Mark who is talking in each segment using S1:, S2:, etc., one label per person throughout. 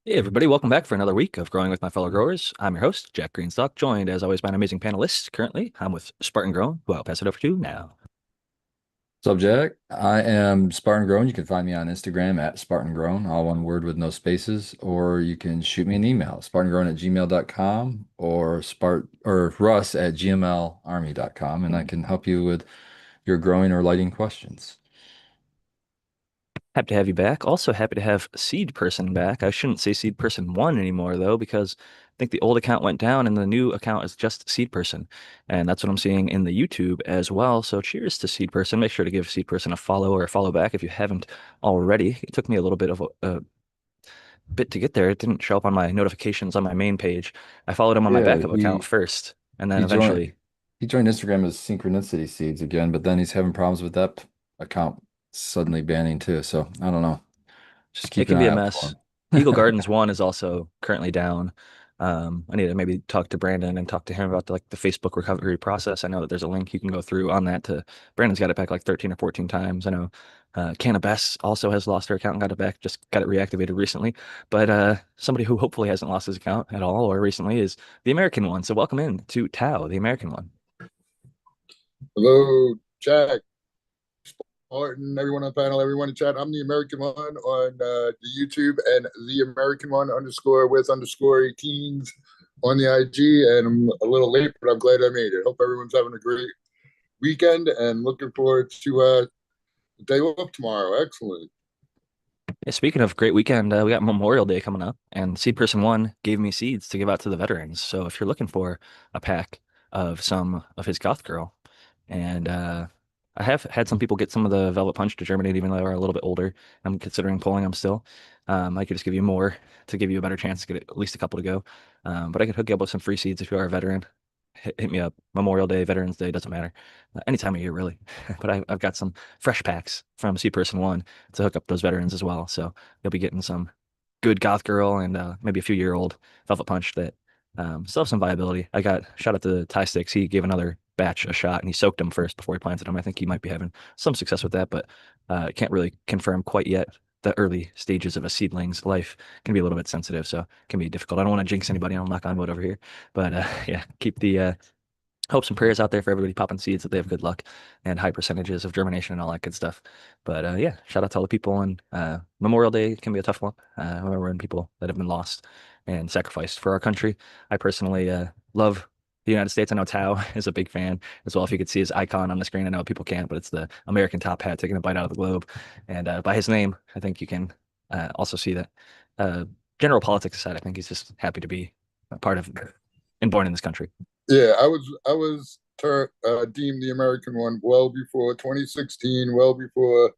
S1: Hey everybody, welcome back for another week of Growing with my fellow growers. I'm your host, Jack Greenstock, joined as always by an amazing panelist. Currently, I'm with Spartan Grown, who I'll pass it over to now.
S2: What's up, Jack? I am Spartan Grown. You can find me on Instagram at Spartan Grown, all one word with no spaces, or you can shoot me an email, spartangrown@gmail.com or Russ at gmlarmy.com, and I can help you with your growing or lighting questions.
S1: Happy to have you back. Also happy to have Seed Person back. I shouldn't say Seed Person 1 anymore though, because I think the old account went down and the new account is just Seed Person. And that's what I'm seeing in the YouTube as well. So cheers to Seed Person. Make sure to give Seed Person a follow or a follow back if you haven't already. It took me a little bit of a bit to get there. It didn't show up on my notifications on my main page. I followed him on my
S2: Yeah,
S1: backup account first, and then
S2: he joined
S1: eventually
S2: he joined Instagram as Synchronicity Seeds again, but then he's having problems with that account suddenly banning too. So I don't know. Just
S1: it
S2: keep an
S1: can be
S2: eye
S1: a
S2: out for
S1: mess.
S2: him.
S1: Eagle Gardens 1 is also currently down. I need to maybe talk to Brandon and talk to him about the Facebook recovery process. I know that there's a link you can go through on that to Brandon's got it back like 13 or 14 times. I know Cannabis also has lost her account and got it back, just got it reactivated recently. But somebody who hopefully hasn't lost his account at all or recently is the American one. So welcome in to Tao, the American one.
S3: Hello, Jack, Martin, everyone on the panel, everyone in chat. I'm the American one on the YouTube and the American one underscore with underscore 18s on the IG. And I'm a little late, but I'm glad I made it. Hope everyone's having a great weekend and looking forward to the day off tomorrow. Excellent.
S1: Yeah, speaking of great weekend, we got Memorial Day coming up, and Seed Person One gave me seeds to give out to the veterans. So if you're looking for a pack of some of his Goth Girl, and I have had some people get some of the Velvet Punch to germinate, even though they're a little bit older. I'm considering pulling them still. I could just give you more to give you a better chance to get at least a couple to go. But I could hook you up with some free seeds if you are a veteran. Hit me up. Memorial Day, Veterans Day, doesn't matter. Any time of year, really. But I've got some fresh packs from Seed Person One to hook up those veterans as well. So you'll be getting some good Goth Girl and maybe a few year old Velvet Punch that still have some viability. I got shout out to Ty Sticks. He gave another batch a shot and he soaked them first before he planted them. I think he might be having some success with that, but can't really confirm quite yet. The early stages of a seedling's life can be a little bit sensitive, so it can be difficult. I don't want to jinx anybody. I'll knock on wood over here, but yeah, keep the hopes and prayers out there for everybody popping seeds that they have good luck and high percentages of germination and all that good stuff. But yeah, shout out to all the people. And Memorial Day can be a tough one. Remembering people that have been lost and sacrificed for our country. I personally love the United States. I know Tao is a big fan as well. If you could see his icon on the screen, I know people can't, but it's the American top hat taking a bite out of the globe. And by his name, I think you can also see that. Uh, General politics aside, I think he's just happy to be a part of and born in this country.
S3: Yeah, I was deemed the American one well before 2016, well before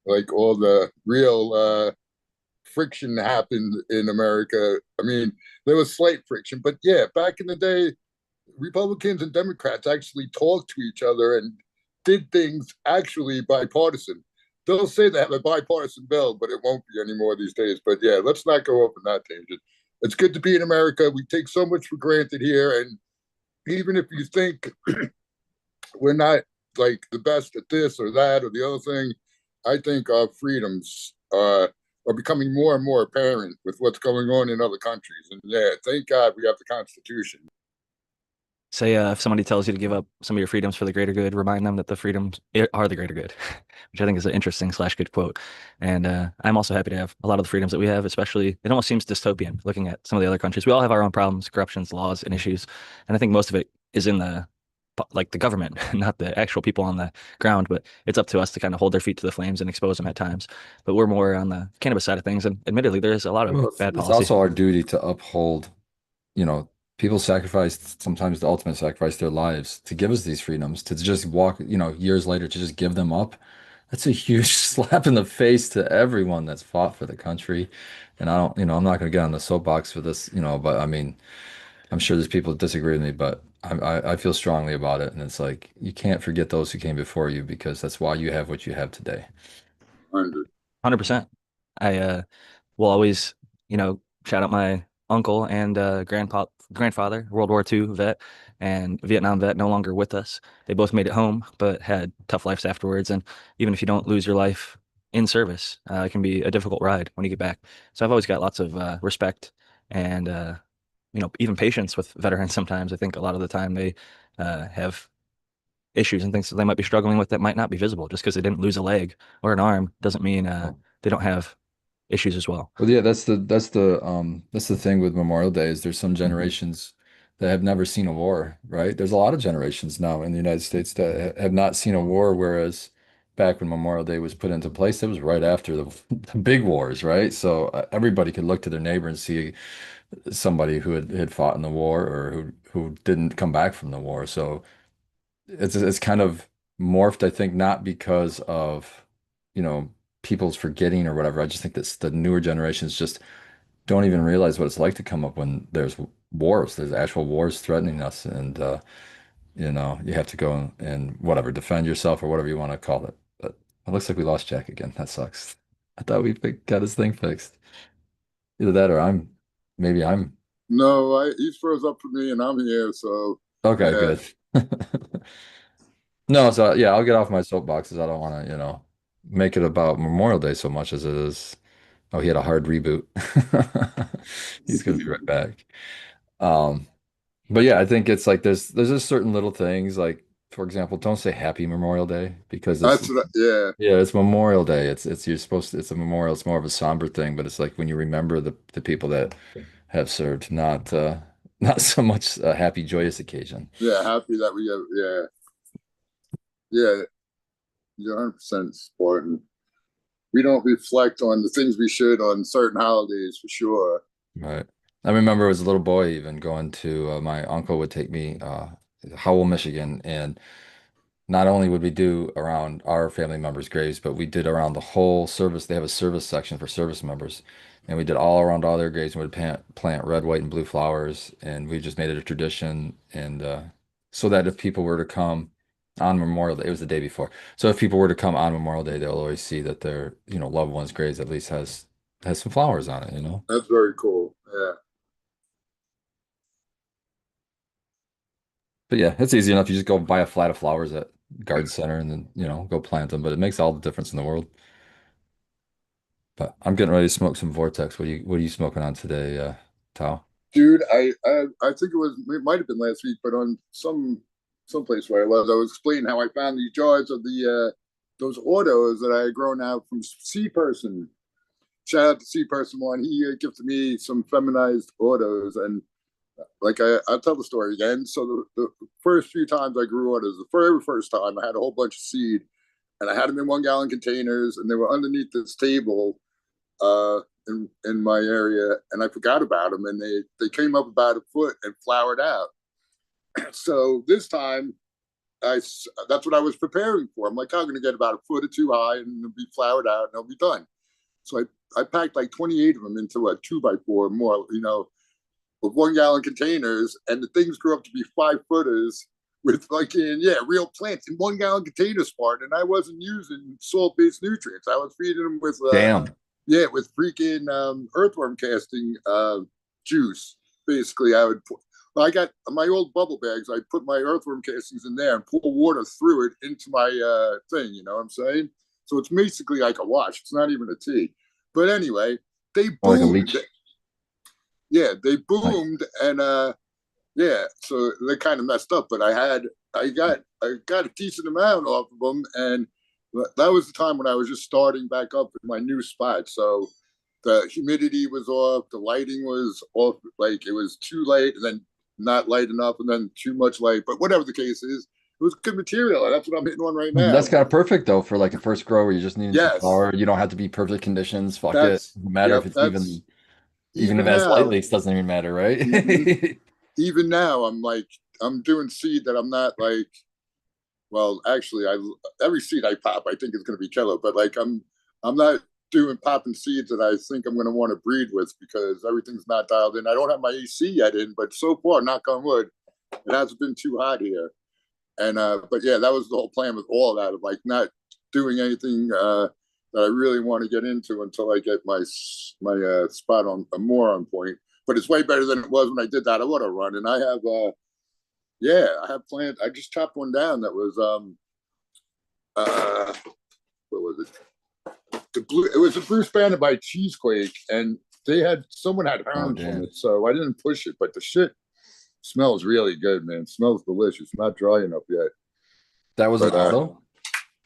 S3: like all the real friction happened in America. I mean, there was slight friction, but yeah, back in the day, Republicans and Democrats actually talked to each other and did things actually bipartisan. They'll say they have a bipartisan bill, but it won't be anymore these days. But yeah, let's not go off on that tangent. It's good to be in America. We take so much for granted here. And even if you think we're not like the best at this or that or the other thing, I think our freedoms are becoming more and more apparent with what's going on in other countries. And yeah, thank God we have the Constitution.
S1: Say, if somebody tells you to give up some of your freedoms for the greater good, remind them that the freedoms are the greater good, which I think is an interesting slash good quote. And I'm also happy to have a lot of the freedoms that we have, especially it almost seems dystopian looking at some of the other countries. We all have our own problems, corruptions, laws, and issues. And I think most of it is in the government, not the actual people on the ground, but it's up to us to kind of hold their feet to the flames and expose them at times. But we're more on the cannabis side of things. And admittedly, there is a lot of
S2: Well,
S1: bad
S2: it's
S1: policy.
S2: also our duty to uphold, you know, people sacrifice sometimes the ultimate sacrifice their lives to give us these freedoms, to just walk, years later to just give them up. That's a huge slap in the face to everyone that's fought for the country. And I don't, I'm not going to get on the soapbox for this, but I mean, I'm sure there's people that disagree with me, but I feel strongly about it. And it's like, you can't forget those who came before you because that's why you have what you have today.
S1: 100%. I will always, shout out my uncle and grandfather, World War II vet and Vietnam vet, no longer with us. They both made it home, but had tough lives afterwards. And even if you don't lose your life in service. It can be a difficult ride when you get back. So I've always got lots of respect and even patience with veterans. Sometimes I think a lot of the time they have issues and things that they might be struggling with that might not be visible. Just because they didn't lose a leg or an arm doesn't mean they don't have issues as well.
S2: Well, yeah, that's the thing with Memorial Day is there's some
S1: Mhm.
S2: generations that have never seen a war, right? There's a lot of generations now in the United States that have not seen a war, whereas back when Memorial Day was put into place, it was right after the big wars, right? So everybody could look to their neighbor and see somebody who had fought in the war or who didn't come back from the war. So it's kind of morphed, I think, not because of, you know, people's forgetting or whatever. I just think that the newer generations just don't even realize what it's like to come up when there's wars. There's actual wars threatening us, and you have to go and whatever, defend yourself or whatever you want to call it. But it looks like we lost Jack again. That sucks. I thought got his thing fixed. Either that or maybe I'm
S3: No, he froze up for me, and I'm here. So
S2: okay,
S3: yeah,
S2: good. No, so yeah, I'll get off my soapboxes. I don't want to, make it about Memorial Day so much as it is. Oh, he had a hard reboot. He's gonna be right back. Um, but yeah, I think it's like there's just certain little things like, for example, don't say Happy Memorial Day because
S3: that's what. Yeah,
S2: yeah, it's Memorial Day. It's you're supposed to, it's a memorial. It's more of a somber thing, but it's like when you remember the people that have served, not not so much a happy, joyous occasion.
S3: yeah. Happy that we have. Yeah, yeah. You're 100% important. We don't reflect on the things we should on certain holidays for sure.
S2: Right. I remember as a little boy even going to my uncle would take me Howell, Michigan, and not only would we do around our family members' graves, but we did around the whole service. They have a service section for service members, and we did all around all their graves and would plant red, white, and blue flowers, and we just made it a tradition, and so that if people were to come on Memorial Day, it was the day before. So if people were to come on Memorial Day, they'll always see that their, loved one's graves at least has some flowers on it.
S3: That's very cool. Yeah.
S2: But yeah, it's easy enough. You just go buy a flat of flowers at garden center and then, go plant them. But it makes all the difference in the world. But I'm getting ready to smoke some Vortex. What are you smoking on today, Tao?
S3: Dude, I think it might have been last week, but on someplace where I was explaining how I found these jars of the those autos that I had grown out from C Person. Shout out to C Person One. He gifted me some feminized autos, and like I'll tell the story again. So the first few times I grew autos, the very first time I had a whole bunch of seed, and I had them in 1 gallon containers, and they were underneath this table in my area, and I forgot about them, and they came up about a foot and flowered out. So this time, I that's what I was preparing for. I'm like, I'm going to get about a foot or two high, and it'll be flowered out, and it'll be done. So I packed like 28 of them into a 2x4 more, with 1 gallon containers, and the things grew up to be 5 footers with real plants in 1 gallon containers, part. And I wasn't using salt based nutrients. I was feeding them with
S2: Damn.
S3: with freaking earthworm casting juice. Basically, I got my old bubble bags. I put my earthworm castings in there and pour water through it into my thing. You know what I'm saying? So it's basically like a wash. It's not even a tea. But anyway, they
S2: More like a
S3: boomed.
S2: leech.
S3: Yeah, they
S2: Nice.
S3: boomed, and yeah, so they kind of messed up. But I got a decent amount off of them, and that was the time when I was just starting back up in my new spot. So the humidity was off, the lighting was off, like it was too light, and then not light enough, and then too much light. But whatever the case is, it was good material, and that's what I'm hitting on right
S2: That's
S3: now.
S2: kind of perfect though for like a first grow where you're just needing some
S3: Yes,
S2: flower. You don't have to be perfect conditions. Fuck it.
S3: that's
S2: No matter if
S3: yep.
S2: it's
S3: That's
S2: even if
S3: even
S2: it has light
S3: now.
S2: leaks, doesn't even matter,
S3: Mm-hmm.
S2: right?
S3: Even now, I'm doing seed that I'm not like. Well, actually, I every seed I pop, I think is going to be killer. But like, I'm not doing popping seeds that I think I'm going to want to breed with because everything's not dialed in. I don't have my AC yet in, but so far, knock on wood, it hasn't been too hot here. And but yeah, that was the whole plan with all that of like not doing anything that I really want to get into until I get my spot on more on point. But it's way better than it was when I did that auto run, and I have I have planned. I just chopped one down that was what was it? It was a Bruce Banner by Cheesequake, and they had someone had
S2: Oh,
S3: hounds from
S2: damn.
S3: it, so I didn't push it. But the shit smells really good, man. It smells delicious. Not dry enough yet,
S2: That was an
S3: but
S2: auto?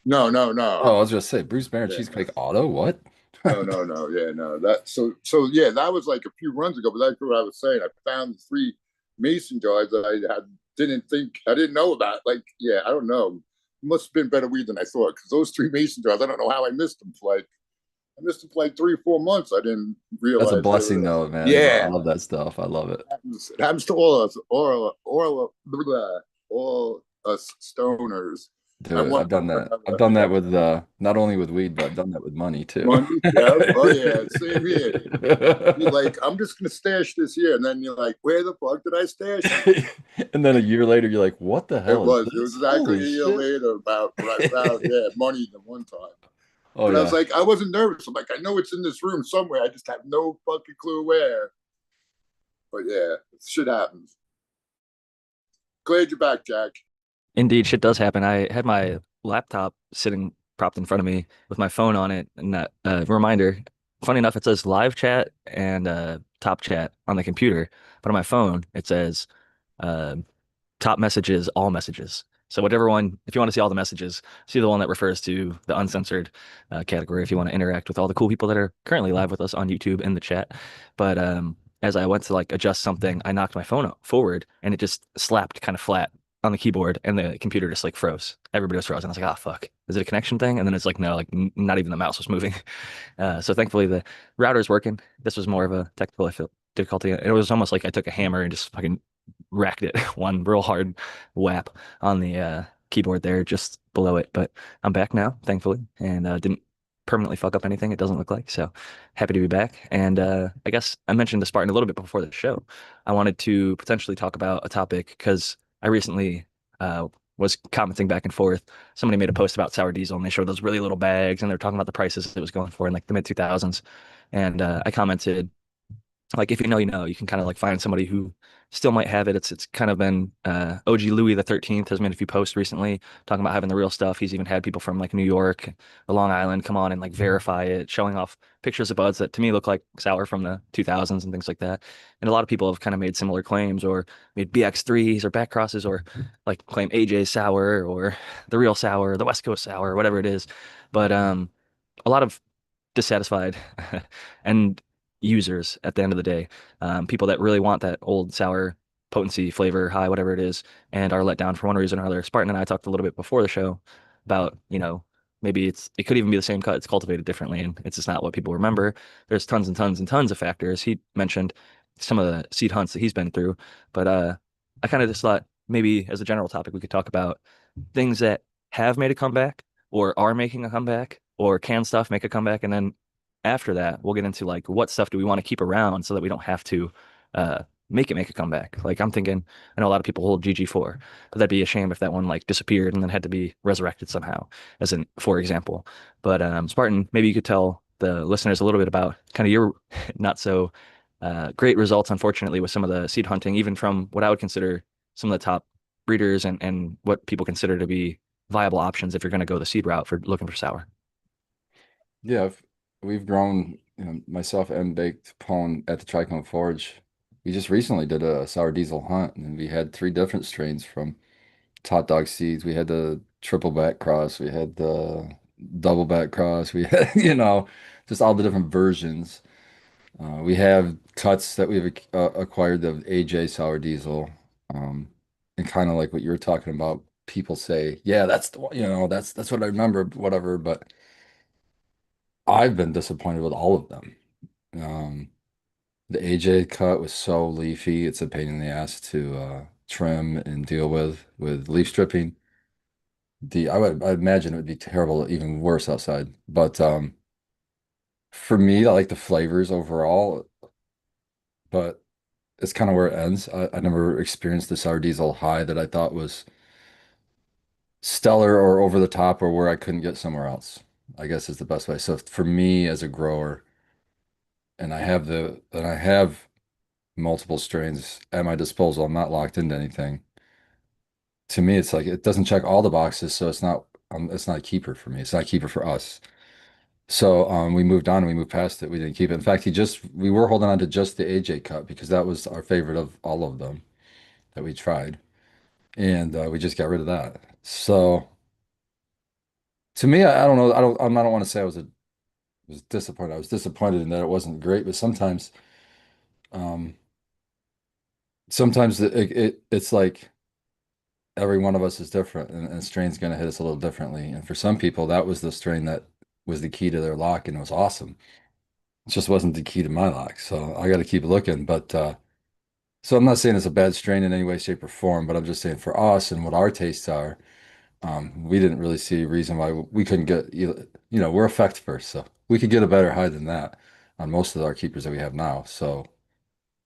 S3: no, no, no.
S2: Oh, I was gonna say Bruce Banner
S3: Yeah,
S2: cheesecake auto. What?
S3: no, no, no. Yeah, no. So yeah, that was like a few runs ago. But that's what I was saying. I found three mason jars that I didn't know about. Like, yeah, I don't know. It must have been better weed than I thought because those three mason jars, I don't know how I missed them. I missed them for like 3 or 4 months. I didn't
S2: That's a
S3: realize they were
S2: blessing
S3: there.
S2: though, man. I
S3: Yeah,
S2: love that stuff. I love it.
S3: it happens to all of us, all us stoners. I
S2: Dude,
S3: want
S2: I've done that. I've
S3: forever.
S2: done
S3: Yeah,
S2: that with not only with weed, but I've done that with money too.
S3: money. Yeah. Oh yeah. Same here. You're like, I'm just gonna stash this here, and then you're like, where the fuck did I stash it?
S2: And then a year later, you're like, what the
S3: It
S2: hell is
S3: was. It was
S2: this?
S3: exactly
S2: Holy
S3: a year
S2: shit.
S3: later about what I found. Yeah, money the one time.
S2: Oh
S3: But I was
S2: yeah.
S3: like, I wasn't nervous. I'm like, I know it's in this room somewhere. I just have no fucking clue where. But yeah, shit happens. Glad you're back, Jack.
S1: Indeed, shit does happen. I had my laptop sitting propped in front of me with my phone on it, and that reminder. Funny enough, it says live chat and top chat on the computer, but on my phone it says uh, top messages, all messages. So whatever one, if you want to see all the messages, see the one that refers to the uncensored category. If you want to interact with all the cool people that are currently live with us on YouTube in the chat, but as I went to like adjust something, I knocked my phone forward and it just slapped kind of flat on the keyboard, and the computer just like froze. Everybody was frozen. I was like, "Ah, fuck! Is it a connection thing?" And then it's like, no, like not even the mouse was moving. So thankfully the router is working. This was more of a technical difficulty. It was almost like I took a hammer and just fucking racked it one real hard whap on the keyboard there just below it. But I'm back now, thankfully, and didn't permanently fuck up anything. It doesn't look like. So happy to be back. And I guess I mentioned to Spartan a little bit before the show. I wanted to potentially talk about a topic because I recently was commenting back and forth. Somebody made a post about sour diesel and they showed those really little bags and they're talking about the prices it was going for in like the mid 2000s. And I commented like if you know, you know, you can kind of like find somebody who still might have it. It's kind of been OG Louis the 13th has made a few posts recently talking about having the real stuff. He's even had people from like New York, the Long Island come on and like verify it, showing off pictures of buds that to me look like sour from the 2000s and things like that. And a lot of people have kind of made similar claims or made BX3s or back crosses or like claim AJ sour or the real sour, the West Coast sour, whatever it is. But a lot of dissatisfied and users at the end of the day. People that really want that old sour potency, flavor, high, whatever it is, and are let down for one reason or another. Spartan and I talked a little bit before the show about, maybe it could even be the same cut. It's cultivated differently, and it's just not what people remember. There's tons and tons and tons of factors. He mentioned some of the seed hunts that he's been through, but I kind of just thought maybe as a general topic we could talk about things that have made a comeback or are making a comeback or can stuff make a comeback, and then after that we'll get into like what stuff do we want to keep around so that we don't have to make a comeback. Like I'm thinking, I know a lot of people hold GG4, but that'd be a shame if that one like disappeared and then had to be resurrected somehow, as in for example. But Spartan, maybe you could tell the listeners a little bit about kind of your not so great results, unfortunately, with some of the seed hunting, even from what I would consider some of the top breeders and what people consider to be viable options if you're going to go the seed route for looking for sour.
S2: Yeah, we've grown, myself and Baked Pone at the Tricone Forge. We just recently did a sour diesel hunt, and we had three different strains from Hot Dog Seeds. We had the triple back cross, we had the double back cross, we had, just all the different versions. We have cuts that we've acquired of AJ sour diesel, um, and kind of like what you were talking about. People say, "Yeah, that's the one," that's what I remember, whatever. But I've been disappointed with all of them. Um, the AJ cut was so leafy; it's a pain in the ass to trim and deal with leaf stripping. I imagine it would be terrible, even worse outside. But for me, I like the flavors overall, but it's kind of where it ends. I never experienced the sour diesel high that I thought was stellar or over the top or where I couldn't get somewhere else, I guess is the best way. So for me as a grower, and I have multiple strains at my disposal, I'm not locked into anything. To me, it's like it doesn't check all the boxes, so it's not a keeper for me. It's not a keeper for us. So we moved on, we moved past it. We didn't keep it. In fact, we were holding on to just the AJ cut because that was our favorite of all of them that we tried. And we just got rid of that. So to me, I don't know. I don't want to say was disappointed. I was disappointed in that it wasn't great, but um, sometimes it's like every one of us is different, and a strain's going to hit us a little differently. And for some people, that was the strain that was the key to their lock, and it was awesome. It just wasn't the key to my lock, so I got to keep looking. But so I'm not saying it's a bad strain in any way, shape, or form, but I'm just saying for us and what our tastes are, we didn't really see a reason why we couldn't get, we're effect first, so we could get a better high than that on most of our keepers that we have now. So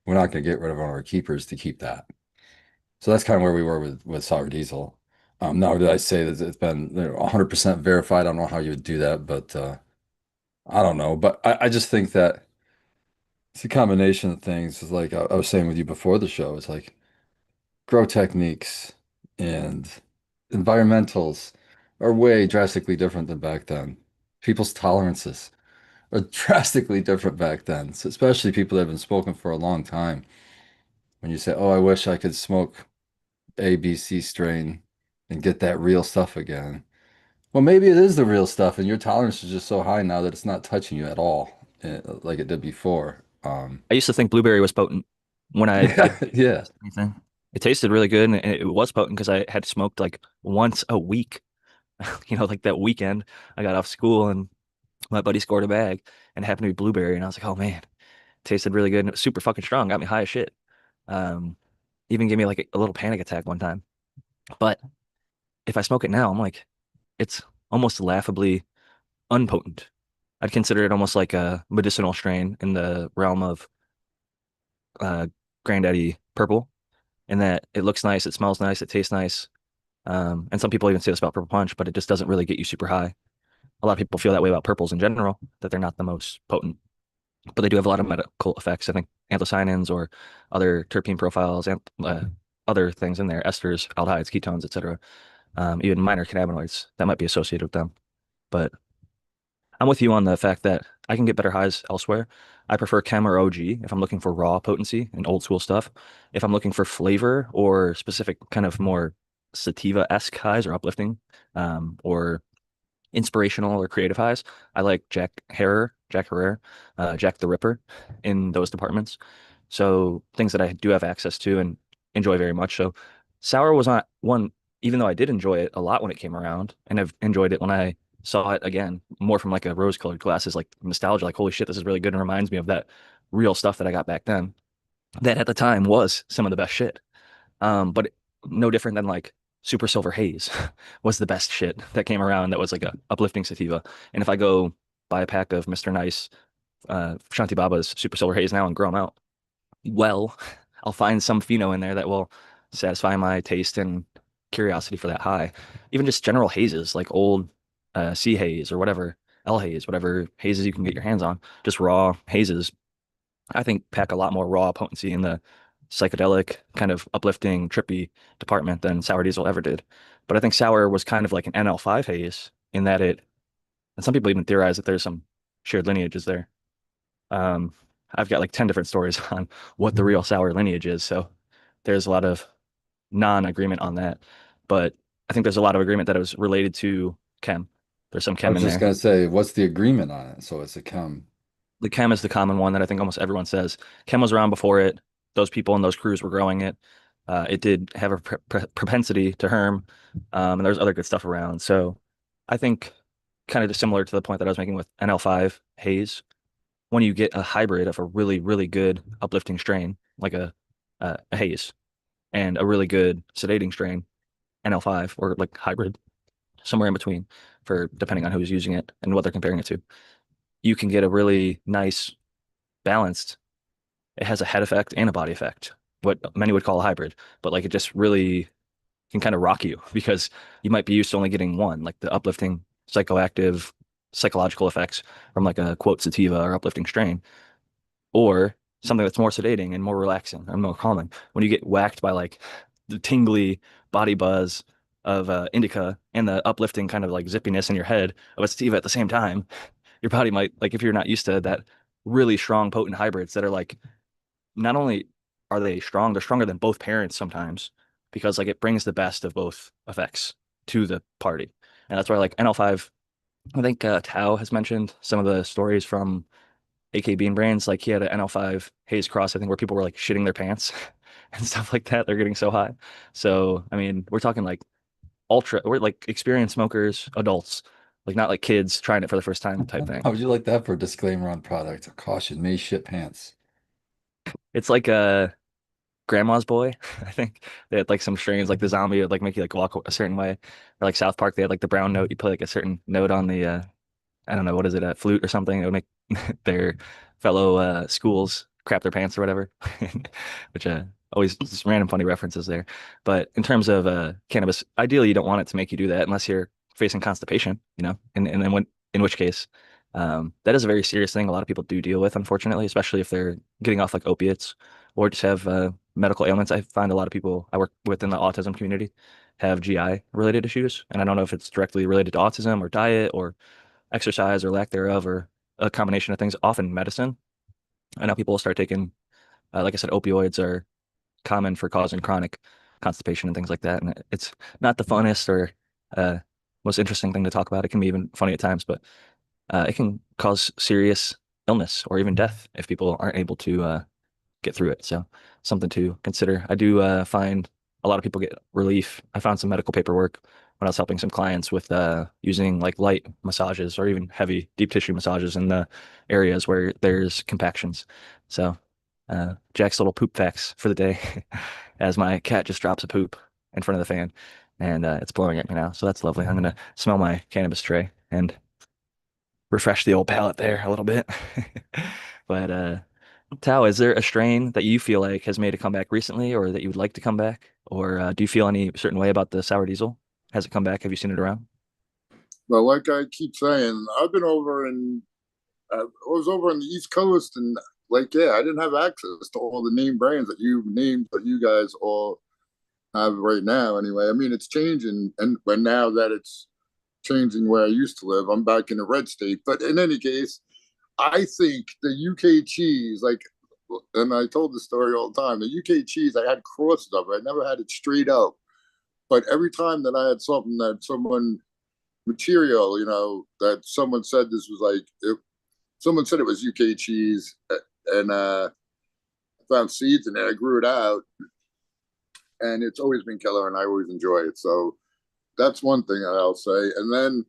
S2: we're not going to get rid of one of our keepers to keep that. So that's kind of where we were with sour diesel. Now, did I say that it's been 100% verified? I don't know how you would do that, but I don't know. But I just think that it's a combination of things. It's like I was saying with you before the show, it's like grow techniques and environmentals are way drastically different than back then. People's tolerances are drastically different back then, so especially people that have been smoking for a long time. When you say, "Oh, I wish I could smoke A, B, C strain and get that real stuff again." Well, maybe it is the real stuff, and your tolerance is just so high now that it's not touching you at all, like it did before.
S1: I used to think blueberry was potent when I
S2: Yeah,
S1: didn't
S2: yeah.
S1: taste anything. It tasted really good and it was potent because I had smoked like once a week. Like that weekend I got off school and my buddy scored a bag and it happened to be blueberry and I was like, oh man, tasted really good and it was super fucking strong, got me high as shit. Um, Even gave me like a little panic attack one time. But if I smoke it now, I'm like, it's almost laughably unpotent. I'd consider it almost like a medicinal strain in the realm of uh, Granddaddy Purple, in that it looks nice, it smells nice, it tastes nice. And some people even say this about Purple Punch, but it just doesn't really get you super high. A lot of people feel that way about purples in general, that they're not the most potent, but they do have a lot of medical effects. I think anthocyanins or other terpene profiles and other things in there, esters, aldehydes, ketones, etc. Even minor cannabinoids that might be associated with them. But I'm with you on the fact that I can get better highs elsewhere. I prefer chem or OG if I'm looking for raw potency and old school stuff. If I'm looking for flavor or specific kind of more sativa-esque highs or uplifting, or inspirational or creative highs, I like Jack Herrera, Jack the Ripper in those departments. So things that I do have access to and enjoy very much. So sour was not one, even though I did enjoy it a lot when it came around, and I've enjoyed it when I saw it again, more from like a rose-colored glasses, like nostalgia, like holy shit, this is really good and reminds me of that real stuff that I got back then. That at the time was some of the best shit. But no different than like Super Silver Haze was the best shit that came around that was like a uplifting sativa. And if I go buy a pack of Mr. Nice, Shanti Baba's Super Silver Haze now and grow them out, well, I'll find some pheno in there that will satisfy my taste and curiosity for that high. Even just general hazes, like old C haze or whatever, L haze, whatever hazes you can get your hands on, just raw hazes, I think pack a lot more raw potency in the psychedelic, kind of uplifting, trippy department than Sour Diesel ever did. But I think Sour was kind of like an NL5 haze in that and some people even theorize that there's some shared lineages there. Um, I've got like 10 different stories on what the real Sour lineage is. So there's a lot of non-agreement on that. But I think there's a lot of agreement that it was related to chem. There's some
S2: I
S1: chem
S2: was
S1: in
S2: just
S1: there.
S2: gonna say, what's the agreement on it? So it's a chem.
S1: The chem is the common one that I think almost everyone says. Chem was around before it. Those people in those crews were growing it. It did have a propensity to herm, and there's other good stuff around. So I think kind of similar to the point that I was making with NL5 haze, when you get a hybrid of a really, really good uplifting strain, like a haze, and a really good sedating strain, NL5, or like hybrid, somewhere in between, for depending on who's using it and what they're comparing it to, you can get a really nice balanced. It has a head effect and a body effect, what many would call a hybrid, but like it just really can kind of rock you because you might be used to only getting one, like the uplifting, psychoactive, psychological effects from like a quote sativa or uplifting strain, or something that's more sedating and more relaxing and more calming. When you get whacked by like the tingly body buzz of Indica and the uplifting kind of like zippiness in your head of a sativa at the same time, your body might like if you're not used to that really strong, potent hybrids that are like not only are they strong, they're stronger than both parents sometimes because like it brings the best of both effects to the party. And that's why like NL5, I think Tao has mentioned some of the stories from AK Bean Brains. Like he had an NL5 Haze Cross, I think, where people were like shitting their pants and stuff like that. They're getting so high. So, I mean, we're talking like we're like experienced smokers, adults, like not like kids trying it for the first time type thing.
S2: How would you like that for a disclaimer on product? Caution, may shit pants.
S1: It's like Grandma's Boy. I think they had like some strains like the zombie would like make you like walk a certain way. Or like South Park, they had like the brown note. You play like a certain note on the I don't know, what is it, a flute or something. It would make their fellow schools crap their pants or whatever, which always just random funny references there. But in terms of cannabis, ideally you don't want it to make you do that unless you're facing constipation, you know, and then when in which case that is a very serious thing a lot of people do deal with, unfortunately, especially if they're getting off like opiates or just have medical ailments. I find a lot of people I work with in the autism community have GI related issues, and I don't know if it's directly related to autism or diet or exercise or lack thereof, or a combination of things, often medicine. I know people will start taking, like I said, opioids are common for causing chronic constipation and things like that. And it's not the funnest or uh, most interesting thing to talk about. It can be even funny at times, but it can cause serious illness or even death if people aren't able to get through it. So something to consider. I do find a lot of people get relief. I found some medical paperwork when I was helping some clients with using like light massages or even heavy deep tissue massages in the areas where there's compactions. So Jack's little poop facts for the day as my cat just drops a poop in front of the fan and it's blowing at me now. So that's lovely. I'm gonna smell my cannabis tray and refresh the old palate there a little bit. But Tao, is there a strain that you feel like has made a comeback recently or that you would like to come back? Or do you feel any certain way about the sour diesel? Has it come back? Have you seen it around?
S3: But like I keep saying, I've been over in I was over on the East Coast, and like, yeah, I didn't have access to all the name brands that you named, that you guys all have right now. Anyway, I mean, it's changing, and but now that it's changing where I used to live, I'm back in the red state. But in any case, I think the UK cheese, like, and I told the story all the time. The UK cheese, I had crosses of it. I never had it straight up. But every time that I had something that someone material, that someone said this was like, someone said it was UK cheese, and I found seeds in it. I grew it out, and it's always been killer, and I always enjoy it. So that's one thing I'll say. And then,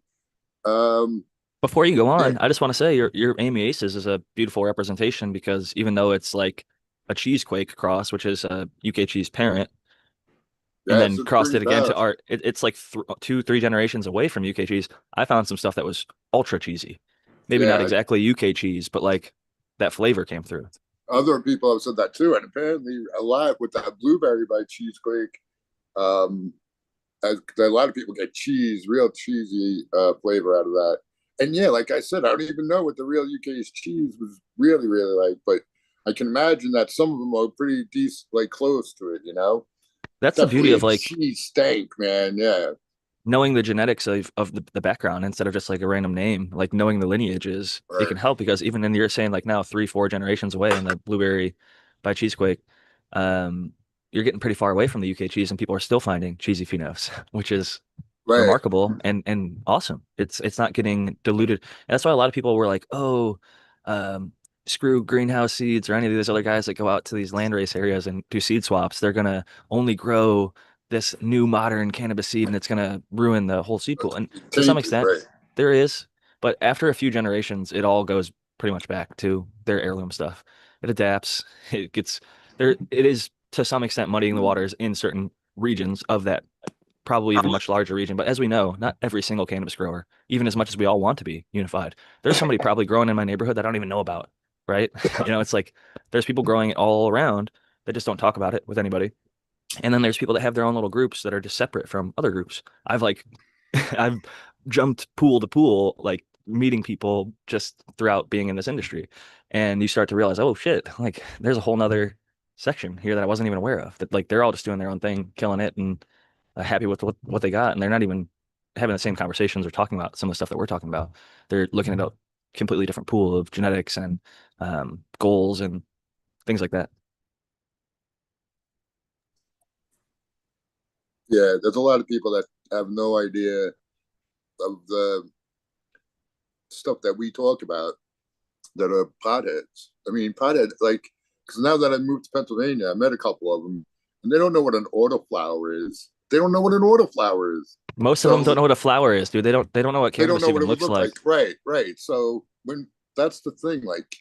S1: Before you go
S3: yeah,
S1: on, I just want to say your Amy Aces is a beautiful representation because even though it's like a cheesequake cross, which is a UK cheese parent, and
S3: yes,
S1: then
S3: it's
S1: crossed
S3: pretty
S1: it again to
S3: fast.
S1: art, it's like th 2, 3 generations away from UK cheese. I found some stuff that was ultra cheesy. Maybe not
S3: Yeah,
S1: exactly UK cheese, but like that flavor came through.
S3: other people have said that too, and apparently a lot with that blueberry by Cheesequake. Um, as a lot of people get real cheesy flavor out of that. And yeah, like I said, I don't even know what the real UK's cheese was really like, but I can imagine that some of them are pretty decent, like close to it.
S1: That's the beauty
S3: Definitely
S1: of
S3: a
S1: like
S3: cheese stank, man. Yeah,
S1: knowing the genetics of the background instead of just like a random name, like knowing the lineages, it
S3: right.
S1: can help because even in you're saying like now 3, 4 generations away in the blueberry by Cheesequake, um, you're getting pretty far away from the UK cheese and people are still finding cheesy phenos, which is
S3: Right.
S1: remarkable and awesome. It's not getting diluted. And that's why a lot of people were like, oh, um, screw greenhouse seeds or any of these other guys that go out to these landrace areas and do seed swaps. They're gonna only grow this new modern cannabis seed and it's gonna ruin the whole seed pool.
S3: That's
S1: And
S3: gonna be
S1: to some
S3: tainted,
S1: extent,
S3: right?
S1: there is, but after a few generations, it all goes pretty much back to their heirloom stuff. It adapts. It gets there. It is to some extent muddying the waters in certain regions of that probably even much larger region. But as we know, not every single cannabis grower, even as much as we all want to be unified, there's somebody probably growing in my neighborhood that I don't even know about, right? It's like there's people growing it all around that just don't talk about it with anybody. And then there's people that have their own little groups that are just separate from other groups. I've like I've jumped pool to pool, like meeting people just throughout being in this industry. And you start to realize, oh shit, like there's a whole nother section here that I wasn't even aware of. That like they're all just doing their own thing, killing it, and happy with what they got, and they're not even having the same conversations or talking about some of the stuff that we're talking about. They're looking at completely different pool of genetics and goals and things like that.
S3: Yeah, there's a lot of people that have no idea of the stuff that we talk about that are potheads. I mean, pothead, like, because now that I moved to Pennsylvania, I met a couple of them, and they don't know what an autoflower is. They don't know what an autoflower is.
S1: Most of them don't
S3: So
S1: know what a flower is, dude. They don't know what
S3: they don't
S1: cannabis
S3: know what
S1: even
S3: it would
S1: looks
S3: look like.
S1: like.
S3: Right, right. So when that's the thing, like,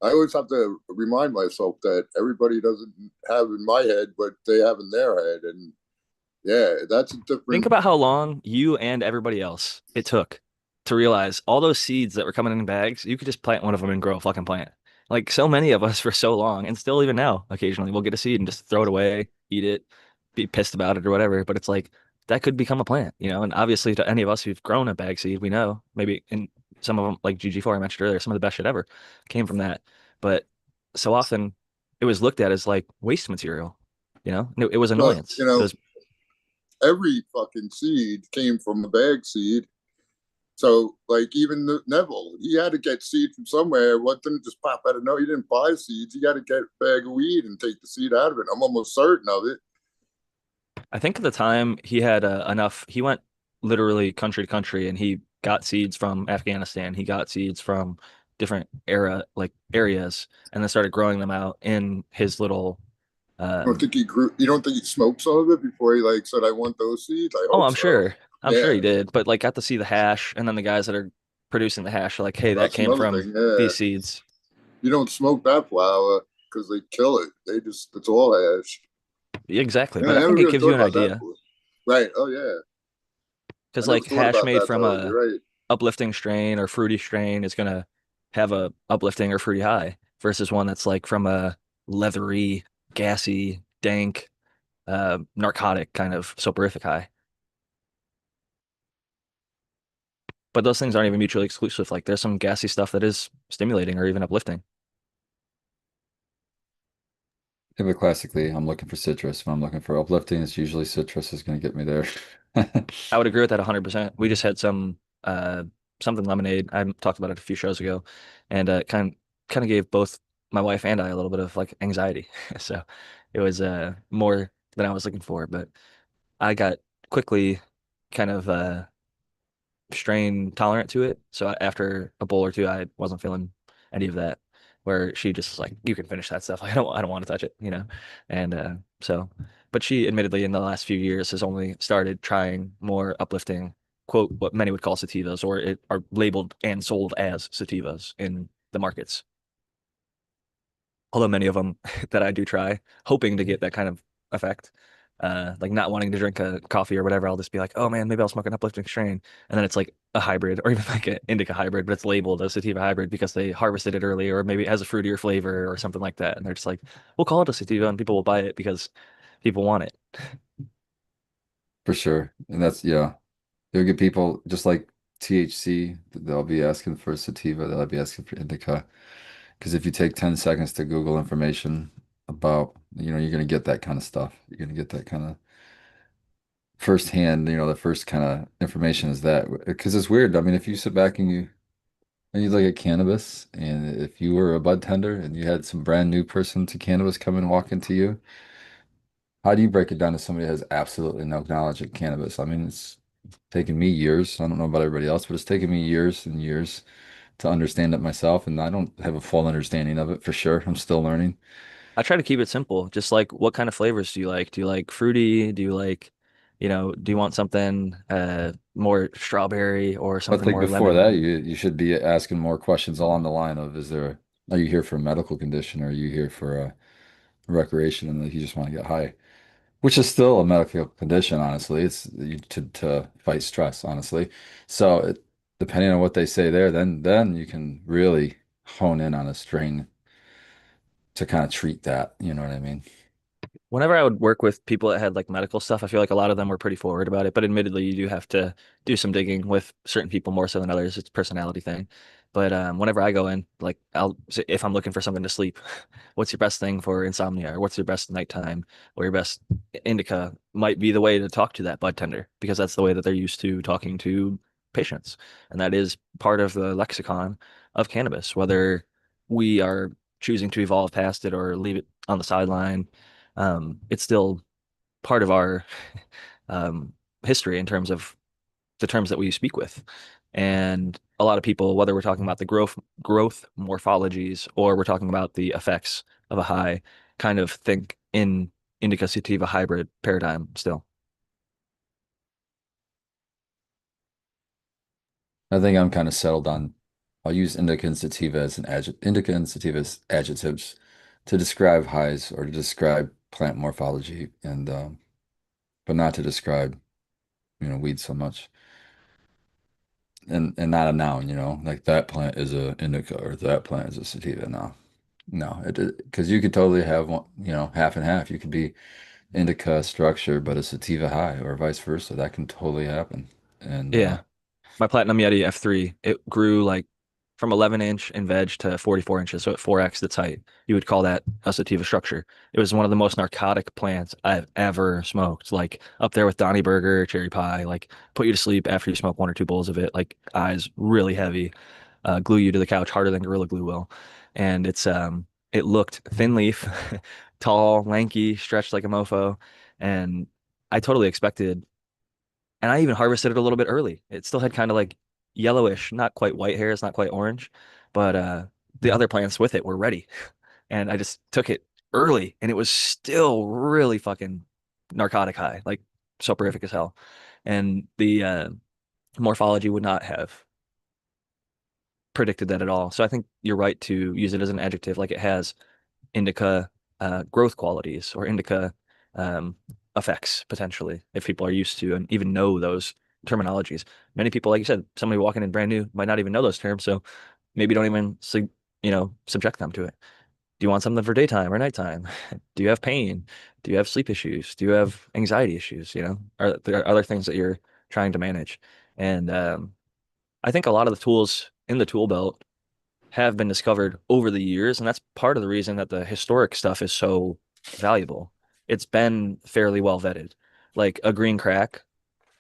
S3: I always have to remind myself that everybody doesn't have in my head what they have in their head. And yeah, that's a
S1: Think
S3: different.
S1: about how long you and everybody else it took to realize all those seeds that were coming in bags, you could just plant one of them and grow a fucking plant. Like so many of us for so long, and still even now, occasionally we'll get a seed and just throw it away, eat it, be pissed about it or whatever. But it's like that could become a plant, you know? And obviously to any of us who've grown a bag seed, we know maybe in some of them, like GG4 I mentioned earlier, some of the best shit ever came from that. But so often it was looked at as like waste material, you know? It was
S3: But
S1: annoyance. It was
S3: every fucking seed came from a bag seed. So, like, even Neville, he had to get seed from somewhere. What didn't just pop out of no? He didn't buy seeds. He got to get a bag of weed and take the seed out of it. I'm almost certain of it.
S1: I think at the time he had enough. He went literally country to country, and he got seeds from Afghanistan. He got seeds from different areas, and then started growing them out in his little.
S3: I don't
S1: Um,
S3: think he grew. You don't think he smoked some of it before he like said, "I want those seeds." I
S1: oh,
S3: hope so.
S1: I'm sure
S3: Yeah,
S1: he did, but like got to see the hash, and then the guys that are producing the hash are like, "Hey, that
S3: that's
S1: came
S3: another
S1: from
S3: thing. Yeah,
S1: these seeds."
S3: you don't smoke that flower because they kill it. They just it's all ash.
S1: Exactly,
S3: Yeah,
S1: but
S3: I
S1: I
S3: never
S1: think it
S3: really
S1: gives you
S3: thought
S1: an
S3: about that
S1: idea
S3: before. Right. Oh yeah, I
S1: because
S3: never
S1: like
S3: thought
S1: hash
S3: about
S1: made
S3: that
S1: from
S3: though.
S1: a
S3: You're right.
S1: uplifting strain or fruity strain is gonna have a uplifting or fruity high versus one that's like from a leathery, gassy, dank, narcotic kind of soporific high. But those things aren't even mutually exclusive. Like there's some gassy stuff that is stimulating or even uplifting.
S2: Yeah, but classically, I'm looking for citrus. When I'm looking for uplifting, it's usually citrus is going to get me there.
S1: I would agree with that 100%. We just had some something lemonade. I talked about it a few shows ago, and kind of gave both my wife and I a little bit of like anxiety. So it was more than I was looking for, but I got quickly kind of strain tolerant to it. So after a bowl or two, I wasn't feeling any of that. Where she just was like, "You can finish that stuff. I don't want to touch it, you know." And so, but she admittedly in the last few years has only started trying more uplifting, quote, what many would call sativas, or it are labeled and sold as sativas in the markets. Although many of them that I do try, hoping to get that kind of effect. Like not wanting to drink a coffee or whatever, I'll just be like, oh man, maybe I'll smoke an uplifting strain. And then it's like a hybrid or even like an indica hybrid, but it's labeled a sativa hybrid because they harvested it early, or maybe it has a fruitier flavor or something like that. And they're just like, we'll call it a sativa and people will buy it because people want it.
S2: For sure. And that's, yeah. You'll get people just like THC, they'll be asking for sativa, they'll be asking for indica. Because if you take 10 seconds to Google information about, you're going to get that kind of stuff. You're going to get that kind of firsthand, the first kind of information is that. Because it's weird. I mean, if you sit back and you look at cannabis, and if you were a bud tender and you had some brand new person to cannabis come and walk into you, how do you break it down to somebody that has absolutely no knowledge of cannabis? I mean, it's taken me years. I don't know about everybody else, but it's taken me years and years to understand it myself, and I don't have a full understanding of it for sure. I'm still learning.
S1: I try to keep it simple. Just like what kind of flavors do you like? Do you like fruity? Do you like, do you want something more strawberry or
S2: I
S1: something
S2: think
S1: more
S2: before that,
S1: lemon?
S2: you should be asking more questions along the line of, are you here for a medical condition, or are you here for a recreation, and that you just want to get high? Which is still a medical condition, honestly. It's to fight stress, honestly. So depending on what they say there, then you can really hone in on a strain to kind of treat that. You know what I mean?
S1: Whenever I would work with people that had like medical stuff, I feel like a lot of them were pretty forward about it. But admittedly, you do have to do some digging with certain people more so than others. It's a personality thing. But whenever I go in, like if I'm looking for something to sleep, what's your best thing for insomnia, or what's your best nighttime, or your best indica might be the way to talk to that bud tender because that's the way that they're used to talking to patients. And that is part of the lexicon of cannabis, whether we are choosing to evolve past it or leave it on the sideline. It's still part of our um, history in terms of the terms that we speak with. And a lot of people, whether we're talking about the growth morphologies or we're talking about the effects of a high, kind of think in indica sativa hybrid paradigm still.
S2: I think I'm kind of settled on. I'll use indica and sativa as an adjective, indica and sativa as adjectives to describe highs or to describe plant morphology, and but not to describe weed so much, and not a noun. Like that plant is a indica or that plant is a sativa. No, no, it because you could totally have one, half and half. You could be indica structure, but a sativa high, or vice versa. That can totally happen. And
S1: Yeah. My Platinum Yeti F3, it grew like from 11 inch in veg to 44 inches, so at 4x its height. You would call that a sativa structure. It was one of the most narcotic plants I've ever smoked, like up there with Donny Burger, cherry pie, like put you to sleep after you smoke one or two bowls of it, like eyes really heavy, glue you to the couch harder than Gorilla Glue will. And it looked thin leaf, tall, lanky, stretched like a mofo, and I totally expected and I even harvested it a little bit early. It still had kind of like yellowish, not quite white hairs, not quite orange, but the other plants with it were ready. And I just took it early and it was still really fucking narcotic high, like soporific as hell. And the morphology would not have predicted that at all. So I think you're right to use it as an adjective, like it has indica growth qualities or indica um, effects potentially if people are used to and even know those terminologies. Many people, like you said, somebody walking in brand new might not even know those terms, so maybe don't even subject them to it. Do you want something for daytime or nighttime? Do you have pain? Do you have sleep issues? Do you have anxiety issues? Are there other things that you're trying to manage? And I think a lot of the tools in the tool belt have been discovered over the years, and that's part of the reason that the historic stuff is so valuable. It's been fairly well vetted. Like a green crack,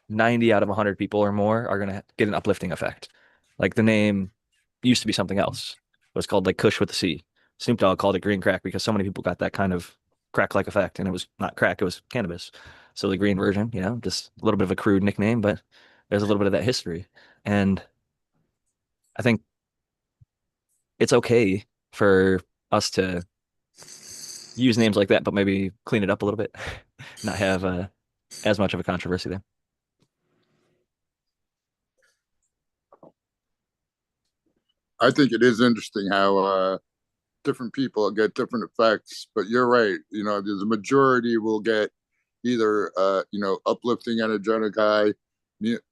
S1: 90 out of 100 people or more are going to get an uplifting effect. Like the name used to be something else. It was called like Kush with a C. Snoop Dogg called it green crack because so many people got that kind of crack-like effect, and it was not crack, it was cannabis. So the green version, just a little bit of a crude nickname, but there's a little bit of that history. And I think it's okay for us to use names like that, but maybe clean it up a little bit, not have as much of a controversy there.
S3: I think it is interesting how different people get different effects, but you're right. There's a majority will get either uplifting energetic high,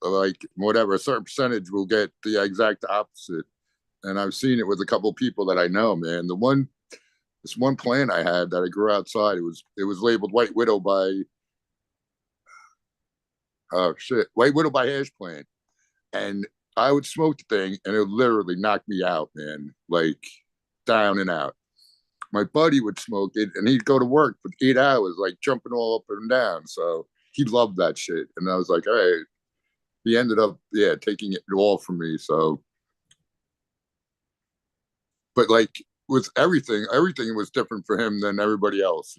S3: like whatever. A certain percentage will get the exact opposite. And I've seen it with a couple of people that I know, man. This one plant I had that I grew outside, it was labeled White Widow by White Widow by hash plant. And I would smoke the thing and it would literally knock me out, man. Like down and out. My buddy would smoke it and he'd go to work for 8 hours, like jumping all up and down. So he loved that shit. And I was like, all right. He ended up, yeah, taking it all from me. So, but like with everything was different for him than everybody else.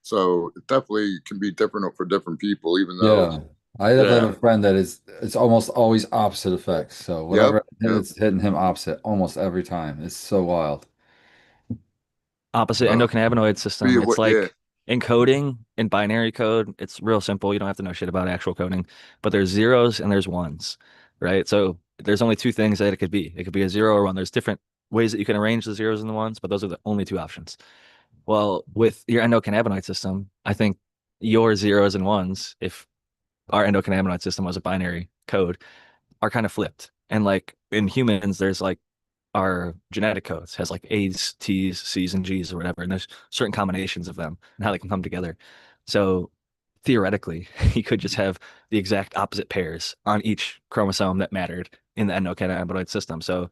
S3: So it definitely can be different for different people, even though,
S2: yeah, I have
S3: yeah,
S2: a friend that it's almost always opposite effects. So
S3: yep,
S2: whatever
S3: yep.
S2: it's hitting him opposite almost every time. It's so wild.
S1: Opposite
S3: Uh,
S1: endocannabinoid system. It's
S3: yeah,
S1: like encoding in binary code. It's real simple. You don't have to know shit about actual coding, but there's zeros and there's ones, right? So there's only two things that it could be. It could be a zero or one. There's different ways that you can arrange the zeros and the ones, but those are the only two options. Well, with your endocannabinoid system, I think your zeros and ones, if our endocannabinoid system was a binary code, are kind of flipped. And like in humans, there's like our genetic codes has like A's, T's, C's, and G's or whatever, and there's certain combinations of them and how they can come together. So theoretically, you could just have the exact opposite pairs on each chromosome that mattered in the endocannabinoid system. So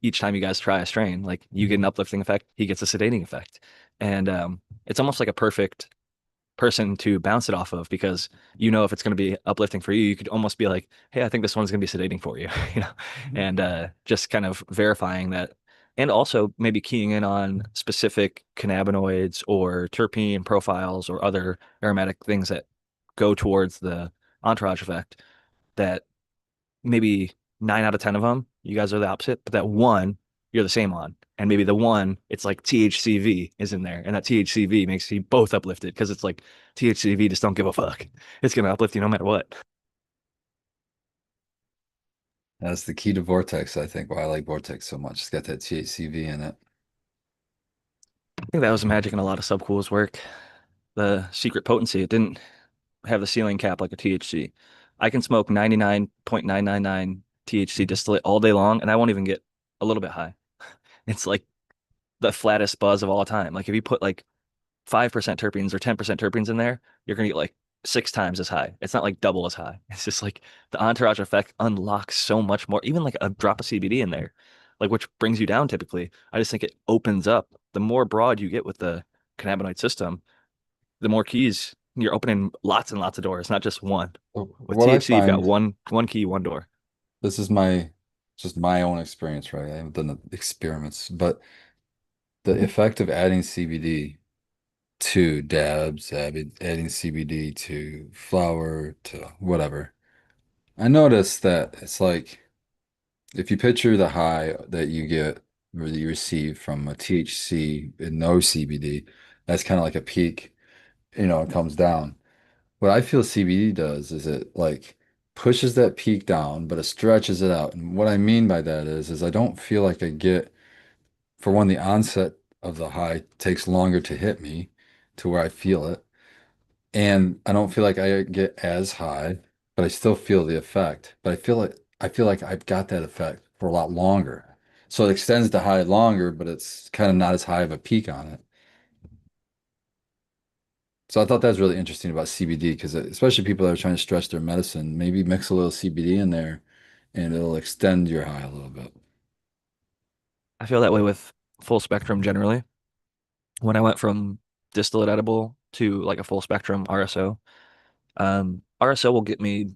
S1: each time you guys try a strain, like you get an uplifting effect, he gets a sedating effect, and it's almost like a perfect person to bounce it off of because you know if it's going to be uplifting for you, you could almost be like, hey, I think this one's going to be sedating for you, you know, and just kind of verifying that. And also maybe keying in on specific cannabinoids or terpene profiles or other aromatic things that go towards the entourage effect that maybe 9 out of 10 of them, you guys are the opposite, but that one you're the same on. And maybe the one, it's like THCV is in there. And that THCV makes you both uplifted because it's like THCV just don't give a fuck. It's gonna uplift you no matter what.
S2: That's the key to Vortex, I think, why I like Vortex so much. It's got that THCV in it.
S1: I think that was the magic in a lot of subcools work. The secret potency, it didn't have the ceiling cap like a THC. I can smoke 99.999 THC distillate all day long and I won't even get a little bit high. It's like the flattest buzz of all time. Like if you put like 5% terpenes or 10% terpenes in there, you're gonna get like 6 times as high. It's not like double as high. It's just like the entourage effect unlocks so much more, even like a drop of CBD in there, like which brings you down typically. I just think it opens up. The more broad you get with the cannabinoid system, the more keys you're opening lots and lots of doors, not just one. With
S2: What I
S1: THC, you've got
S2: find,
S1: one key, one door.
S2: this is my just my own experience, right? I haven't done the experiments, but the effect of adding CBD to dabs, adding CBD to flower, to whatever. I noticed that it's like if you picture the high that you get or that you receive from a THC and no CBD, that's kind of like a peak, it comes down. What I feel CBD does is it like pushes that peak down, but it stretches it out. And what I mean by that is I don't feel like I get, for one, the onset of the high takes longer to hit me to where I feel it. And I don't feel like I get as high, but I still feel the effect. But I feel like I've got that effect for a lot longer. So it extends the high longer, but it's kind of not as high of a peak on it. So I thought that was really interesting about CBD because especially people that are trying to stretch their medicine, maybe mix a little CBD in there and it'll extend your high a little bit.
S1: I feel that way with full spectrum generally. When I went from distillate edible to like a full spectrum RSO, RSO will get me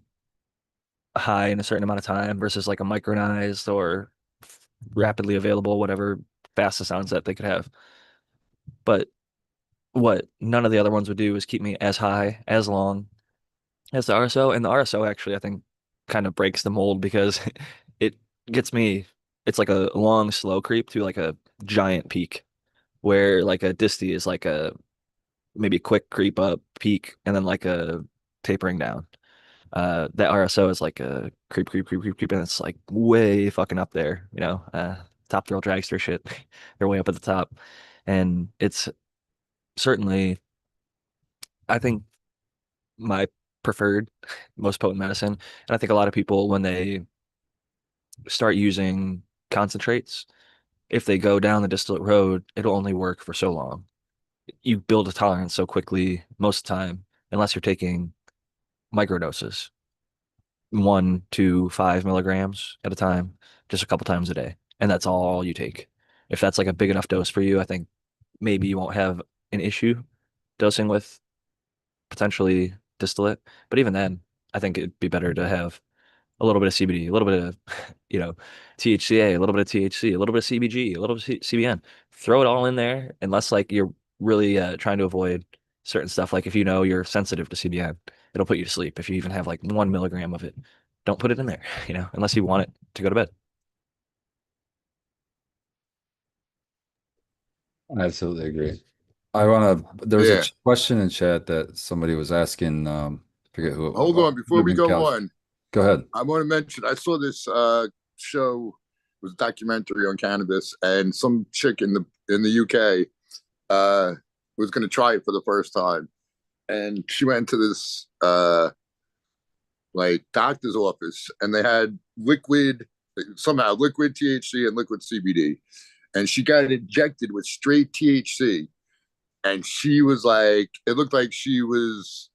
S1: high in a certain amount of time versus like a micronized or rapidly available, whatever fastest sounds that they could have. But what none of the other ones would do is keep me as high, as long as the RSO. And the RSO actually, I think, kind of breaks the mold because it gets me, it's like a long, slow creep to like a giant peak where like a disty is like a maybe quick creep up peak and then like a tapering down. That RSO is like a creep, creep, creep, creep, creep, and it's like way fucking up there, you know, top thrill dragster shit. They're way up at the top. And it's certainly, I think, my preferred, most potent medicine. And I think a lot of people, when they start using concentrates, if they go down the distillate road, it'll only work for so long. You build a tolerance so quickly most of the time, unless you're taking microdoses. 1 to 5 milligrams at a time, just a couple times a day. And that's all you take. If that's like a big enough dose for you, I think maybe you won't have an issue dosing with potentially distillate. But even then, I think it'd be better to have a little bit of CBD, a little bit of, THCA, a little bit of THC, a little bit of CBG, a little bit of CBN. Throw it all in there, unless like you're really trying to avoid certain stuff. Like if you know you're sensitive to CBN, it'll put you to sleep. If you even have like 1 milligram of it, don't put it in there, unless you want it to go to bed.
S2: I absolutely agree. There was a
S3: Yeah.
S2: question in chat that somebody was asking, forget who it was.
S3: Hold
S2: Oh,
S3: on,
S2: it would
S3: before
S2: have
S3: we
S2: been
S3: go
S2: Cal.
S3: on,
S2: Go ahead.
S3: I want to mention I saw this show, it was a documentary on cannabis, and some chick in the UK was going to try it for the first time, and she went to this like doctor's office, and they had liquid THC and liquid CBD, and she got it injected with straight THC, and she was like, it looked like she was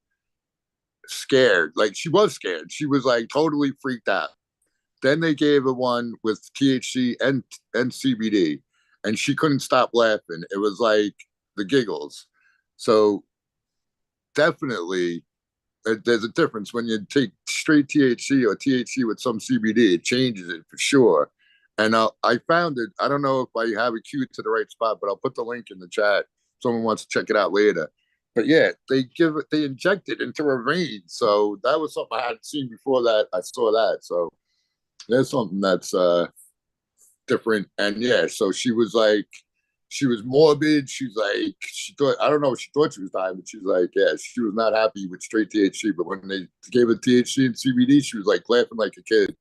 S3: scared, like she was scared, she was like totally freaked out. Then they gave her one with THC and CBD, and she couldn't stop laughing. It was like the giggles. So definitely there's a difference when you take straight THC or THC with some CBD. It changes it for sure. And I found it. I don't know if I have it queued to the right spot, but I'll put the link in the chat. If someone wants to check it out later. But yeah, they inject it into a vein. So that was something I hadn't seen before that I saw that. So there's something that's different. And yeah, so she was morbid. She's like, she thought, I don't know, she thought she was dying, but she's like, yeah, she was not happy with straight THC. But when they gave her THC and CBD, she was like laughing like a kid.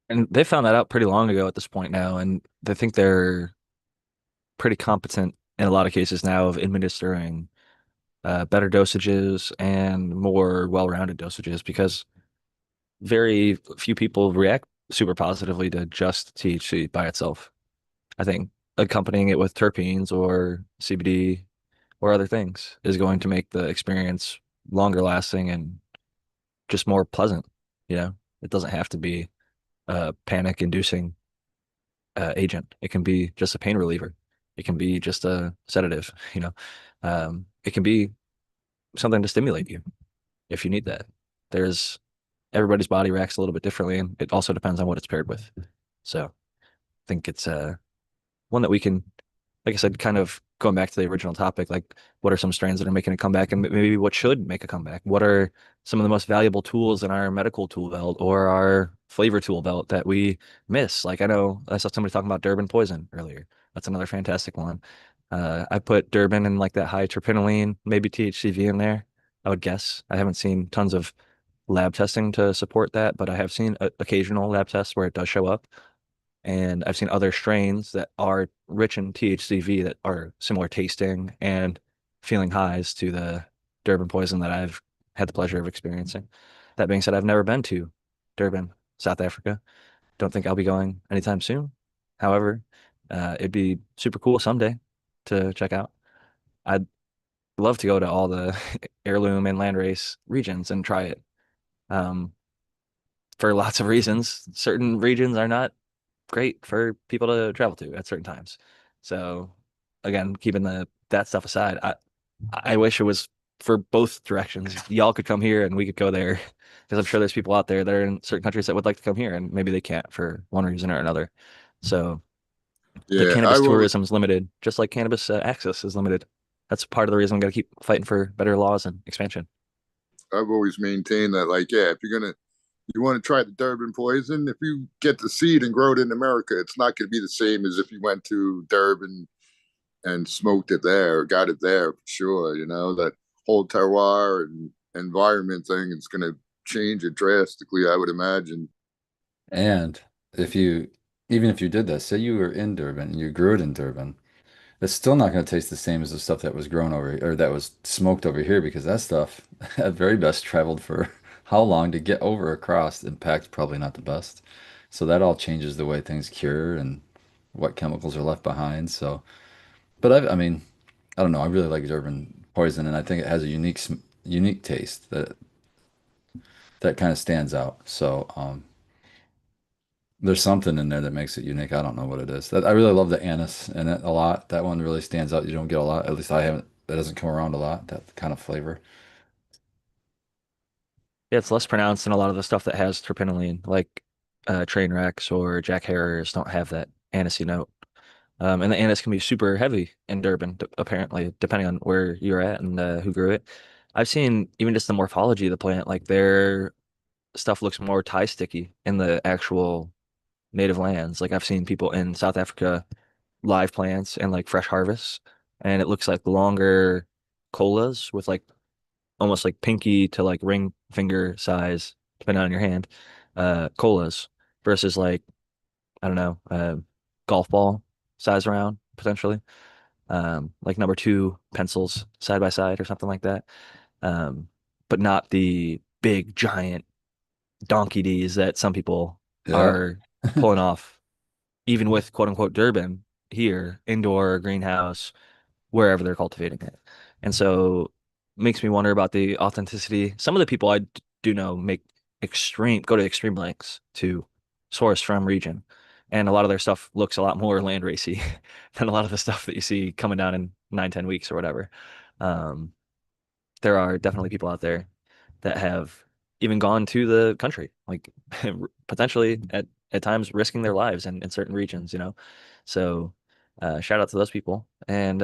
S1: And they found that out pretty long ago at this point now, and they think they're pretty competent in a lot of cases now of administering better dosages and more well-rounded dosages because very few people react super positively to just THC by itself. I think accompanying it with terpenes or CBD or other things is going to make the experience longer lasting and just more pleasant. You know, it doesn't have to be a panic inducing agent. It can be just a pain reliever. It can be just a sedative, you know. It can be something to stimulate you if you need that. There's everybody's body reacts a little bit differently, and it also depends on what it's paired with. So I think it's one that we can, like I said, kind of going back to the original topic, like what are some strains that are making a comeback and maybe what should make a comeback? What are some of the most valuable tools in our medical tool belt or our flavor tool belt that we miss? Like I know I saw somebody talking about Durban poison earlier. That's another fantastic one. I put Durban in like that high terpinolene, maybe THCV in there, I would guess. I haven't seen tons of lab testing to support that, but I have seen occasional lab tests where it does show up. And I've seen other strains that are rich in THCV that are similar tasting and feeling highs to the Durban poison that I've had the pleasure of experiencing. That being said, I've never been to Durban, South Africa. Don't think I'll be going anytime soon. However, it'd be super cool someday to check out. I'd love to go to all the heirloom and landrace regions and try it. Um, for lots of reasons. Certain regions are not great for people to travel to at certain times. So again, keeping the that stuff aside, I wish it was for both directions. Y'all could come here and we could go there because I'm sure there's people out there that are in certain countries that would like to come here and maybe they can't for one reason or another. So the
S3: Yeah,
S1: cannabis tourism is limited, just like cannabis access is limited. That's part of the reason we got to keep fighting for better laws and expansion.
S3: I've always maintained that, like, yeah, if you're gonna you want to try the Durban poison, if you get the seed and grow it in America, it's not going to be the same as if you went to Durban and smoked it there, or got it there for sure. You know, that whole terroir and environment thing is going to change it drastically, I would imagine.
S2: And if you, even if you did that, say you were in Durban and you grew it in Durban, it's still not going to taste the same as the stuff that was grown over or that was smoked over here because that stuff at very best traveled for how long to get over across. The impact's probably not the best. So that all changes the way things cure and what chemicals are left behind. So, but I mean, I don't know. I really like Durban poison, and I think it has a unique taste that kind of stands out. So, there's something in there that makes it unique. I don't know what it is. That I really love the anise in it a lot. That one really stands out. You don't get a lot. At least I haven't. That doesn't come around a lot. That kind of flavor.
S1: Yeah, it's less pronounced than a lot of the stuff that has terpinolene, like train wrecks or Jack Harriers don't have that anisey note. And the anise can be super heavy in Durban, apparently, depending on where you're at and who grew it. I've seen even just the morphology of the plant, like their stuff looks more tie sticky in the actual native lands. Like I've seen people in South Africa live plants and like fresh harvests, and it looks like longer colas with like almost like pinky to like ring finger size, depending on your hand, colas versus like, I don't know, golf ball size round potentially. Like number two pencils side by side or something like that. Um, but not the big giant donkey D's that some people
S2: Yeah.
S1: are pulling off, even with quote unquote Durban here, indoor greenhouse, wherever they're cultivating it. And so makes me wonder about the authenticity. Some of the people I do know go to extreme lengths to source from region. And a lot of their stuff looks a lot more land racy than a lot of the stuff that you see coming down in 9, 10 weeks or whatever. Um, there are definitely people out there that have even gone to the country, like potentially at times risking their lives in certain regions, you know. So shout out to those people. And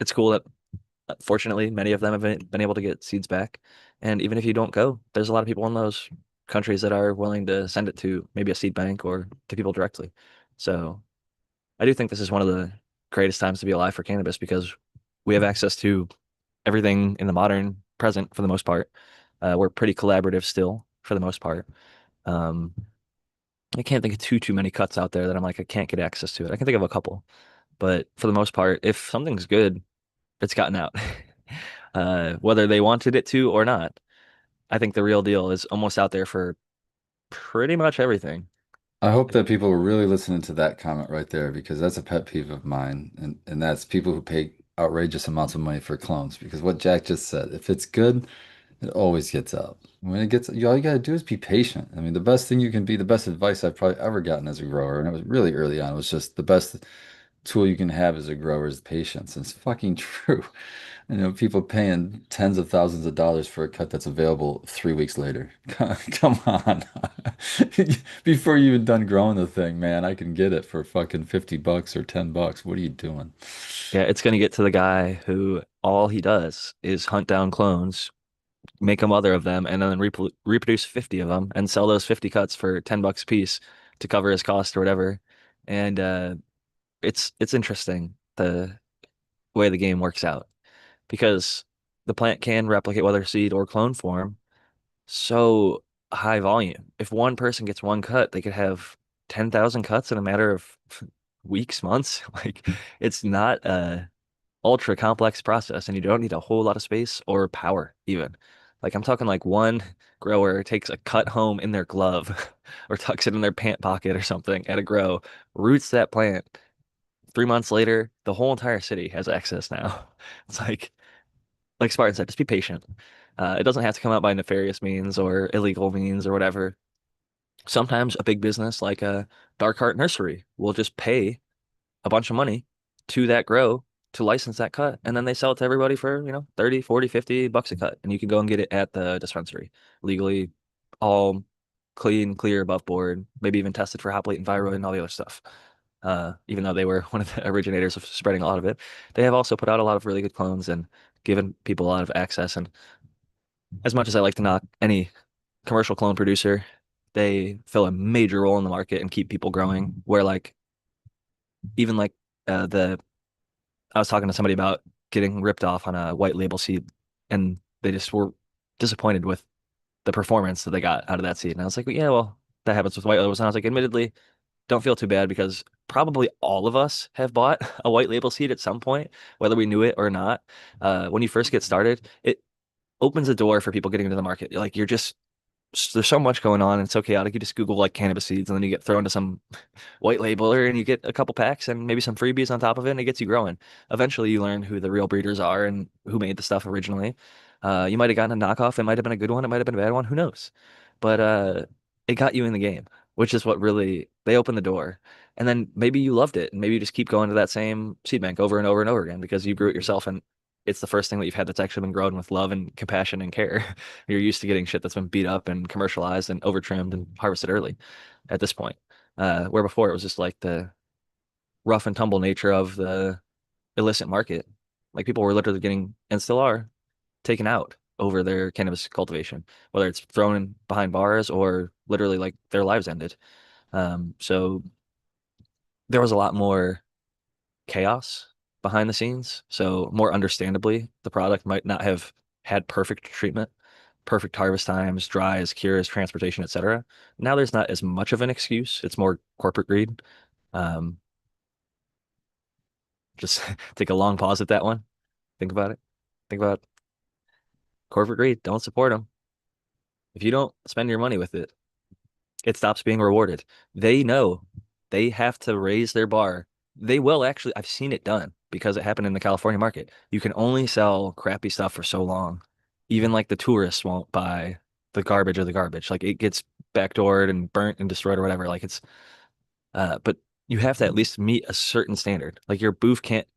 S1: it's cool that fortunately many of them have been able to get seeds back. And even if you don't go, there's a lot of people in those countries that are willing to send it to maybe a seed bank or to people directly. So I do think this is one of the greatest times to be alive for cannabis because we have access to everything in the modern present for the most part. We're pretty collaborative still for the most part. Um, I can't think of too many cuts out there that I'm like I can't get access to it. I can think of a couple, but for the most part, if something's good, it's gotten out. Whether they wanted it to or not, I think the real deal is almost out there for pretty much everything.
S2: I hope that people were really listening to that comment right there because that's a pet peeve of mine, and that's people who pay outrageous amounts of money for clones. Because what Jack just said, if it's good, it always gets out. When it gets, all you gotta do is be patient. I mean, the best thing you can be, the best advice I've probably ever gotten as a grower, and it was really early on, was just the best tool you can have as a grower is patience. And it's fucking true. You know, people paying tens of thousands of dollars for a cut that's available 3 weeks later. Come on. Before you even done growing the thing, man, I can get it for fucking $50 or $10. What are you doing?
S1: Yeah, it's gonna get to the guy who all he does is hunt down clones, make a mother of them, and then reproduce 50 of them and sell those 50 cuts for $10 a piece to cover his cost or whatever. And it's interesting the way the game works out because the plant can replicate whether seed or clone form so high volume. If one person gets one cut, they could have 10,000 cuts in a matter of weeks, months. Like it's not a ultra complex process and you don't need a whole lot of space or power even. Like I'm talking like one grower takes a cut home in their glove or tucks it in their pant pocket or something at a grow, roots that plant. 3 months later, the whole entire city has access now. It's like Spartan said, just be patient. It doesn't have to come out by nefarious means or illegal means or whatever. Sometimes a big business like a Dark Heart Nursery will just pay a bunch of money to that grow to license that cut, and then they sell it to everybody for, 30, 40, $50 a cut, and you can go and get it at the dispensary legally, all clean, clear, above board, maybe even tested for hop latent viral and all the other stuff. Even though they were one of the originators of spreading a lot of it, they have also put out a lot of really good clones and given people a lot of access. And as much as I like to knock any commercial clone producer, they fill a major role in the market and keep people growing. Where like even like the I was talking to somebody about getting ripped off on a white label seed, and they just were disappointed with the performance that they got out of that seed. And I was like, yeah, well, that happens with white labels. And I was like, admittedly, don't feel too bad because probably all of us have bought a white label seed at some point, whether we knew it or not. When you first get started, it opens a door for people getting into the market. Like you're just there's so much going on and it's so chaotic. You just Google like cannabis seeds and then you get thrown to some white labeler and you get a couple packs and maybe some freebies on top of it and it gets you growing. Eventually you learn who the real breeders are and who made the stuff originally. You might have gotten a knockoff. It might have been a good one. It might have been a bad one. Who knows? But it got you in the game, which is what really they opened the door. And then maybe you loved it and maybe you just keep going to that same seed bank over and over and over again because you grew it yourself and it's the first thing that you've had that's actually been grown with love and compassion and care. You're used to getting shit that's been beat up and commercialized and over trimmed and harvested early at this point. Where before it was just like the rough and tumble nature of the illicit market. Like people were literally getting, and still are, taken out over their cannabis cultivation, whether it's thrown in behind bars or literally like their lives ended. So there was a lot more chaos behind the scenes. So more understandably, the product might not have had perfect treatment, perfect harvest times, dries, cures, transportation, etc. Now there's not as much of an excuse. It's more corporate greed. Um, just take a long pause at that one. Think about it. Think about corporate greed. Don't support them. If you don't spend your money with it, it stops being rewarded. They know they have to raise their bar. They will actually, I've seen it done because it happened in the California market. You can only sell crappy stuff for so long. Even like the tourists won't buy the garbage of the garbage. Like it gets backdoored and burnt and destroyed or whatever. Like but you have to at least meet a certain standard. Like your booth can't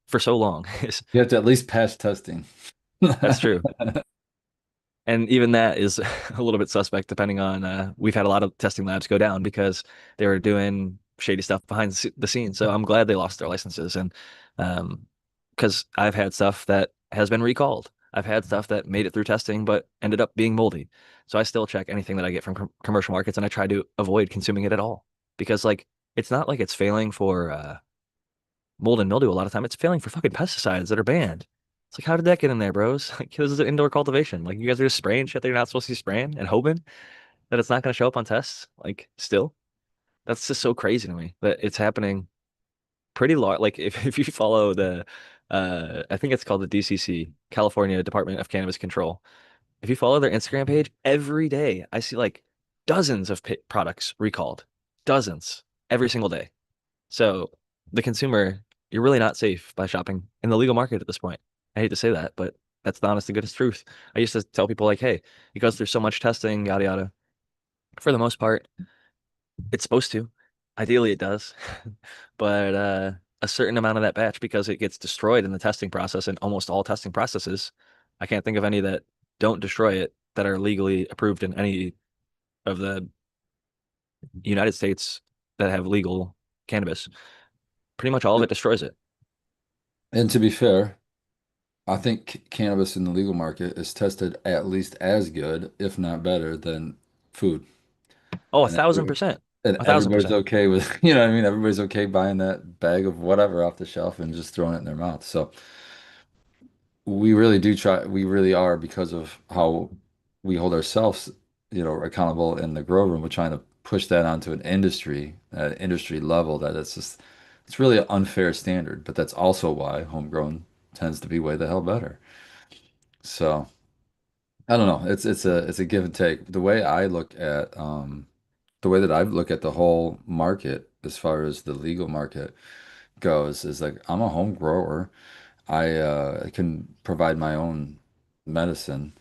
S1: for so long.
S2: You have to at least pass testing.
S1: That's true. And even that is a little bit suspect depending on we've had a lot of testing labs go down because they were doing shady stuff behind the scenes. So I'm glad they lost their licenses and because I've had stuff that has been recalled. I've had stuff that made it through testing but ended up being moldy. So I still check anything that I get from commercial markets and I try to avoid consuming it at all because like it's not like it's failing for mold and mildew a lot of time. It's failing for fucking pesticides that are banned. It's like, how did that get in there, bros? Like, this is an indoor cultivation. Like, you guys are just spraying shit that you're not supposed to be spraying and hoping that it's not going to show up on tests. Like, still, that's just so crazy to me that it's happening pretty large. Like, if you follow I think it's called the DCC, California Department of Cannabis Control. If you follow their Instagram page, every day I see like dozens of products recalled, dozens every single day. So the consumer, you're really not safe by shopping in the legal market at this point. I hate to say that, but that's the honest to goodness truth. I used to tell people like, hey, it goes through so much testing, yada yada. For the most part, it's supposed to. Ideally, it does. But a certain amount of that batch, because it gets destroyed in the testing process, and almost all testing processes, I can't think of any that don't destroy it that are legally approved in any of the United States that have legal cannabis. Pretty much all of it destroys it.
S2: And to be fair, I think cannabis in the legal market is tested at least as good, if not better, than food.
S1: Oh, a
S2: And
S1: thousand
S2: every,
S1: percent.
S2: and
S1: A thousand
S2: everybody's
S1: percent.
S2: okay with, you know what I mean? Everybody's okay buying that bag of whatever off the shelf and just throwing it in their mouth. So we really do try, we really are because of how we hold ourselves, accountable in the grow room. We're trying to push that onto an industry level that it's really an unfair standard, but that's also why homegrown tends to be way the hell better. So I don't know. It's a give and take. The way that I look at the whole market as far as the legal market goes is like I'm a home grower. I can provide my own medicine,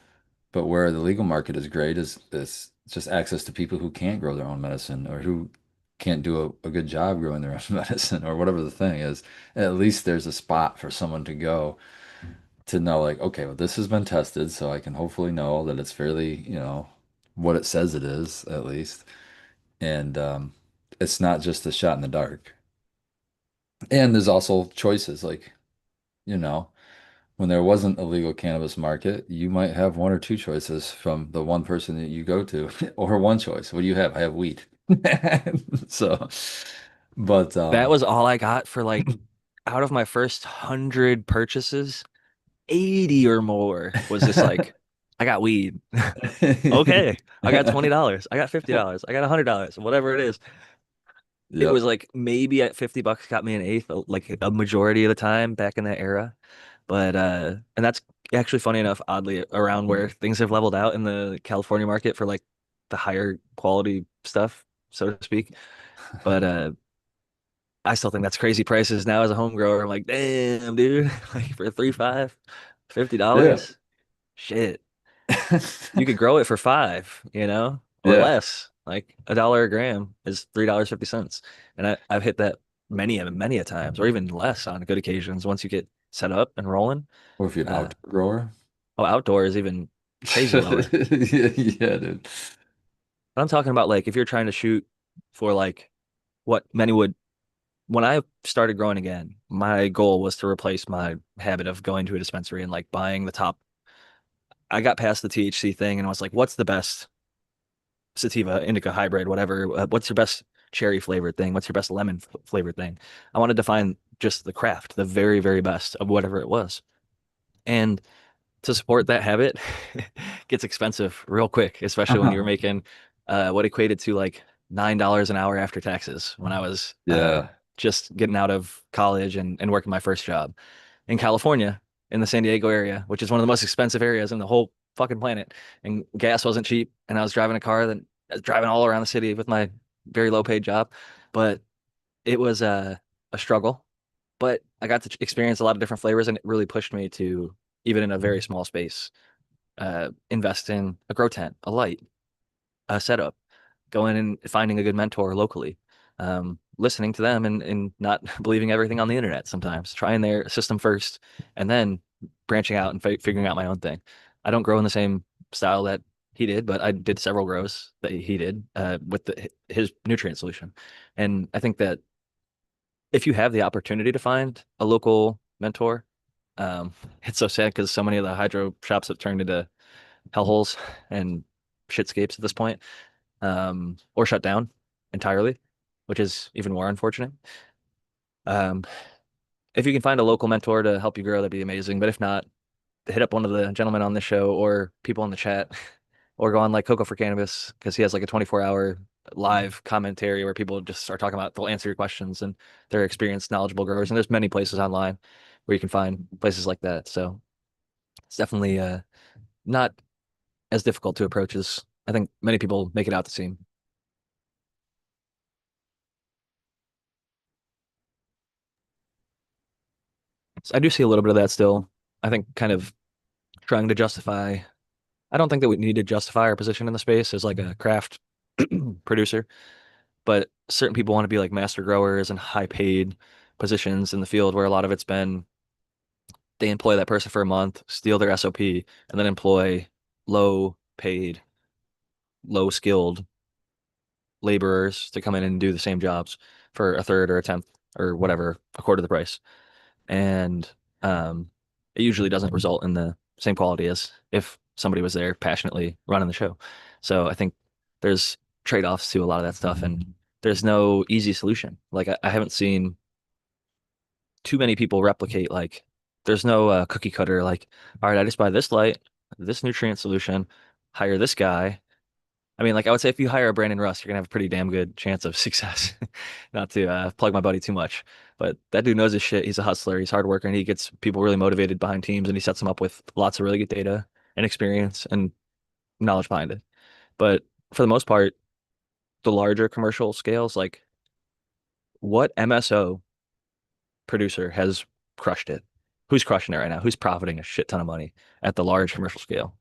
S2: but where the legal market is great is just access to people who can't grow their own medicine or who can't do a good job growing their own medicine or whatever the thing is. At least there's a spot for someone to go to know like, okay, well, this has been tested, so I can hopefully know that it's fairly, what it says it is at least. And it's not just a shot in the dark. And there's also choices like, you know, when there wasn't a legal cannabis market, you might have one or two choices from the one person that you go to, or one choice. What do you have? I have weed. So, but
S1: That was all I got for like out of my first 100 purchases, 80 or more was just like, I got weed. Okay. I got $20. I got $50. I got $100, whatever it is. It
S2: Yep.
S1: was like maybe at $50 got me an eighth, like a majority of the time back in that era. But and that's actually funny enough, oddly, around where things have leveled out in the California market for like the higher quality stuff, so to speak. But I still think that's crazy prices now as a home grower. I'm like, damn, dude, like for 3.5, fifty
S2: Yeah.
S1: dollars, shit. You could grow it for five, or
S2: Yeah.
S1: less. Like $1 a gram is $3.50. And I've hit that many a times, or even less on good occasions once you get set up and rolling.
S2: Or if you're an
S1: Uh,
S2: outdoor grower.
S1: oh, outdoor is even crazy lower.
S2: Yeah, yeah, dude.
S1: But I'm talking about like if you're trying to shoot for like what many would when I started growing again, my goal was to replace my habit of going to a dispensary and like buying the top. I got past the THC thing and I was like, what's the best sativa, indica hybrid, whatever? What's your best cherry flavored thing? What's your best lemon flavored thing? I wanted to find just the craft, the very, very best of whatever it was. And to support that habit gets expensive real quick, especially when you're making what equated to like $9 an hour after taxes when I was
S2: Yeah.
S1: just getting out of college and working my first job in California in the San Diego area, which is one of the most expensive areas in the whole fucking planet. And gas wasn't cheap, and I was driving a car that I was driving all around the city with my very low paid job, but it was a struggle. But I got to experience a lot of different flavors, and it really pushed me to even in a very small space invest in a grow tent, a light, a setup, going and finding a good mentor locally, listening to them and not believing everything on the internet sometimes, trying their system first, and then branching out and figuring out my own thing. I don't grow in the same style that he did, but I did several grows that he did with his nutrient solution. And I think that if you have the opportunity to find a local mentor, it's so sad because so many of the hydro shops have turned into hellholes and shitscapes at this point, or shut down entirely, which is even more unfortunate. Um, if you can find a local mentor to help you grow, that'd be amazing. But if not, hit up one of the gentlemen on the show or people in the chat, or go on like Coco for Cannabis because he has like a 24-hour live commentary where people just start talking about, they'll answer your questions and they're experienced, knowledgeable growers. And there's many places online where you can find places like that. So it's definitely not as difficult to approach as I think many people make it out to seem. So I do see a little bit of that still. I think kind of trying to justify. I don't think that we need to justify our position in the space as like a craft producer, but certain people want to be like master growers and high paid positions in the field where a lot of it's been they employ that person for a month, steal their SOP, and then employ low paid, low skilled laborers to come in and do the same jobs for a third or a tenth or whatever, a quarter of the price. And um, it usually doesn't result in the same quality as if somebody was there passionately running the show. So I think there's trade-offs to a lot of that stuff, and there's no easy solution. Like I haven't seen too many people replicate like there's no cookie cutter like, all right, I just buy this light, this nutrient solution, hire this guy. I mean, like I would say if you hire a Brandon Russ, you're gonna have a pretty damn good chance of success. Not to plug my buddy too much, but that dude knows his shit. He's a hustler. He's hard worker, and he gets people really motivated behind teams, and he sets them up with lots of really good data and experience and knowledge behind it. But for the most part, the larger commercial scales, like what MSO producer has crushed it? Who's crushing it right now? Who's profiting a shit ton of money at the large commercial scale?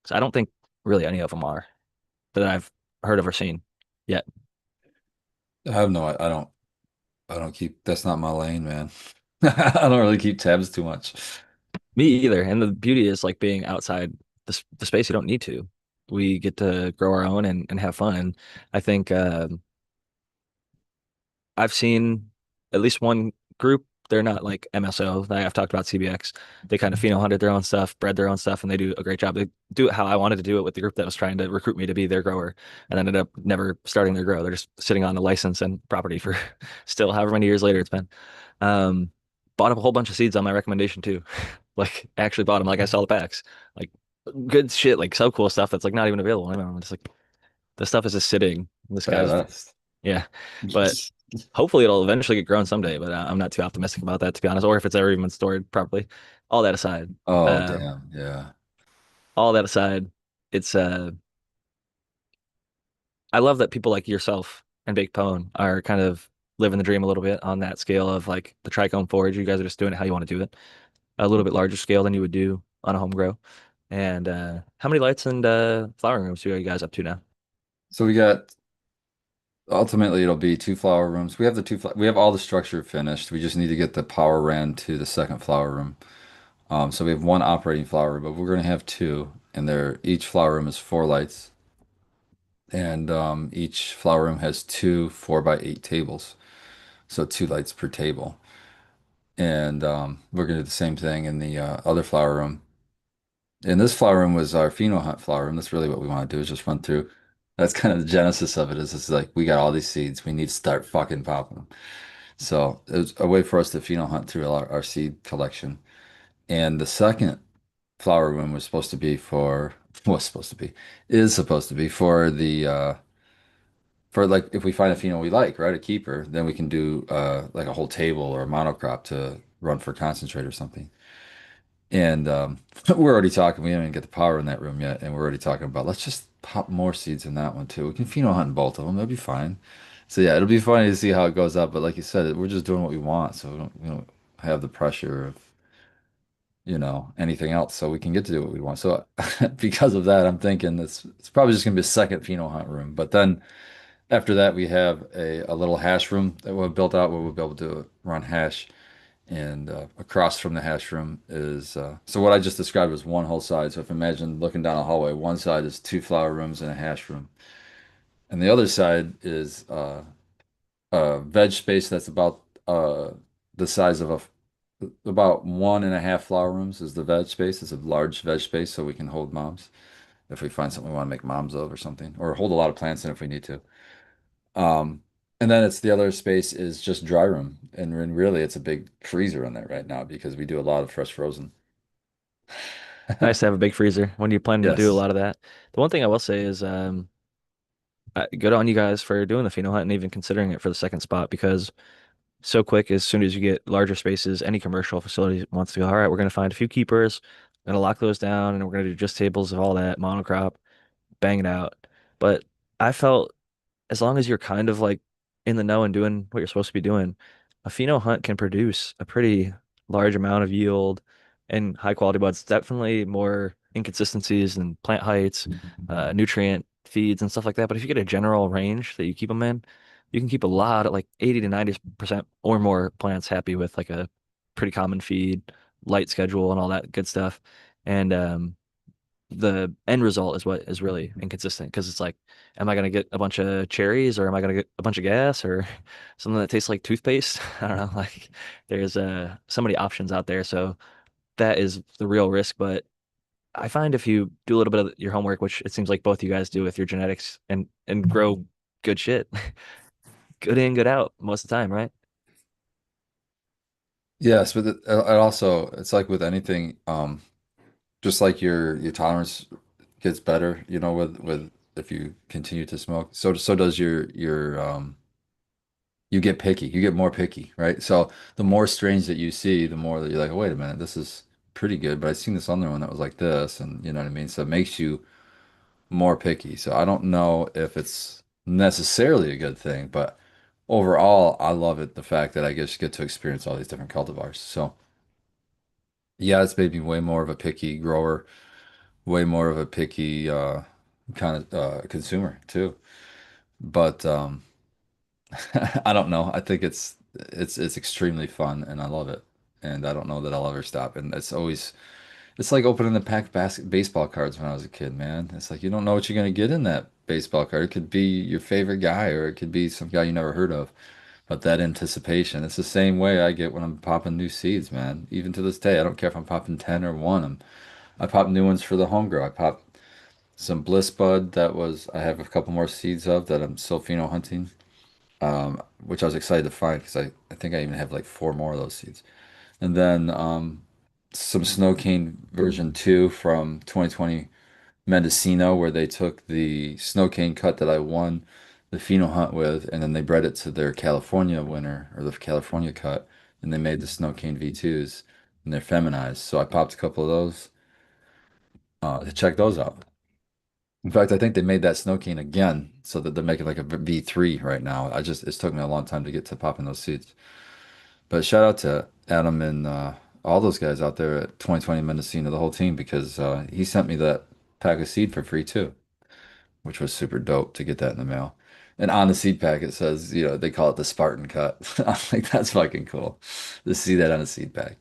S1: So I don't think really any of them are that I've heard of or seen yet.
S2: I have no, I don't keep, that's not my lane, man. I don't really keep tabs too much.
S1: Me either. And the beauty is like being outside the space, you don't need to. We get to grow our own and have fun. And I think I've seen at least one group. They're not like MSO. I've talked about CBX. They kind of pheno-hunted their own stuff, bred their own stuff, and they do a great job. They do it how I wanted to do it with the group that was trying to recruit me to be their grower, and ended up never starting their grow. They're just sitting on a license and property for still however many years later it's been. Um, Bought up a whole bunch of seeds on my recommendation too. Like actually bought them. Like I saw the packs. Like good shit. Like so cool stuff that's like not even available. I mean, I'm just like the stuff is just sitting. This guy's
S2: Badass.
S1: yeah, but hopefully it'll eventually get grown someday. But I'm not too optimistic about that to be honest, or if it's ever even stored properly. All that aside,
S2: Oh,
S1: um,
S2: damn. Yeah.
S1: all that aside, it's I love that people like yourself and Big Pone are kind of living the dream a little bit on that scale of like the trichome forage. You guys are just doing it how you want to do it, a little bit larger scale than you would do on a home grow. And how many lights and flowering rooms are you guys up to now?
S2: So we got, ultimately it'll be two flower rooms. We have the we have all the structure finished. We just need to get the power ran to the second flower room. So we have one operating flower room, but we're going to have two, and each flower room is four lights. And each flower room has two 4x8 tables, so two lights per table. And we're gonna do the same thing in the other flower room. And this flower room was our pheno hunt flower room. That's really what we want to do is just run through. That's kind of the genesis of it. Is it's like we got all these seeds, we need to start fucking popping them. So it was a way for us to pheno hunt through our seed collection. And the second flower room was supposed to be for was supposed to be is supposed to be for the for like if we find a pheno we like, right, a keeper, then we can do like a whole table or a monocrop to run for concentrate or something. And we're already talking, we haven't even get the power in that room yet, and we're already talking about let's just pop more seeds in that one too. We can pheno hunt in both of them, that'll be fine. So yeah, it'll be funny to see how it goes up, but like you said, we're just doing what we want, so we don't have the pressure of, anything else, so we can get to do what we want. So because of that, I'm thinking it's probably just gonna be a second pheno hunt room, but then after that, we have a little hash room that we've built out where we'll be able to run hash. And across from the hash room is so what I just described was one whole side. So if imagine looking down a hallway, one side is two flower rooms and a hash room, and the other side is veg space that's about the size of about 1.5 flower rooms is the veg space. It's a large veg space, so we can hold moms if we find something we want to make moms of or something, or hold a lot of plants in if we need to. Um, and then it's the other space is just dry room, and really it's a big freezer in there right now because we do a lot of fresh frozen.
S1: Nice to have a big freezer when you plan to do a
S2: Yes.
S1: lot of that. The one thing I will say is, good on you guys for doing the pheno hunt and even considering it for the second spot because so quick as soon as you get larger spaces, any commercial facility wants to go, all right, we're going to find a few keepers, going to lock those down, and we're going to do just tables of all that monocrop, bang it out. But I felt as long as you're kind of like in the know and doing what you're supposed to be doing, a pheno hunt can produce a pretty large amount of yield and high quality buds. Definitely more inconsistencies in plant heights, nutrient feeds and stuff like that. But if you get a general range that you keep them in, you can keep a lot of like 80 to 90% or more plants happy with like a pretty common feed, light schedule and all that good stuff. And the end result is what is really inconsistent because it's like, am I gonna get a bunch of cherries or am I gonna get a bunch of gas or something that tastes like toothpaste? I don't know. Like there's so many options out there. So that is the real risk. But I find if you do a little bit of your homework, which it seems like both you guys do with your genetics and grow good shit, good in, good out most of the time, right?
S2: Yes, but it also it's like with anything, just like your tolerance gets better, with if you continue to smoke, so does your you get picky, you get more picky, right? So the more strains that you see, the more that you're like, oh, wait a minute, this is pretty good, but I've seen this other one that was like this, and you know what I mean? So it makes you more picky. So I don't know if it's necessarily a good thing, but overall, I love it, the fact that I just get to experience all these different cultivars. So yeah, it's made me way more of a picky grower, way more of a picky kind of consumer too. But I don't know. I think it's extremely fun and I love it. And I don't know that I'll ever stop. And it's like opening the pack baseball cards when I was a kid, man. It's like you don't know what you're gonna get in that baseball card. It could be your favorite guy or it could be some guy you never heard of. But that anticipation, it's the same way I get when I'm popping new seeds, man. Even to this day, I don't care if I'm popping 10 or 1. I pop new ones for the home grow. I pop some Bliss Bud that was I have a couple more seeds of that I'm still pheno hunting, which I was excited to find because I think I even have like 4 more of those seeds. And then some Snow Cane version 2 from 2020 Mendocino, where they took the Snow Cane cut that I won the pheno hunt with, and then they bred it to their California winner or the California cut, and they made the Snow Cane V2s, and they're feminized. So I popped a couple of those to check those out. In fact, I think they made that Snow Cane again, so that they're making like a V3 right now. It's took me a long time to get to popping those seeds. But shout out to Adam and all those guys out there at 2020 Mendocino, the whole team, because he sent me that pack of seed for free too, which was super dope to get that in the mail. And on the seed pack, it says, they call it the Spartan cut. I'm like, that's fucking cool to see that on a seed pack.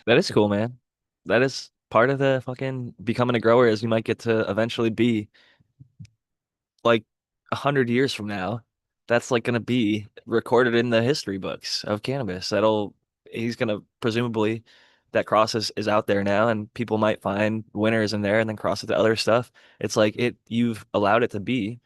S1: That is cool, man. That is part of the fucking becoming a grower is you might get to eventually be like 100 years from now, that's like going to be recorded in the history books of cannabis. He's going to presumably that cross is out there now, and people might find winners in there and then cross it to other stuff. It's like you've allowed it to be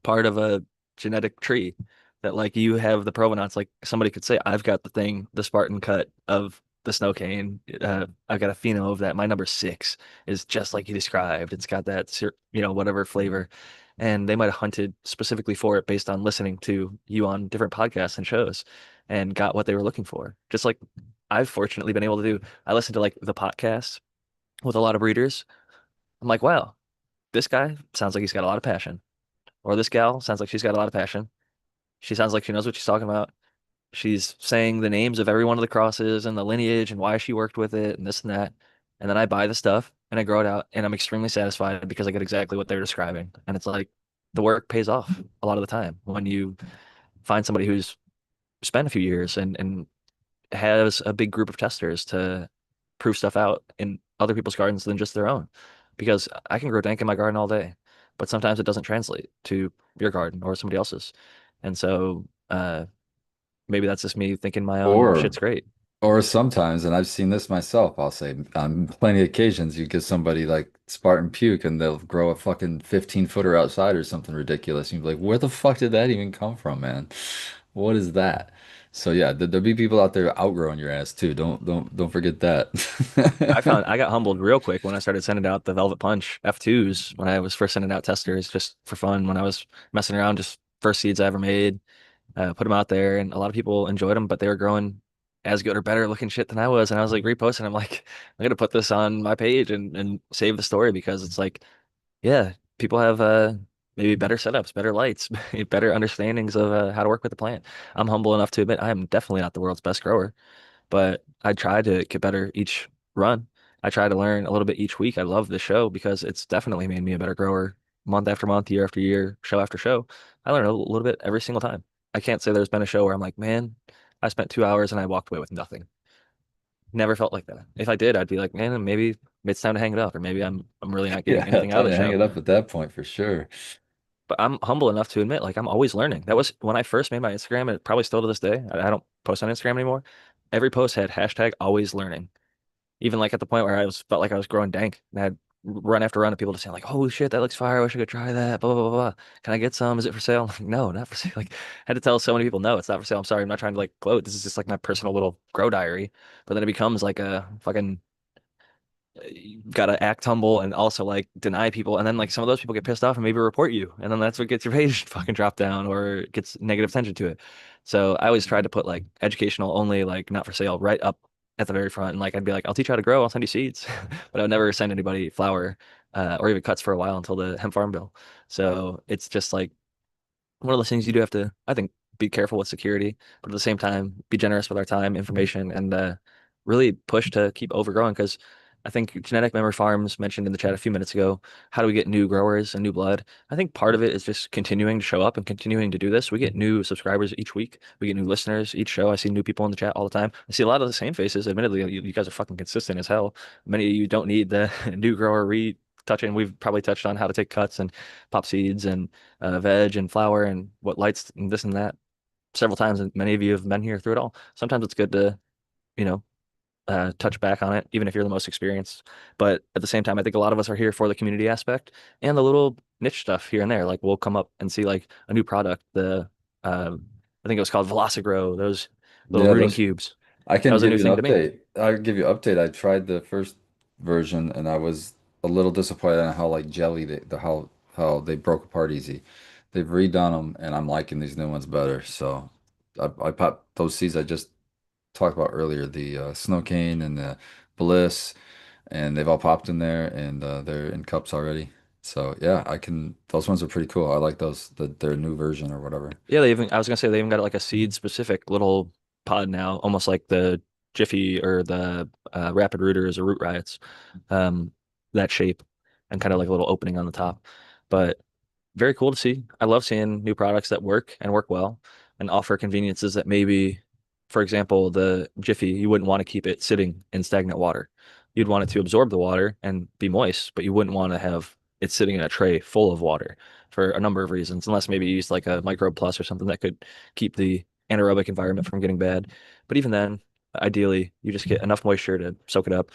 S1: part of a genetic tree that like you have the provenance. Like somebody could say, I've got the thing, the Spartan cut of the snow cane. I've got a pheno of that. My number 6 is just like you described. It's got that, whatever flavor. And they might have hunted specifically for it based on listening to you on different podcasts and shows and got what they were looking for. Just like I've fortunately been able to do. I listen to like the podcast with a lot of breeders. I'm like, wow, this guy sounds like he's got a lot of passion. Or this gal sounds like she's got a lot of passion. She sounds like she knows what she's talking about. She's saying the names of every one of the crosses and the lineage and why she worked with it and this and that. And then I buy the stuff and I grow it out and I'm extremely satisfied because I get exactly what they're describing. And it's like the work pays off a lot of the time when you find somebody who's spent a few years and has a big group of testers to prove stuff out in other people's gardens than just their own. Because I can grow dank in my garden all day, but sometimes it doesn't translate to your garden or somebody else's. And so maybe that's just me thinking my own
S2: Or
S1: shit's great.
S2: Or sometimes, and I've seen this myself, I'll say on plenty of occasions, you give somebody like Spartan Puke and they'll grow a fucking 15-footer outside or something ridiculous. And you're like, where the fuck did that even come from, man? What is that? So yeah, there'll be people out there outgrowing your ass too. Don't forget that.
S1: I got humbled real quick when I started sending out the Velvet Punch F2s when I was first sending out testers just for fun when I was messing around, just first seeds I ever made. Put them out there, and a lot of people enjoyed them, but they were growing as good or better looking shit than I was. And I was like reposting. I'm like, I'm gonna put this on my page and save the story because it's like, yeah, people have maybe better setups, better lights, better understandings of how to work with the plant. I'm humble enough to admit I am definitely not the world's best grower, but I try to get better each run. I try to learn a little bit each week. I love the show because it's definitely made me a better grower month after month, year after year, show after show. I learn a little bit every single time. I can't say there's been a show where I'm like, man, I spent 2 hours and I walked away with nothing. Never felt like that. If I did, I'd be like, man, maybe it's time to hang it up, or maybe I'm really not getting
S2: Yeah,
S1: anything out of
S2: time
S1: the
S2: to hang
S1: show.
S2: it up at that point for sure.
S1: But I'm humble enough to admit, like, I'm always learning. That was when I first made my Instagram, and probably still to this day. I don't post on Instagram anymore. Every post had hashtag always learning. Even like at the point where I was felt like I was growing dank and I had run after run of people just saying like, "Holy shit, that looks fire! I wish I could try that." Blah blah blah blah. Can I get some? Is it for sale? Like, no, not for sale. Like, I had to tell so many people, no, it's not for sale. I'm sorry, I'm not trying to like gloat. This is just like my personal little grow diary. But then it becomes like a fucking you gotta act humble and also like deny people, and then like some of those people get pissed off and maybe report you, and then that's what gets your page fucking dropped down or gets negative attention to it. So I always tried to put like educational only, like not for sale, right up at the very front, and like I'd be like, I'll teach you how to grow, I'll send you seeds, but I would never send anybody flour or even cuts for a while until the hemp farm bill. So it's just like one of those things you do have to, I think, be careful with security, but at the same time, be generous with our time, information, and really push to keep overgrowing. Because I think genetic memory farms mentioned in the chat a few minutes ago, how do we get new growers and new blood? I think part of it is just continuing to show up and continuing to do this. We get new subscribers each week. We get new listeners each show. I see new people in the chat all the time. I see a lot of the same faces. Admittedly, you guys are fucking consistent as hell. Many of you don't need the new grower retouching. We've probably touched on how to take cuts and pop seeds and veg and flour and what lights and this and that several times, and many of you have been here through it all. Sometimes it's good to, you know, touch back on it, even if you're the most experienced. But at the same time, I think a lot of us are here for the community aspect and the little niche stuff here and there. Like we'll come up and see like a new product, I think it was called Velocigrow, those little
S2: Yeah,
S1: rooting
S2: those
S1: cubes.
S2: I
S1: That
S2: can
S1: was a
S2: give
S1: new
S2: you an
S1: thing to me.
S2: update. I'll give you an update. I tried the first version and I was a little disappointed on how like jelly how they broke apart easy. They've redone them and I'm liking these new ones better. So I popped those seeds I just talked about earlier, the snow cane and the bliss, and they've all popped in there and they're in cups already. So yeah, I can. Those ones are pretty cool. I like those, their new version or whatever.
S1: Yeah, they even I was gonna say they even got like a seed specific little pod now, almost like the Jiffy or the Rapid Rooters or Root Riots, um, that shape, and kind of like a little opening on the top. But very cool to see. I love seeing new products that work and work well and offer conveniences that maybe, for example, the Jiffy, you wouldn't want to keep it sitting in stagnant water. You'd want it to absorb the water and be moist, but you wouldn't want to have it sitting in a tray full of water for a number of reasons, unless maybe you use like a microbe plus or something that could keep the anaerobic environment from getting bad. But even then, ideally, you just get enough moisture to soak it up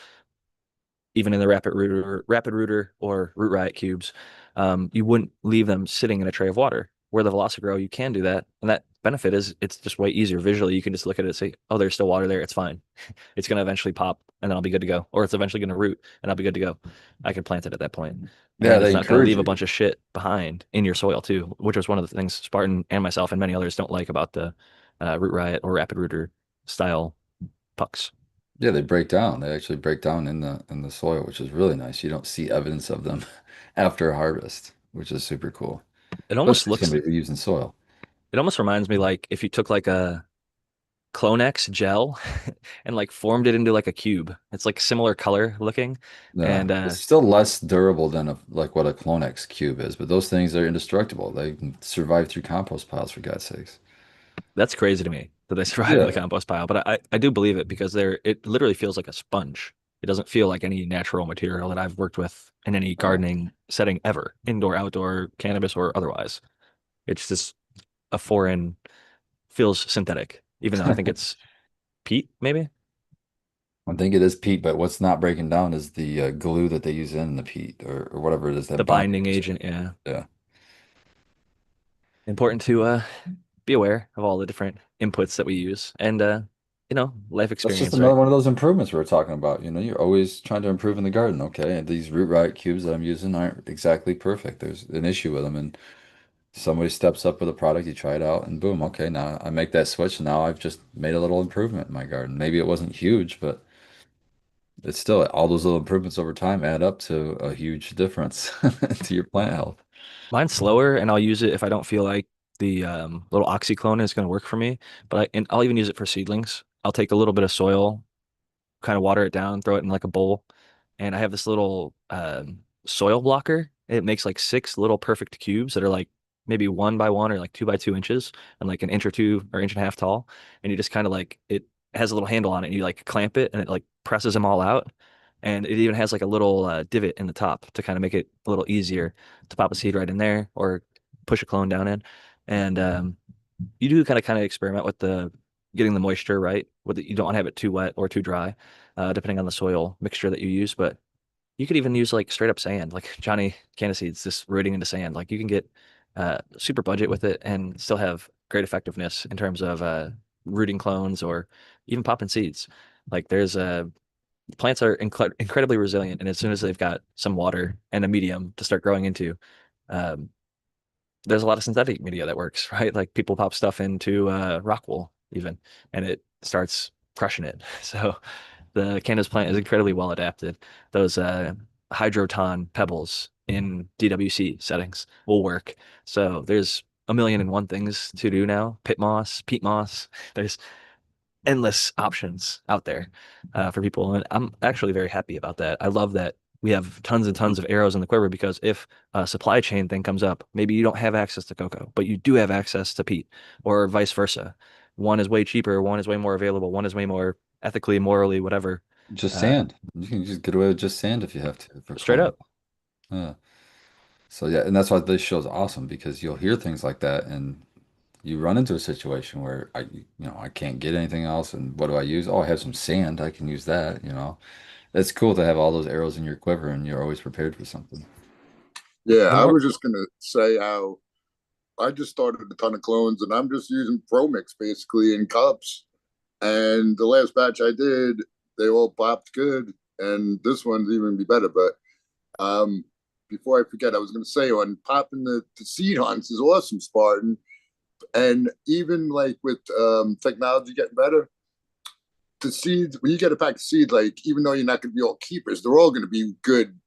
S1: even in the rapid rooter or root riot cubes, you wouldn't leave them sitting in a tray of water. Where the Velocigrow, you can do that, and that benefit is it's just way easier visually. You can just look at it and say, "Oh, there's still water there. It's fine. It's going to eventually pop, and then I'll be good to go." Or it's eventually going to root, and I'll be good to go. I can plant it at that point,
S2: Yeah,
S1: and
S2: they
S1: it's not going to
S2: encourage
S1: leave a
S2: you.
S1: bunch of shit behind in your soil too, which was one of the things Spartan and myself and many others don't like about the root riot or rapid rooter style pucks.
S2: Yeah, they break down. They actually break down in the soil, which is really nice. You don't see evidence of them after harvest, which is super cool.
S1: It almost
S2: Especially if
S1: looks,
S2: somebody reusing soil.
S1: it almost reminds me like if you took like a Clonex gel and like formed it into like a cube. It's like similar color looking.
S2: Yeah,
S1: And
S2: it's still less durable than like what a Clonex cube is, but those things are indestructible. They can survive through compost piles for God's sakes.
S1: that's crazy to me. that they survive in the
S2: Yeah.
S1: compost pile. But I do believe it because it literally feels like a sponge. It doesn't feel like any natural material that I've worked with in any
S2: Oh,
S1: gardening setting ever, indoor, outdoor, cannabis, or otherwise. It's just a foreign, feels synthetic, even though I think it's peat, maybe
S2: I think it is peat, but what's not breaking down is the glue that they use in the peat or whatever it is
S1: the
S2: that binds.
S1: binding agent. Yeah.
S2: Yeah.
S1: Important to be aware of all the different inputs that we use and life
S2: That's just
S1: experience,
S2: another
S1: right?
S2: one of those improvements we were talking about. You know, you're always trying to improve in the garden, okay? And these root riot cubes that I'm using aren't exactly perfect. There's an issue with them, and somebody steps up with a product, you try it out, and boom, okay, now I make that switch, and now I've just made a little improvement in my garden. Maybe it wasn't huge, but it's still all those little improvements over time add up to a huge difference to your plant health.
S1: Mine's slower, and I'll use it if I don't feel like the little oxyclone is going to work for me. And I'll even use it for seedlings. I'll take a little bit of soil, kind of water it down, throw it in like a bowl, and I have this little soil blocker. It makes like six little perfect cubes that are like maybe 1 by 1 or like 2 by 2 inches and like an inch or two or inch and a half tall. And you just kind of like it has a little handle on it. And you like clamp it and it like presses them all out. And it even has like a little divot in the top to kind of make it a little easier to pop a seed right in there or push a clone down in. And you do kind of experiment with the getting the moisture right. You don't want to have it too wet or too dry, depending on the soil mixture that you use. But you could even use like straight up sand, like Johnny Caniseeds, just rooting into sand. Like you can get super budget with it and still have great effectiveness in terms of rooting clones or even popping seeds. Like there's plants are incredibly resilient, and as soon as they've got some water and a medium to start growing into, um, there's a lot of synthetic media that works, right? Like people pop stuff into rock wool even, and it starts crushing it. So the cannabis plant is incredibly well adapted. Those hydroton pebbles in DWC settings will work. So there's a million and one things to do now. Pit moss, peat moss. There's endless options out there for people. And I'm actually very happy about that. I love that we have tons and tons of arrows in the quiver because if a supply chain thing comes up, maybe you don't have access to cocoa, but you do have access to peat or vice versa. One is way cheaper, one is way more available, one is way more ethically, morally, whatever.
S2: Just
S1: Uh,
S2: sand. You can just get away with just sand if you have to for
S1: straight
S2: cloning.
S1: up.
S2: Yeah. So yeah, and that's why this show's awesome because you'll hear things like that and you run into a situation where I can't get anything else and what do I use? Oh, I have some sand. I can use that, you know. It's cool to have all those arrows in your quiver and you're always prepared for something.
S3: Yeah,
S1: The
S3: I
S1: more
S3: was just gonna say how I just started a ton of clones, and I'm just using Pro Mix basically in cups. And the last batch I did, they all popped good, and this one's even be better. But um, before I forget, I was going to say on popping the seed hunts is awesome, Spartan, and even like with technology getting better, the seeds when you get a pack of seeds, like even though you're not going to be all keepers, they're all going to be good,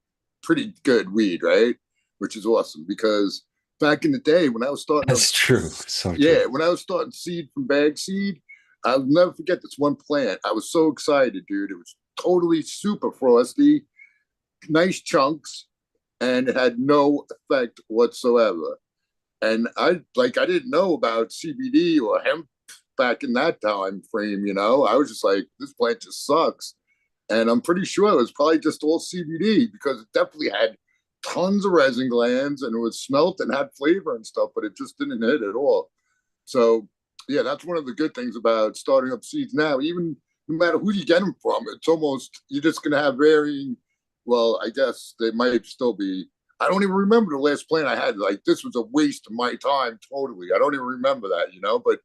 S3: pretty good weed, right? Which is awesome because back in the day when I was starting up,
S2: That's true. So true.
S3: yeah, when I was starting seed from bag seed, I'll never forget this one plant. I was so excited, dude. It was totally super frosty, nice chunks, and it had no effect whatsoever. And I didn't know about CBD or hemp back in that time frame, you know. I was just like, this plant just sucks. And I'm pretty sure it was probably just all CBD because it definitely had tons of resin glands and it was smelt and had flavor and stuff, but it just didn't hit at all. So yeah, that's one of the good things about starting up seeds now. Even no matter who you get them from, it's almost you're just gonna have varying. Well, I guess they might still be. I don't even remember the last plant I had. Like this was a waste of my time totally. I don't even remember that, you know. But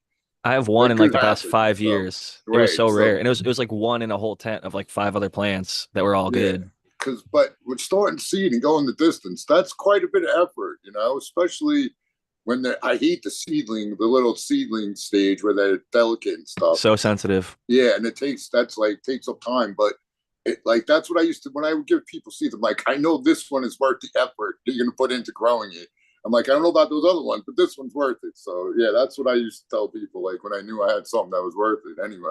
S1: I have one
S3: it
S1: in like
S3: could
S1: the past
S3: happen.
S1: 5 years. It was
S3: Right.
S1: so rare,
S3: So
S1: and it was like one in a whole tent of like five other plants that were all
S3: yeah,
S1: good.
S3: because but with starting seed and going the distance, that's quite a bit of effort, you know, especially when I hate the little seedling stage where they're delicate and stuff.
S1: So sensitive.
S3: Yeah, and that's like takes up time, but like that's what I used to when I would give people seeds. I'm like, I know this one is worth the effort that you're gonna put into growing it. I'm like, I don't know about those other ones, but this one's worth it. So yeah, that's what I used to tell people. Like when I knew I had something that was worth it. Anyway.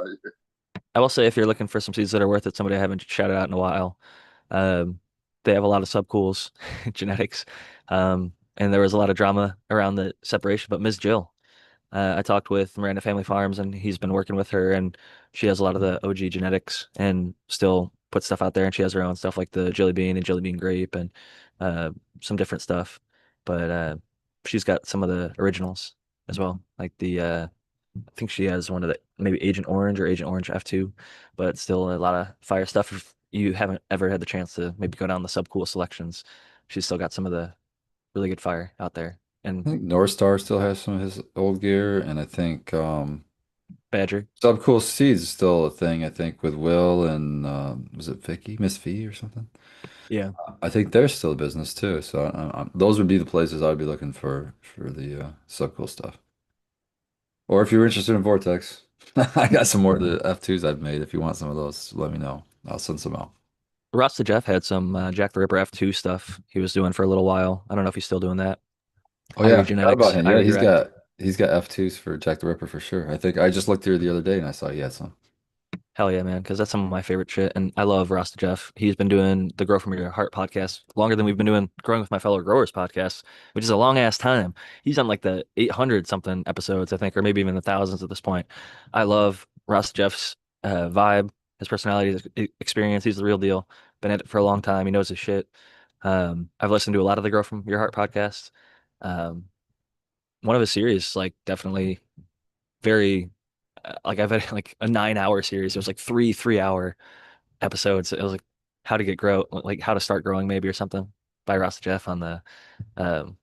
S1: I will say if you're looking for some seeds that are worth it, somebody I haven't shouted out in a while. Um, they have a lot of subcools, genetics, and there was a lot of drama around the separation. But Ms. Jill, I talked with Miranda Family Farms, and he's been working with her, and she has a lot of the OG genetics, and still puts stuff out there. And she has her own stuff like the Jelly Bean and Jelly Bean Grape, and uh, some different stuff. But she's got some of the originals as well, like the I think she has one of the maybe Agent Orange or Agent Orange F2, but still a lot of fire stuff. If you haven't ever had the chance to maybe go down the Subcool selections, she's still got some of the really good fire out there. And
S2: I think North Star still has some of his old gear, and I think
S1: Badger,
S2: Subcool Seeds is still a thing. I think with Will and was it Vicky, Miss V or something?
S1: yeah.
S2: I think they're still a business too. So those would be the places I'd be looking for the Subcool stuff. Or if you're interested in Vortex, I got some more of the F2s I've made. If you want some of those, let me know. I'll send some out.
S1: Rasta Jeff had some Jack the Ripper F2 stuff he was doing for a little while. I don't know if he's still doing that.
S2: Oh yeah,
S1: Higher
S2: I forgot about
S1: genetics,
S2: him. Yeah,
S1: higher direct.
S2: he's got F2s for Jack the Ripper for sure. I think I just looked here the other day and I saw he had some.
S1: Hell yeah, man, because that's some of my favorite shit. And I love Rasta Jeff. He's been doing the Grow From Your Heart podcast longer than we've been doing Growing with My Fellow Growers podcast, which is a long ass time. He's on like the 800 something episodes, I think, or maybe even the thousands at this point. I love Rasta Jeff's vibe, his personality, his experience. He's the real deal. Been at it for a long time. He knows his shit. I've listened to a lot of the Grow From Your Heart podcast. Um, One of his series, like, definitely very like I've had like a 9 hour series. It was like three-hour episodes. It was like how to get grow, like how to start growing maybe or something by Ross Jeff on the um,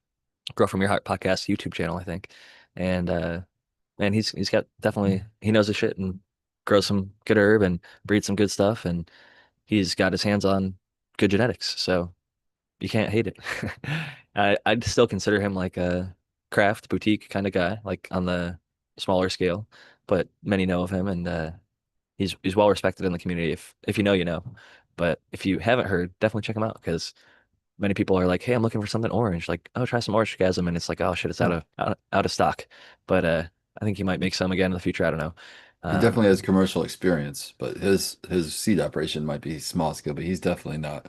S1: Grow From Your Heart podcast YouTube channel, I think. And man, he's got definitely he knows his shit and grows some good herb and breeds some good stuff, and he's got his hands on good genetics. So you can't hate it. I'd still consider him like a craft boutique kind of guy, like on the smaller scale, but many know of him, and he's well respected in the community. If you know, you know. But if you haven't heard, definitely check him out because many people are like, "Hey, I'm looking for something orange." Like, "Oh, try some orange gasm," and it's like, "Oh shit, it's out of stock." But I think he might make some again in the future. I don't know.
S2: He
S1: Um,
S2: definitely has commercial experience, but his seed operation might be small scale, but he's definitely not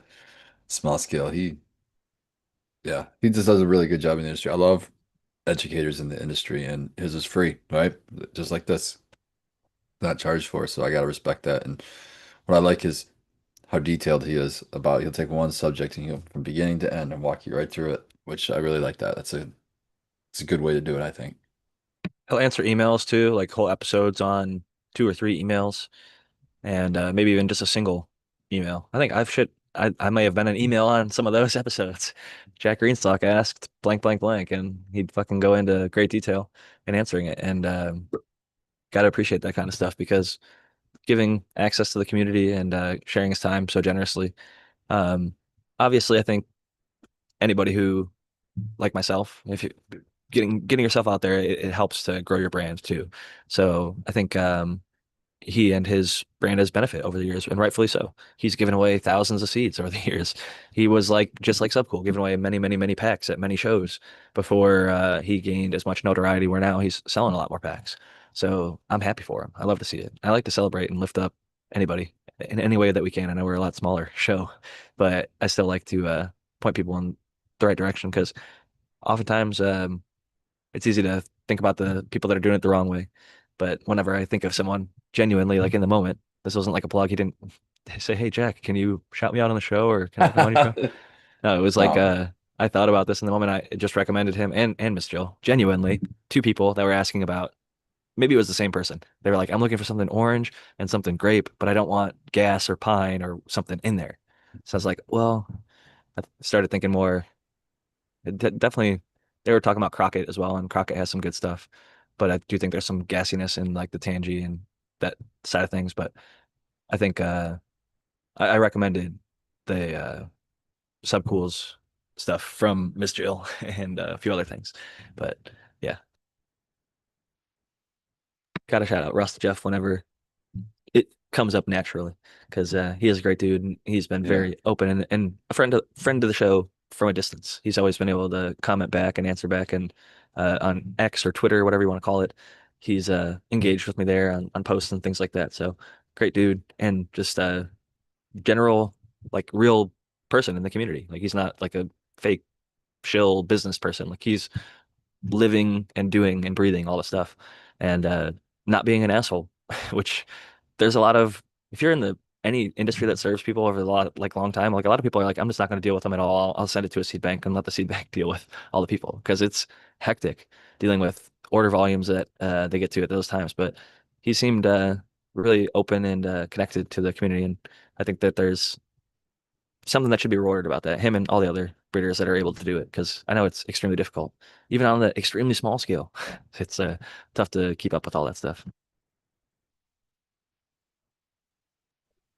S2: small scale. Yeah, he just does a really good job in the industry. I love educators in the industry, and his is free, right? Just like this, not charged for. So I gotta respect that. And what I like is how detailed he is about. He'll take one subject and he'll from beginning to end and walk you right through it, which I really like that. It's a good way to do it, I think.
S1: he'll answer emails too, like whole episodes on two or three emails, and maybe even just a single email. I think I've shit. I may have been an email on some of those episodes. Jack Greenstock asked blank, blank, blank, and he'd fucking go into great detail in answering it. And gotta appreciate that kind of stuff because giving access to the community and sharing his time so generously. Um, Obviously, I think anybody who, like myself, if you getting yourself out there, it helps to grow your brand too. So I think he and his brand has benefit over the years, and rightfully so. He's given away thousands of seeds over the years. He was like just like Subcool, giving away many, many, many packs at many shows before he gained as much notoriety. Where now he's selling a lot more packs. So I'm happy for him. I love to see it. I like to celebrate and lift up anybody in any way that we can. I know we're a lot smaller show, but I still like to point people in the right direction because oftentimes it's easy to think about the people that are doing it the wrong way. But whenever I think of someone genuinely, like in the moment, this wasn't like a plug. He didn't say, "Hey, Jack, can you shout me out on the show or can I come on your show?" No, it was like
S2: No,
S1: I thought about this in the moment. I just recommended him and Miss Jill, genuinely, two people that were asking about. Maybe it was the same person. They were like, "I'm looking for something orange and something grape, but I don't want gas or pine or something in there." So I was like, "Well," I started thinking more. Definitely, they were talking about Crockett as well, and Crockett has some good stuff. But I do think there's some gassiness in like the Tangy and that side of things. But I think I recommended the Subcools stuff from Miss Jill and a few other things. But yeah, gotta shout out Russ Jeff whenever it comes up naturally because he is a great dude and he's been
S2: yeah.
S1: very open and a friend of the show from a distance. He's always been able to comment back and answer back and on X or Twitter, whatever you want to call it. He's engaged with me there on posts and things like that. So great dude and just general like real person in the community. Like he's not like a fake shill business person. Like he's living and doing and breathing all the stuff and not being an asshole, which there's a lot of if you're in the any industry that serves people over a lot like long time, like a lot of people are like, I'm just not going to deal with them at all. I'll send it to a seed bank and let the seed bank deal with all the people because it's hectic dealing with order volumes that they get to at those times. But he seemed really open and connected to the community, and I think that there's something that should be rewarded about that. Him and all the other breeders that are able to do it, because I know it's extremely difficult, even on the extremely small scale. It's tough to keep up with all that stuff.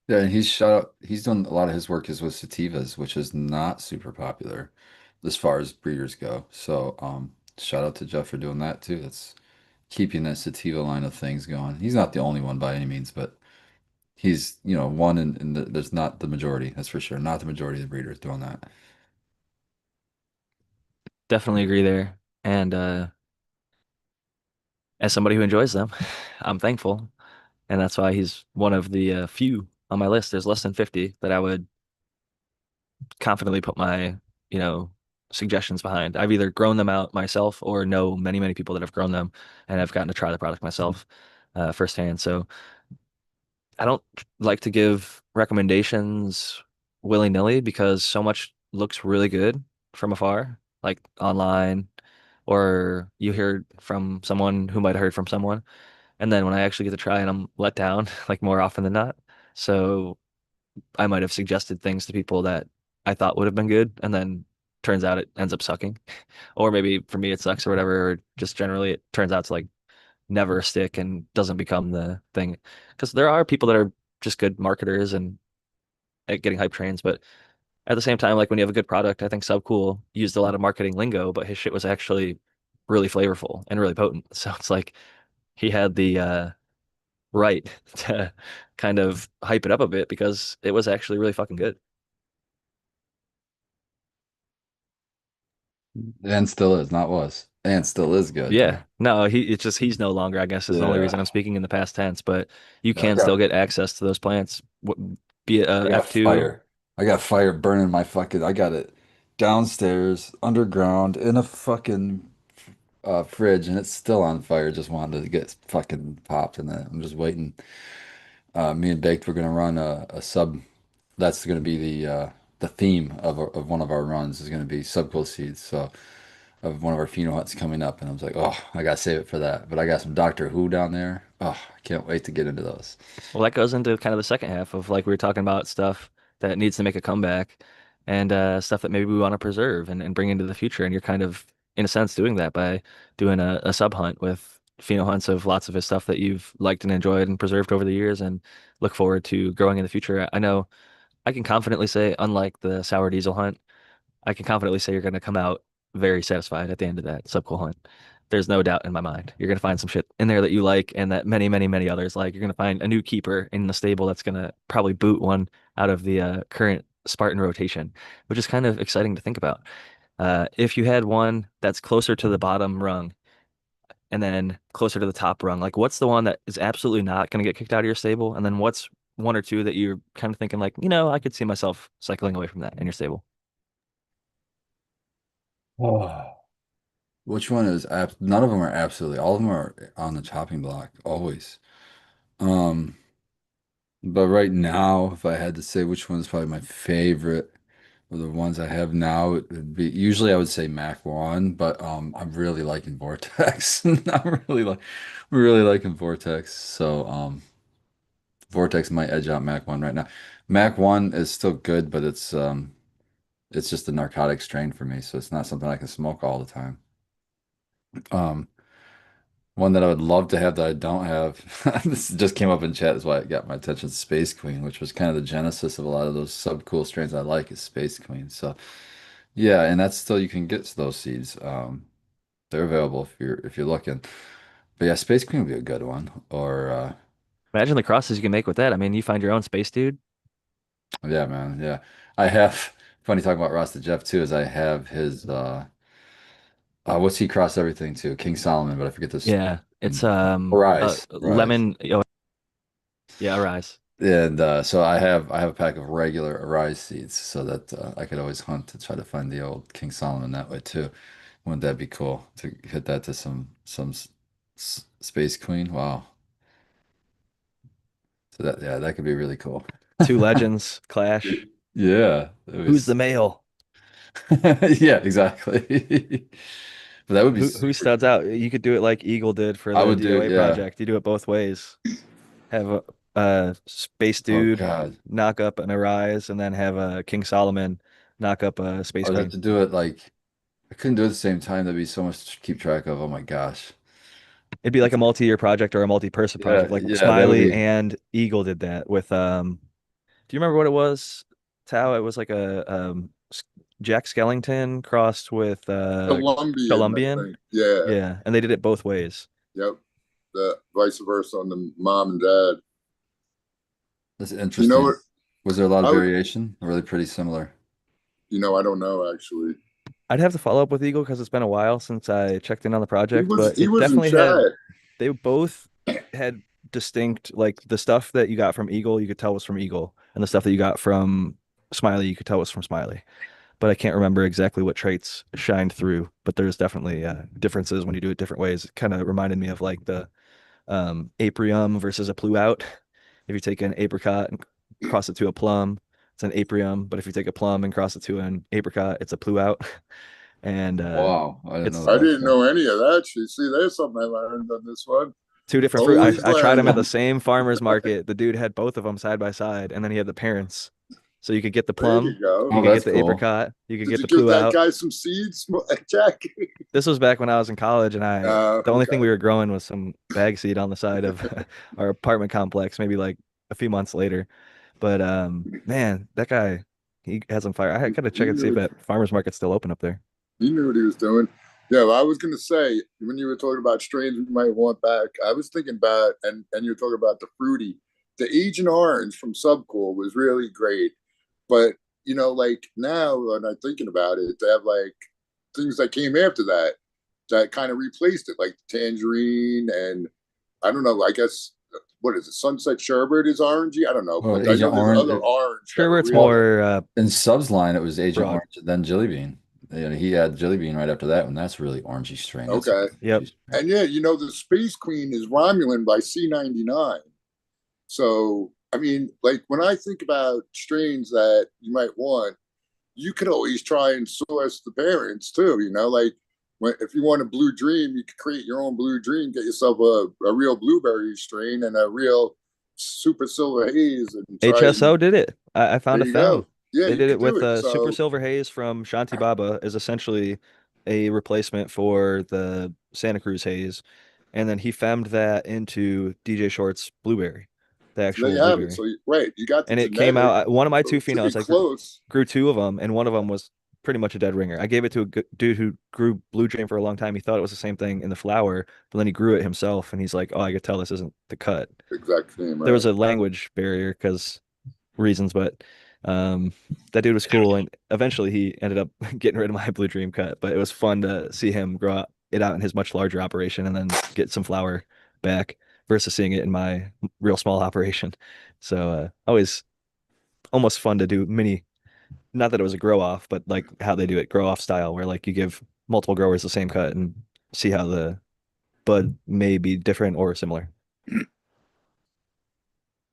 S2: Yeah, and he's done a lot of his work is with sativas, which is not super popular as far as breeders go. So shout out to Jeff for doing that too. That's keeping that sativa line of things going. He's not the only one by any means, but he's, one there's not the majority, that's for sure. Not the majority of the breeders doing that.
S1: Definitely agree there. And as somebody who enjoys them, I'm thankful, and that's why he's one of the few on my list. There's less than 50 that I would confidently put my, you know, suggestions behind. I've either grown them out myself or know many, many people that have grown them and have gotten to try the product myself firsthand. So I don't like to give recommendations willy-nilly because so much looks really good from afar, like online, or you hear from someone who might have heard from someone. And then when I actually get to try it, I'm let down, like more often than not. So I might have suggested things to people that I thought would have been good, and then turns out it ends up sucking. Or maybe for me it sucks or whatever, or just generally it turns out to like never stick and doesn't become the thing. Because there are people that are just good marketers and at getting hype trains, but at the same time, like when you have a good product, I think Subcool used a lot of marketing lingo, but his shit was actually really flavorful and really potent. So it's like he had the right to kind of hype it up a bit because it was actually really fucking good.
S2: And still is, not was. And still is good too.
S1: Yeah. No, it's just he's no longer, I guess, is the only
S2: Yeah.
S1: reason I'm speaking in the past tense, but you
S2: Yeah,
S1: can still get access to those plants, be it
S2: I got
S1: F2.
S2: fire. I got fire burning my fucking. I got it downstairs, underground, in a fucking fridge, and it's still on fire. Just wanted to get fucking popped, and then I'm just waiting. Me and Baked, we're gonna run a sub. That's gonna be the theme of one of our runs is gonna be subcool seeds. So of one of our pheno hunts coming up, and I was like, oh, I gotta save it for that. But I got some Doctor Who down there. Oh, I can't wait to get into those.
S1: Well, that goes into kind of the second half of like we were talking about stuff that needs to make a comeback and stuff that maybe we want to preserve and bring into the future. And you're kind of, in a sense, doing that by doing a sub hunt with pheno hunts of lots of his stuff that you've liked and enjoyed and preserved over the years and look forward to growing in the future. I know I can confidently say, unlike the sour diesel hunt, I can confidently say you're going to come out very satisfied at the end of that subcool hunt. There's no doubt in my mind. You're going to find some shit in there that you like and that many, many, many others like. You're going to find a new keeper in the stable that's going to probably boot one out of the current Spartan rotation, which is kind of exciting to think about. If you had one that's closer to the bottom rung and then closer to the top rung, like what's the one that is absolutely not going to get kicked out of your stable? And then what's one or two that you're kind of thinking like, I could see myself cycling away from that in your stable?
S2: Oh. Which one is none of them are absolutely, all of them are on the chopping block, always. Um, but right now, if I had to say which one is probably my favorite of the ones I have now, it would be usually I would say Mac 1, but I'm really liking Vortex. I'm really liking Vortex. So Vortex might edge out Mac 1 right now. Mac 1 is still good, but it's just a narcotic strain for me, so it's not something I can smoke all the time. Um One that I would love to have that I don't have. This just came up in chat, is why it got my attention. Space Queen, which was kind of the genesis of a lot of those sub-cool strains I like, is Space Queen. So yeah, and that's still you can get those seeds. They're available if you're looking. But yeah, Space Queen would be a good one. Or
S1: Imagine the crosses you can make with that. I mean, you find your own space dude.
S2: yeah, man, yeah. I have funny talking about Rasta Jeff too, is I have his what's he crossed everything to? King Solomon, but I forget this.
S1: Yeah, it's
S2: Rise.
S1: lemon. Oh, yeah, Arise.
S2: And so I have a pack of regular Arise seeds so that I could always hunt to try to find the old King Solomon that way too. Wouldn't that be cool to hit that to some Space Queen? Wow. So that yeah, that could be really cool.
S1: Two legends clash.
S2: Yeah,
S1: Who's the male?
S2: yeah, exactly. But that would be
S1: Who
S2: super
S1: studs
S2: cool.
S1: out? You could do it like Eagle did for
S2: I
S1: the
S2: would do it,
S1: DOA
S2: yeah.
S1: project. You do it both ways. Have a space
S2: Oh
S1: dude
S2: God.
S1: knock up an Arise, and then have a King Solomon knock up a
S2: I
S1: Space
S2: would have
S1: Queen.
S2: to do it like I couldn't do it at the same time. That'd be so much to keep track of. Oh my gosh.
S1: It'd be like a multi-year project or a multi-person
S2: Yeah,
S1: project. Like
S2: yeah, that would
S1: Smiley
S2: be
S1: and Eagle did that with do you remember what it was? Tao, it was like a Jack Skellington crossed with
S3: Colombian, I
S1: Colombian.
S3: think. Yeah.
S1: Yeah, and they did it both ways.
S3: Yep. The vice versa on the mom and dad.
S2: that's
S3: You know
S2: interesting.
S3: what?
S2: Was there a lot of
S3: I would.
S2: variation? Or were they pretty similar?
S3: I don't know actually.
S1: I'd have to follow up with Eagle because it's been a while since I checked in on the project, but
S3: He
S1: it
S3: was in
S1: definitely had,
S3: chat.
S1: they both had distinct, like the stuff that you got from Eagle, you could tell was from Eagle, and the stuff that you got from Smiley, you could tell was from Smiley. But I can't remember exactly what traits shined through, but there's definitely differences when you do it different ways. It kind of reminded me of like the aprium versus a pluout. If you take an apricot and cross it to a plum, it's an aprium, but if you take a plum and cross it to an apricot, it's a pluout. And
S2: Wow, I didn't know
S1: it's
S3: I
S2: that.
S3: didn't know any of that. You see, there's something I learned on this one.
S1: two different fruit.
S3: Always
S1: I tried them at the
S3: learning.
S1: same farmer's market. The dude had both of them side by side, and then he had the parents. So you could get the
S3: There
S1: plum,
S3: you go.
S1: you
S2: Oh,
S1: could get
S2: that's
S1: the
S2: cool.
S1: apricot, you could
S3: Did
S1: get
S3: you
S1: the
S3: give that
S1: pluout.
S3: guy some seeds, Jack?
S1: This was back when I was in college, and the only thing
S3: Okay.
S1: we were growing was some bag seed on the side of our apartment complex, maybe like a few months later. But man, that guy, he has some fire. I gotta
S3: He
S1: check and see if
S3: knew
S1: that farmer's market's still open up there.
S3: he knew what he was doing. Yeah, well, I was gonna say when you were talking about strains we might want back, I was thinking about and you were talking about the fruity, the Agent Orange from Subcool was really great. But like now when I'm thinking about it, they have like things that came after that that kind of replaced it, like the tangerine and I don't know. I guess what is it? Sunset Sherbet is orangey. I don't know,
S2: Well,
S3: but I know
S2: Agent
S3: there's
S2: Orange
S3: other orange that
S1: Sure,
S3: are
S1: it's
S3: real.
S2: well,
S1: more
S2: in Sub's line, it was Agent
S1: broad.
S2: Orange and then Jelly Bean. He had Jelly Bean right after that one. That's a really orangey strain. That's a
S3: Okay,
S2: good
S1: Yep.
S2: orangey strain.
S3: and yeah, the Space Queen is Romulan by C99. So I mean, like when I think about strains that you might want, you could always try and source the parents too. Like if you want a blue dream, you could create your own blue dream, get yourself a real blueberry strain and a real super silver haze, and try and
S1: HSO did it. I
S3: there
S1: found a
S3: you go.
S1: fem.
S3: Yeah,
S1: They
S3: you
S1: did
S3: could
S1: it
S3: do
S1: with
S3: it.
S1: Super
S3: So
S1: Silver Haze from Shanti Baba is essentially a replacement for the Santa Cruz Haze. And then he femmed that into DJ Short's Blueberry, the
S3: there
S1: actual
S3: you have it.
S1: blueberry.
S3: So right, you got the
S1: And it came
S3: genetic,
S1: out, one of my
S3: so
S1: two
S3: it should be
S1: phenols,
S3: close.
S1: grew two of them, and one of them was pretty much a dead ringer. I gave it to a dude who grew Blue Dream for a long time. He thought it was the same thing in the flower, but then he grew it himself, and he's like, "Oh, I could tell this isn't the cut."
S3: Exact same,
S1: There was
S3: right?
S1: a language barrier because reasons, but that dude was cool, and eventually he ended up getting rid of my Blue Dream cut. But it was fun to see him it out in his much larger operation, and then get some flower back versus seeing it in my real small operation. So always almost fun to do mini. Not that it was a grow off, but like how they do it, grow off style, where like you give multiple growers the same cut and see how the bud may be different or similar.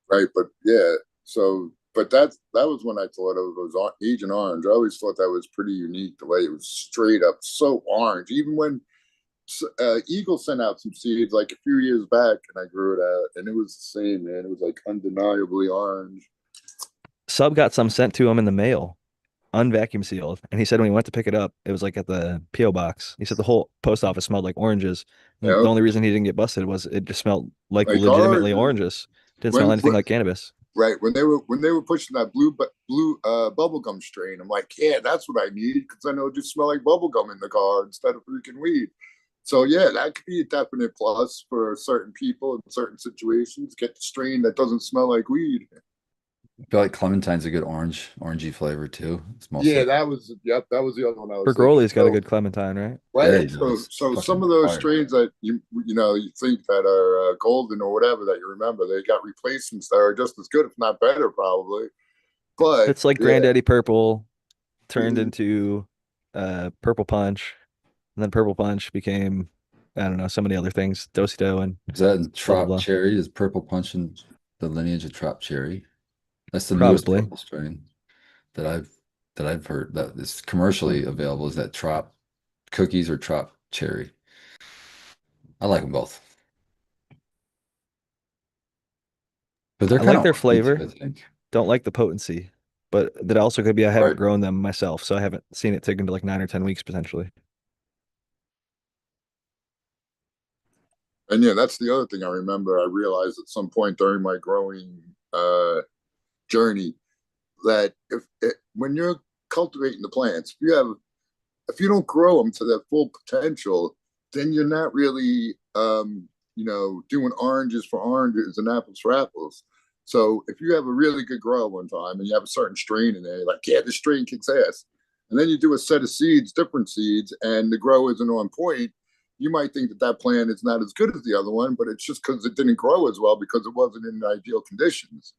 S3: Right, but yeah. So, but that was when I thought of it was Agent Orange. I always thought that was pretty unique the way it was straight up so orange. Even when Eagle sent out some seeds like a few years back, and I grew it out, and it was the same, man. It was like undeniably orange.
S1: Sub got some sent to him in the mail, unvacuum sealed, and he said when he went to pick it up, it was like at the PO box. He said the whole post office smelled like oranges. And the
S3: Yep,
S1: only reason he didn't get busted was it just smelled like
S3: like
S1: legitimately
S3: oranges.
S1: oranges. Didn't smell
S3: When
S1: anything like cannabis.
S3: right when they were pushing that blue bubblegum strain, I'm like, yeah, that's what I need because I know it just smell like bubblegum in the car instead of freaking weed. So yeah, that could be a definite plus for certain people in certain situations. Get the strain that doesn't smell like weed.
S2: I feel like clementine's a good orangey flavor too. It smells
S3: Yeah,
S2: so
S3: that was yep, that was the other one I was thinking.
S1: Bergoli's got a
S3: So
S1: good clementine, right?
S2: yeah, he
S3: right, so
S2: does.
S3: so some
S2: Fucking
S3: of those
S2: fire.
S3: strains that you think that are golden or whatever that you remember, they got replacements that are just as good, if not better, probably. But
S1: It's like
S3: yeah,
S1: Granddaddy Purple turned
S3: mhm.
S1: into Purple Punch. And then Purple Punch became, I don't know, so many other things, Dosito and
S2: Is that in
S1: blah blah
S2: Trop
S1: blah.
S2: Cherry? Is Purple Punch in the lineage of Trop Cherry? That's the newest
S1: Probably.
S2: purple strain that I've heard that is commercially available. Is that Trop cookies or Trop Cherry? I like them both, but they're
S1: I
S2: kind
S1: like
S2: of
S1: their
S2: ornate too,
S1: flavor,
S2: I think.
S1: don't like the potency. But that also could be I haven't
S2: Right.
S1: grown them myself, so I haven't seen it take into like 9 or 10 weeks potentially.
S3: And yeah, that's the other thing I remember. I realized at some point during my growing journey that when you're cultivating the plants, if you don't grow them to their full potential, then you're not really, doing oranges for oranges and apples for apples. So if you have a really good grow one time and you have a certain strain in there, you're like, yeah, this strain kicks ass. And then you do a set of seeds, different seeds, and the grow isn't on point. You might think that that plant is not as good as the other one, but it's just because it didn't grow as well because it wasn't in ideal conditions.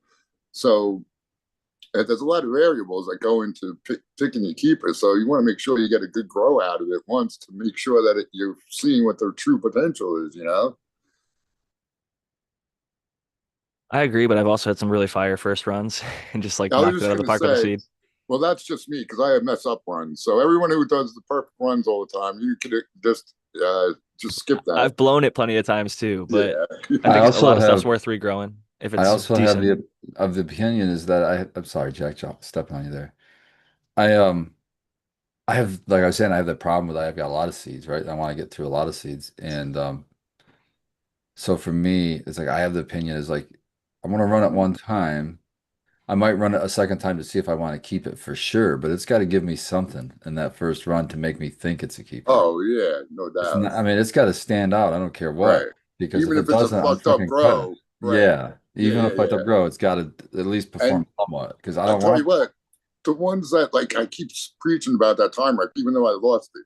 S3: So there's a lot of variables that go into picking your keeper. So you want to make sure you get a good grow out of it once to make sure that you're seeing what their true potential is, you know?
S1: I agree, but I've also had some really fire first runs and just like
S3: I was
S1: knocked it
S3: just
S1: out of
S3: going
S1: the
S3: to
S1: park with a
S3: say,
S1: seed.
S3: well, that's just me because I have mess up runs. So everyone who does the perfect runs all the time, you could just skip that.
S1: I've blown it plenty of times too, but
S3: Yeah.
S1: I
S2: I
S1: think a
S2: also
S1: lot of stuff's
S2: have
S1: worth regrowing if
S2: I
S1: it's
S2: also have
S1: decent.
S2: the opinion is that I'm sorry, Jack, stepping on you there. I I have like I was saying, I have the problem with I've got a lot of seeds, right? I want to get through a lot of seeds. And so for me, it's like I have the opinion is like I want to run it one time. I might run it a second time to see if I want to keep it for sure, but it's got to give me something in that first run to make me think it's a keeper.
S3: Oh, yeah, no
S2: It's
S3: doubt.
S2: not, I mean, it's got to stand out. I don't care what,
S3: Right.
S2: because if
S3: Even
S2: it
S3: if it's a
S2: doesn't, I'm
S3: fucked up
S2: fucking cut.
S3: grow. Right.
S2: Yeah,
S3: Yeah,
S2: even
S3: yeah,
S2: if I
S3: yeah.
S2: grow, it's got to at least perform
S3: And
S2: somewhat because I
S3: I
S2: don't
S3: tell
S2: want.
S3: you what, the ones that like I keep preaching about that time rack, even though I lost it,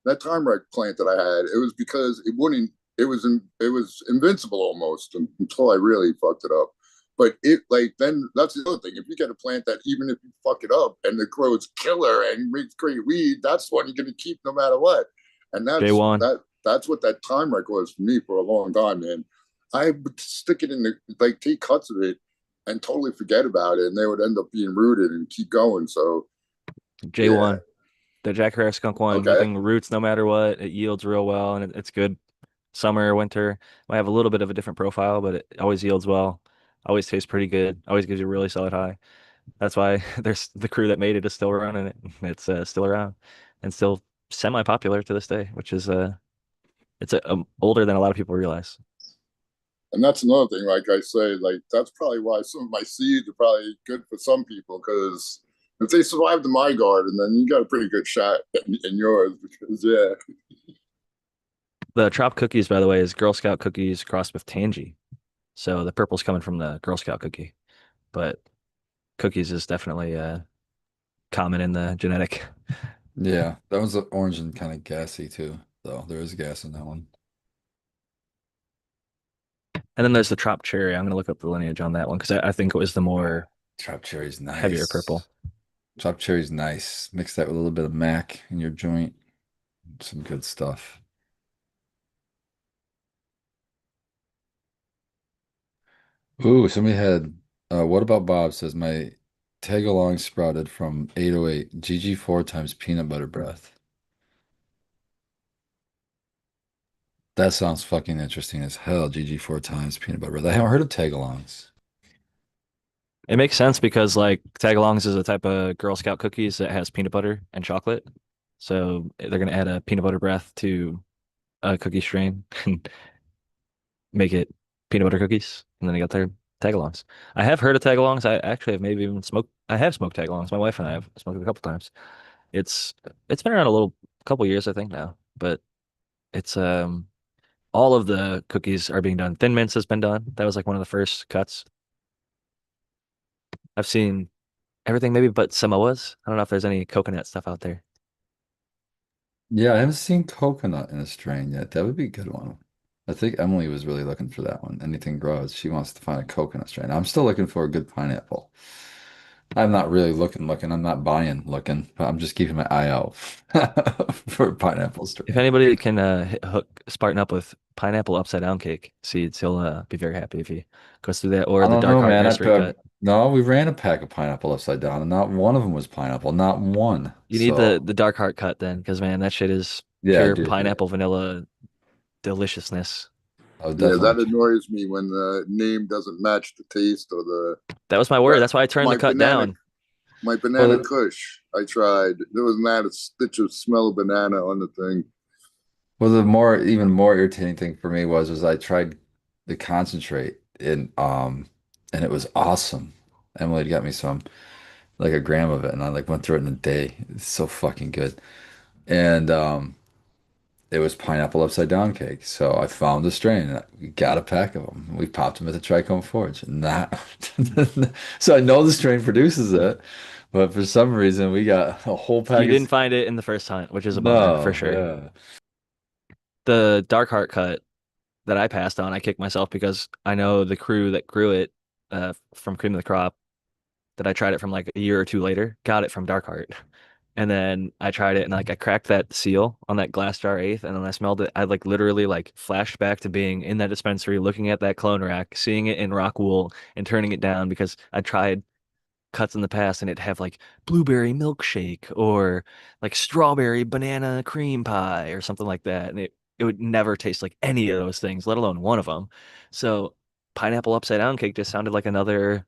S3: that time rack plant that I had, it was because it wouldn't. It was invincible almost until I really fucked it up. But it like then that's the other thing. If you get a plant that even if you fuck it up and the grows killer and makes great weed, that's the one you're gonna keep no matter what. And
S1: J1.
S3: that's what that time rack was for me for a long time, man. I would stick it in the like take cuts of it and totally forget about it, and they would end up being rooted and keep going. So yeah,
S1: J1. The Jack Herer skunk one, that
S3: okay.
S1: thing roots no matter what. It yields real well and it's good. Summer, winter. Might have a little bit of a different profile, but it always yields well. Always tastes pretty good. Always gives you a really solid high. That's why there's the crew that made it is still running it. It's still around and still semi-popular to this day, which is it's older than a lot of people realize.
S3: And that's another thing. Like I say, like that's probably why some of my seeds are probably good for some people because if they survived in my garden, then you got a pretty good shot in yours. Because yeah,
S1: The Trop cookies, by the way, is Girl Scout cookies crossed with Tangy. So the purple's coming from the Girl Scout cookie, but cookies is definitely common in the genetic.
S2: Yeah, that was orange and kind of gassy too, though. There is gas in that one.
S1: And then there's the Trop cherry. I'm gonna look up the lineage on that one because I think it was the
S2: Oh,
S1: more
S2: chopped cherry's
S1: heavier
S2: nice.
S1: purple.
S2: Chopped cherry's nice. Mix that with a little bit of mac in your joint. Some good stuff. Ooh, somebody had, what about Bob says my tag along sprouted from 808 GG4 times peanut butter breath. That sounds fucking interesting as hell. GG4 times peanut butter breath. I haven't heard of tag alongs.
S1: It makes sense because like tagalongs is a type of Girl Scout cookies that has peanut butter and chocolate. So they're gonna add a peanut butter breath to a cookie strain and make it peanut butter cookies. And then they got their tagalongs. I have heard of tagalongs. I actually have maybe even smoked. I have smoked tagalongs. My wife and I have smoked it a couple times. It's it's been around a little couple years I think now, but it's all of the cookies are being done. Thin Mints has been done. That was like one of the first cuts. I've seen everything maybe but Samoas. I don't know if there's any coconut stuff out there.
S2: Yeah, I haven't seen coconut in a strain yet. That would be a good one. I think Emily was really looking for that one. Anything grows, she wants to find a coconut strain. I'm still looking for a good pineapple. I'm not really looking. I'm not buying looking, but I'm just keeping my eye out for pineapple
S1: If
S2: strain.
S1: anybody can hook Spartan up with pineapple upside down cake seeds, he'll be very happy if he goes through that or
S2: I
S1: the
S2: don't
S1: Dark
S2: know,
S1: Heart
S2: man.
S1: nursery cut.
S2: No, we ran a pack of pineapple upside down, and not one of them was pineapple. Not one.
S1: You need the
S2: So
S1: Dark Heart cut then, because man, that shit is
S2: yeah, I
S1: pure
S2: do. Yeah,
S1: pineapple vanilla deliciousness.
S2: I'll
S3: Yeah,
S2: definitely.
S3: that annoys me when the name doesn't match the taste or the
S1: That was my word.
S3: that
S1: That's why I turned the
S3: my
S1: cut
S3: banana
S1: down.
S3: my banana
S2: Well,
S3: kush. I tried. There was not a stitch of smell of banana on the thing.
S2: the even more irritating thing for me was I tried the concentrate and it was awesome. Emily had got me some like a gram of it, and I like went through it in a day. It's so fucking good. And it was pineapple upside down cake. So I found the strain and we got a pack of them. We popped them at the Trichome Forge. Not so I know the strain produces it, but for some reason we got a whole
S1: You
S2: pack of
S1: didn't find it in the first hunt, which is a bummer for
S2: no,
S1: sure.
S2: yeah.
S1: The Dark Heart cut that I passed on, I kicked myself because I know the crew that grew it from Cream of the Crop that I tried it from like a year or two later, got it from Dark Heart. And then I tried it and like I cracked that seal on that glass jar eighth and then I smelled it. I like literally like flashed back to being in that dispensary, looking at that clone rack, seeing it in rock wool and turning it down because I tried cuts in the past and it'd have like blueberry milkshake or like strawberry banana cream pie or something like that. And it would never taste like any of those things, let alone one of them. So pineapple upside down cake just sounded like another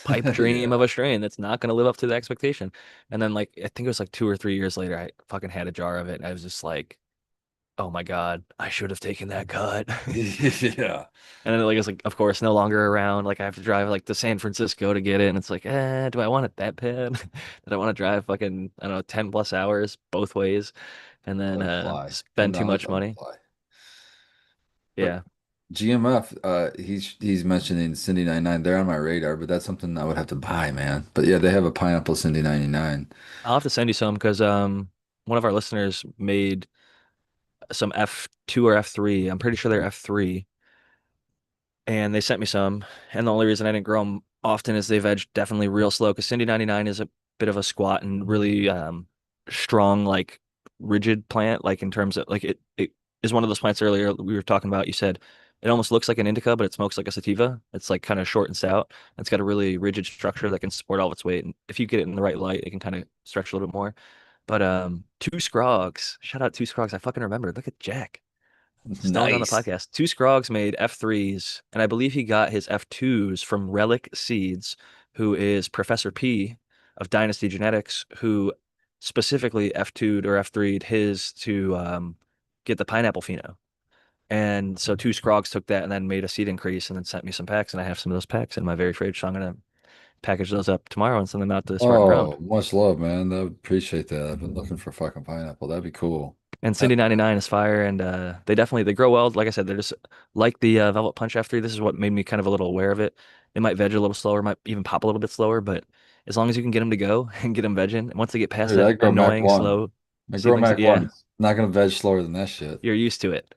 S1: pipe dream of
S2: Yeah.
S1: a strain that's not going to live up to the expectation. And then like I think it was like 2 or 3 years later, I fucking had a jar of it and I was just like, oh my God, I should have taken that cut.
S2: Yeah.
S1: And then like it's like of course no longer around. Like I have to drive like to San Francisco to get it. And it's like, do I want it that bad? Did I want to drive fucking, I don't know, 10 plus hours both ways and then
S2: Let it fly.
S1: spend too
S2: $10,
S1: much
S2: let it
S1: money?
S2: fly. But
S1: Yeah.
S2: GMF, he's mentioning Cindy 99. They're on my radar, but that's something I would have to buy, man. But yeah, they have a pineapple Cindy 99.
S1: I'll have to send you some because one of our listeners made some F2 or F3. I'm pretty sure they're F3 and they sent me some. And the only reason I didn't grow them often is they veg definitely real slow because Cindy 99 is a bit of a squat and really strong, like rigid plant. Like in terms of like it is one of those plants earlier we were talking about. You said it almost looks like an indica, but it smokes like a sativa. It's like kind of short and stout. It's got a really rigid structure that can support all of its weight. And if you get it in the right light, it can kind of stretch a little bit more. But two scrogs. Shout out two scrogs. I fucking remembered. Look at Jack. Stoned on the
S2: Nice.
S1: podcast. Two Scrogs made F3s, and I believe he got his F2s from Relic Seeds, who is Professor P of Dynasty Genetics, who specifically F2'd or F3'd his to get the pineapple pheno. And so two Scrogs took that and then made a seed increase and then sent me some packs, and I have some of those packs in my very fridge. So I'm gonna package those up tomorrow and send them out to Spartan Grown.
S2: Oh, much love, man. I would appreciate that. I've been looking for fucking pineapple. That'd be cool.
S1: And
S2: Uh,
S1: Cindy 99 is fire, and they definitely they grow well. Like I said, they're just like the Velvet Punch F3. This is what made me kind of a little aware of it. They might veg a little slower, might even pop a little bit slower, but as long as you can get them to go and get them vegging, and once they get past
S2: Dude,
S1: that
S2: I grow Mac
S1: annoying
S2: 1.
S1: slow
S2: I grow
S1: seedling,
S2: Mac
S1: yeah,
S2: 1. Not gonna veg slower than that shit.
S1: you're used to it.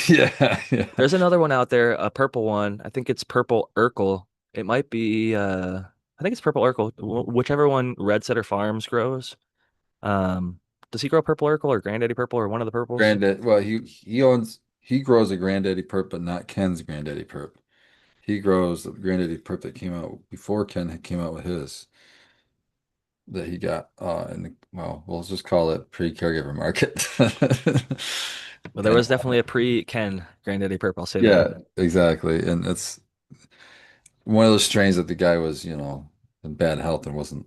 S2: Yeah, yeah.
S1: There's another one out there, a purple one. I think it's purple Urkel. It might be I think it's purple Urkel, whichever one Red Setter Farms grows. Um, does he grow purple Urkel or Granddaddy Purple or one of the purples?
S2: Granddad, well, he grows a Granddaddy Perp, but not Ken's Granddaddy Perp. He grows the Granddaddy Perp that came out before Ken came out with his that he got in the well, we'll just call it pre-caregiver market.
S1: Well, there
S2: And
S1: was definitely a pre-Ken Granddaddy Purple, I'll say that.
S2: yeah, exactly. And it's one of those strains that the guy was, in bad health and wasn't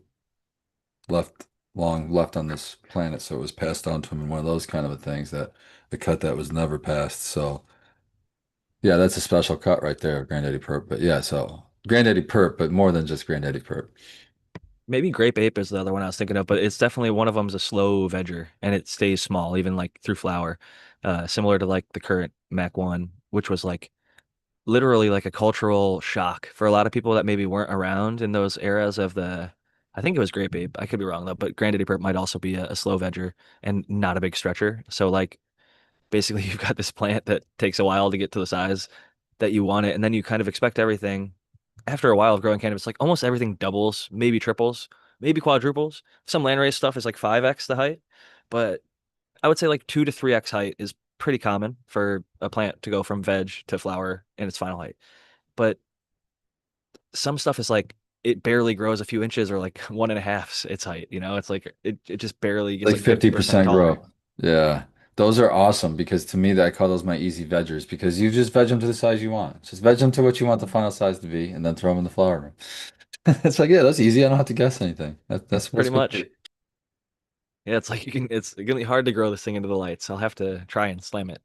S2: left left on this planet, so it was passed on to him in one of those kind of things that the cut that was never passed. So yeah, that's a special cut right there, Granddaddy Perp. But yeah, so Granddaddy Perp, but more than just Granddaddy Perp.
S1: Maybe Grape Ape is the other one I was thinking of, but it's definitely one of them's a slow vegger and it stays small, even like through flower. Similar to like the current Mac 1, which was like literally like a cultural shock for a lot of people that maybe weren't around in those eras of I think it was Grape Ape. I could be wrong though, but Granddaddy Perp might also be a slow vegger and not a big stretcher. So like basically you've got this plant that takes a while to get to the size that you want it, and then you kind of expect everything. after a while of growing cannabis, like almost everything doubles, maybe triples, maybe quadruples. Some landrace stuff is like 5x the height, but I would say like 2 to 3x height is pretty common for a plant to go from veg to flower in its final height. But some stuff is like it barely grows a few inches or like one and a half its height, you know? It's like it just barely gets
S2: Like
S1: like 50%
S2: 50%
S1: taller.
S2: grow. Yeah. Those are awesome because to me, that I call those my easy veggers because you just veg them to the size you want. Just veg them to what you want the final size to be and then throw them in the flower room. It's like, yeah, that's easy. I don't have to guess anything. That's
S1: Pretty
S2: what's good.
S1: much. Yeah, it's like it's gonna be hard to grow this thing into the lights. I'll have to try and slam it.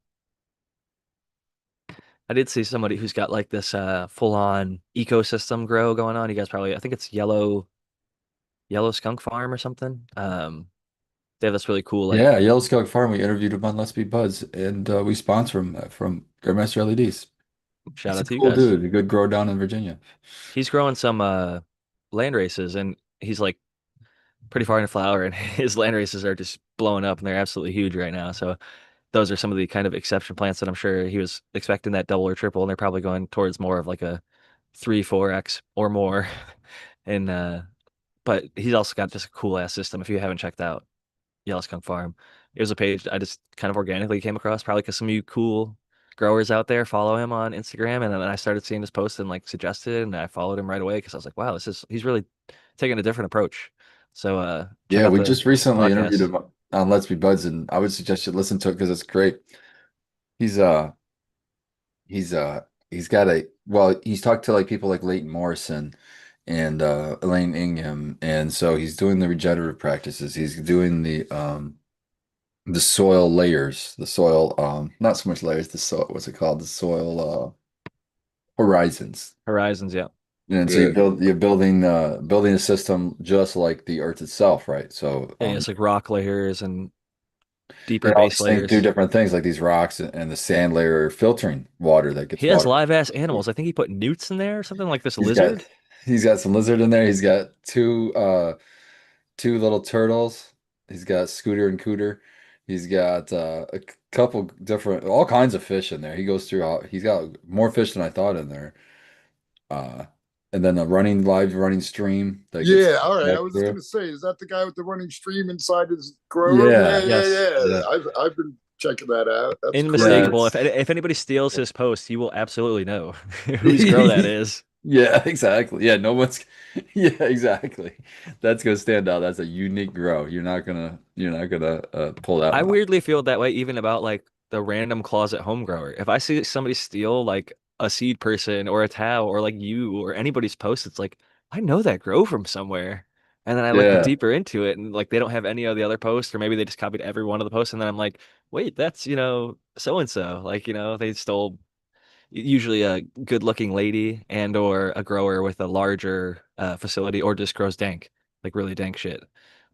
S1: I did see somebody who's got like this full on ecosystem grow going on. You guys probably I think it's yellow skunk farm or something. They have this really cool like
S2: Yeah, Yellow Skunk Farm. We interviewed him on Let's Be Buds and we sponsor him from Grandmaster LEDs.
S1: shout
S2: He's a
S1: out to you
S2: cool
S1: guys.
S2: dude, a good grow down in Virginia.
S1: He's growing some land races and he's like pretty far into flower and his land races are just blowing up and they're absolutely huge right now. So those are some of the kind of exception plants that I'm sure he was expecting that double or triple and they're probably going towards more of like a 3, 4x or more. And but he's also got just a cool ass system if you haven't checked out Yellow Skunk Farm. It was a page I just kind of organically came across, probably because some of you cool growers out there follow him on Instagram, and then I started seeing his post and like suggested, it, and I followed him right away because I was like, wow, he's really taking a different approach. So check
S2: Yeah,
S1: out
S2: we
S1: the
S2: just recently interviewed
S1: podcast.
S2: him on Let's Be Buds, and I would suggest you listen to it because it's great. He's uh he's got a well, he's talked to like people like Leighton Morrison and Elaine Ingham, and so he's doing the regenerative practices. He's doing the soil layers, the soil not so much layers, the soil what's it called? The soil horizons.
S1: Horizons, yeah.
S2: And so
S3: Yeah.
S2: you're building a system just like the earth itself, right? So
S1: Yeah, it's like rock layers and deeper
S2: and all
S1: base
S2: these things do
S1: layers.
S2: different things, like these rocks and the sand layer are filtering water that
S1: He
S2: gets
S1: has
S2: water.
S1: live ass animals. I think he put newts in there or something like this
S2: He's got
S1: lizard.
S2: he's got some lizard in there. He's got two little turtles. He's got Scooter and Cooter. He's got a couple different all kinds of fish in there. He goes through all he's got more fish than I thought in there. Uh and then a live running stream that gets
S3: Yeah, all right. I
S2: back
S3: was just
S2: through.
S3: gonna say, is that the guy with the running stream inside his grow room? Yeah,
S2: Yeah.
S3: yeah,
S1: Yes.
S3: yeah.
S2: Yeah.
S3: I've been checking that out. That's
S2: Yeah,
S3: great.
S1: Unmistakable.
S2: it's
S1: If anybody steals his post, you will absolutely know whose grow that is.
S2: Yeah, exactly. Yeah, no one's yeah, exactly. That's gonna stand out. That's a unique grow. You're not gonna pull that
S1: I
S2: one off.
S1: weirdly feel that way even about like the random closet home grower. If I see somebody steal like a seed person or a towel or like you or anybody's post, it's like I know that grow from somewhere. And then I look
S2: Yeah.
S1: deeper into it and like they don't have any of the other posts or maybe they just copied every one of the posts and then I'm like, wait, that's, so and so. Like, they stole usually a good looking lady and or a grower with a larger facility or just grows dank, like really dank shit.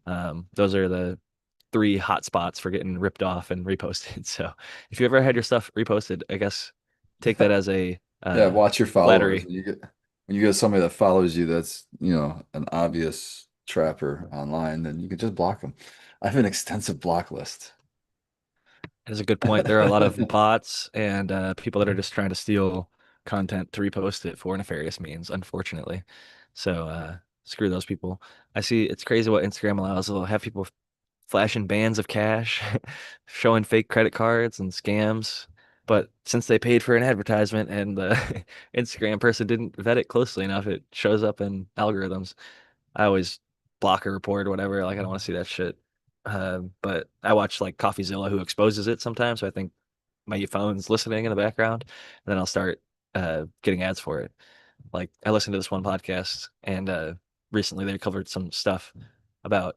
S1: Those are the three hot spots for getting ripped off and reposted. So if you ever had your stuff reposted, I guess take that as a
S2: Yeah, watch your followers.
S1: flattery.
S2: When you get somebody that follows you that's, an obvious trapper online, then you can just block them. I have an extensive block list.
S1: That is a good point. There are a lot of bots and people that are just trying to steal content to repost it for nefarious means, unfortunately. So screw those people. I see it's crazy what Instagram allows. They'll have people flashing bands of cash, showing fake credit cards and scams. But since they paid for an advertisement and the Instagram person didn't vet it closely enough, it shows up in algorithms. I always block or report or whatever. Like I don't want to see that shit. But I watch like CoffeeZilla who exposes it sometimes. So I think my phone's listening in the background, and then I'll start getting ads for it. Like I listened to this one podcast and recently they covered some stuff about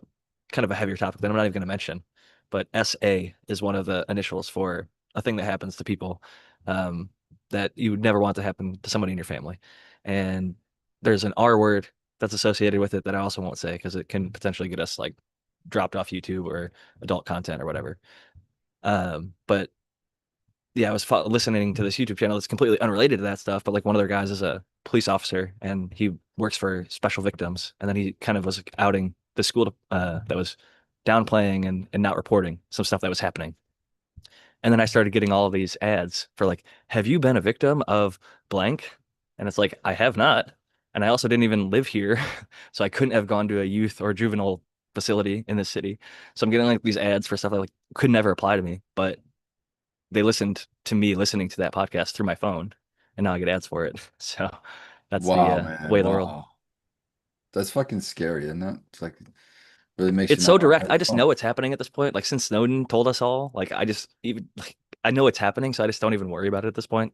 S1: kind of a heavier topic that I'm not even going to mention, but SA is one of the initials for a thing that happens to people um, that you would never want to happen to somebody in your family. And there's an R word that's associated with it that I also won't say because it can potentially get us like dropped off YouTube or adult content or whatever. But yeah, I was listening to this YouTube channel that's completely unrelated to that stuff, but like one of their guys is a police officer and he works for special victims. And then he kind of was outing the school that was downplaying and not reporting some stuff that was happening. And then I started getting all of these ads for like, have you been a victim of blank? And it's like, I have not. And I also didn't even live here, so I couldn't have gone to a youth or juvenile facility in this city. So I'm getting like these ads for stuff that like could never apply to me, but they listened to me listening to that podcast through my phone, and now I get ads for it. So that's the
S2: Wow, man.
S1: way of the world.
S2: Wow. That's fucking scary, isn't it? It's like really makes you
S1: It's
S2: not
S1: so
S2: want to
S1: direct.
S2: have
S1: I
S2: your
S1: just
S2: phone.
S1: know it's happening at this point. Like since Snowden told us all, like I just even like I know it's happening, so I just don't even worry about it at this point.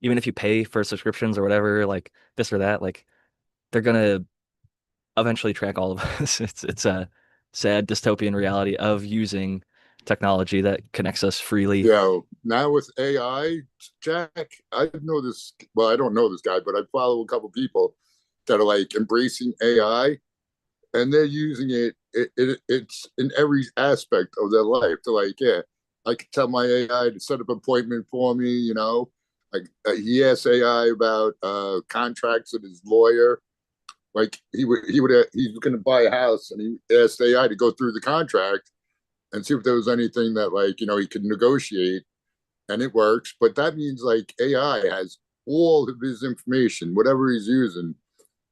S1: Even if you pay for subscriptions or whatever, like this or that, like they're gonna eventually track all of us. It's a sad dystopian reality of using technology that connects us freely.
S3: Now with AI, Jack, I know this. Well, I don't know this guy, but I follow a couple people that are like embracing AI, and they're using it's in every aspect of their life. They're like, yeah, I could tell my AI to set up an appointment for me. Like he asked AI about contracts with his lawyer. Like he's going to buy a house, and he asked AI to go through the contract and see if there was anything that like he could negotiate, and it works. But that means like AI has all of his information, whatever he's using.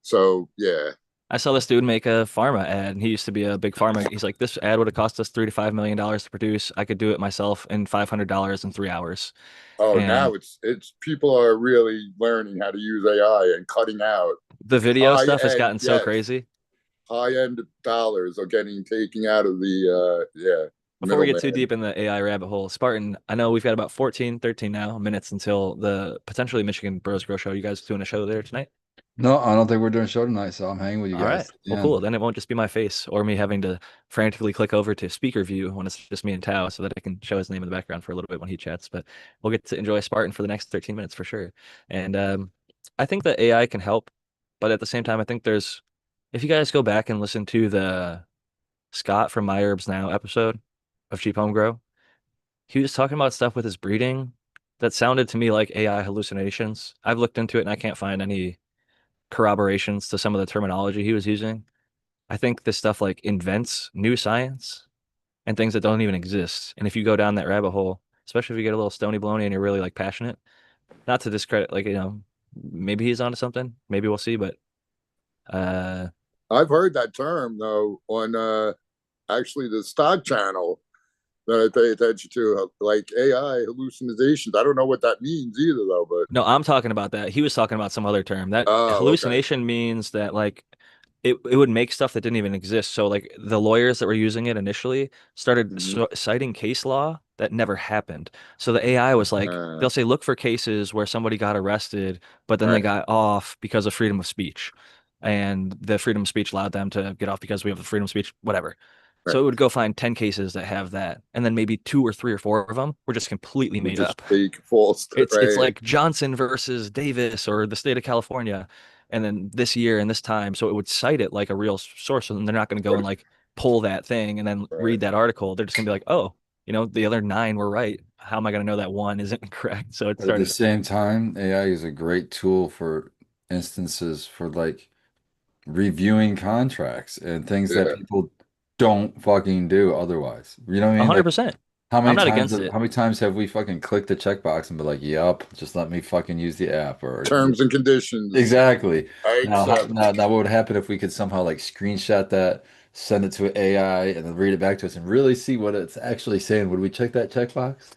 S3: So yeah.
S1: I saw this dude make a pharma ad, and he used to be a big pharma. He's like, this ad would have cost us $3 to $5 million to produce. I could do it myself in $500 in 3 hours.
S3: Oh,
S1: And
S3: now it's people are really learning how to use AI and cutting out
S1: the video
S3: high
S1: stuff has
S3: end.
S1: gotten so
S3: Yes,
S1: crazy.
S3: high end dollars are getting taken out of the
S1: Before we get too
S3: middleman.
S1: deep in the AI rabbit hole, Spartan, I know we've got about 14, 13 now minutes until the potentially Michigan Bros Grow show. You guys doing a show there tonight?
S2: No, I don't think we're doing a show tonight, so I'm hanging with you
S1: All right.
S2: guys.
S1: Well,
S2: Yeah.
S1: cool. Then it won't just be my face or me having to frantically click over to speaker view when it's just me and Tao so that I can show his name in the background for a little bit when he chats. But we'll get to enjoy Spartan for the next 13 minutes for sure. And I think that AI can help, but at the same time, I think if you guys go back and listen to the Scott from My Herbs Now episode of Cheap Home Grow, he was talking about stuff with his breeding that sounded to me like AI hallucinations. I've looked into it and I can't find any corroborations to some of the terminology he was using. I think this stuff like invents new science and things that don't even exist. And if you go down that rabbit hole, especially if you get a little stony baloney and you're really like passionate, not to discredit, like, maybe he's onto something. Maybe we'll see. But uh,
S3: I've heard that term though on actually the stock channel that I pay attention to, like AI hallucinations. I don't know what that means either though, but
S1: no, I'm talking about that. He was talking about some other term. That
S3: oh, okay.
S1: hallucination means that like it would make stuff that didn't even exist. So like the lawyers that were using it initially started
S3: Mm-hmm.
S1: citing case law that never happened. So the AI was like, they'll say, look for cases where somebody got arrested, but then they
S3: Right,
S1: got off because of freedom of speech. And the freedom of speech allowed them to get off because we have the freedom of speech, whatever. So
S3: right.
S1: it would go find 10 cases that have that. And then maybe two or three or four of them were just completely
S3: We're
S1: made
S3: just
S1: up.
S3: fake, false,
S1: It's
S3: right,
S1: like Johnson versus Davis or the state of California, and then this year and this time. So it would cite it like a real source, and they're not going to go and
S3: right,
S1: like pull that thing and then
S3: right.
S1: read that article. They're just going to be like, oh, the other nine were right. How am I going to know that one isn't correct? So it
S2: But at the
S1: started.
S2: same time, AI is a great tool for instances for like reviewing contracts and things that
S3: Yeah.
S2: people don't fucking do otherwise. You know what I mean? Like
S1: 100%. I'm not against it.
S2: how many times have we fucking clicked the checkbox and be like, "Yup, just let me fucking use the app," or
S3: Terms and conditions.
S2: exactly.
S3: I
S2: Now,
S3: accept.
S2: now, what would happen if we could somehow like screenshot that, send it to AI, and then read it back to us and really see what it's actually saying? Would we check that checkbox?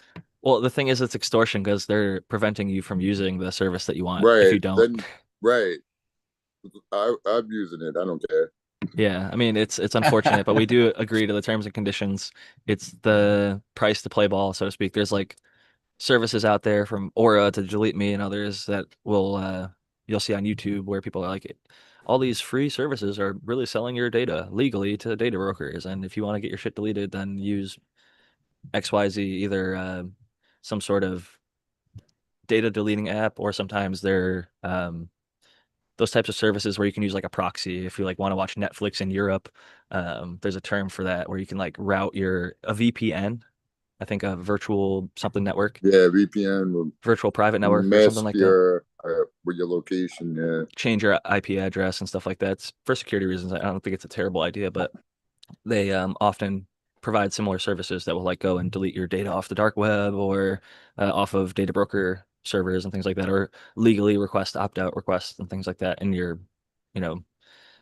S1: Well, the thing is, it's extortion because they're preventing you from using the service that you want if
S3: Right.
S1: you don't.
S3: Then right. I'm using it. I don't care.
S1: Yeah, I mean it's unfortunate, but we do agree to the terms and conditions. It's the price to play ball, so to speak. There's like services out there from Aura to Delete Me and others that will you'll see on YouTube where people are like all these free services are really selling your data legally to data brokers. And if you want to get your shit deleted, then use XYZ, either some sort of data deleting app or sometimes they're those types of services where you can use like a proxy if you like want to watch Netflix in Europe. There's a term for that where you can like route your a VPN, I think a virtual something network,
S3: Yeah, VPN will
S1: virtual private network or something
S3: mask
S1: like that.
S3: your with your location. Yeah.
S1: Change your IP address and stuff like that. For security reasons, I don't think it's a terrible idea, but they often provide similar services that will like go and delete your data off the dark web or off of data broker servers and things like that, or legally request opt-out requests and things like that in your, you know,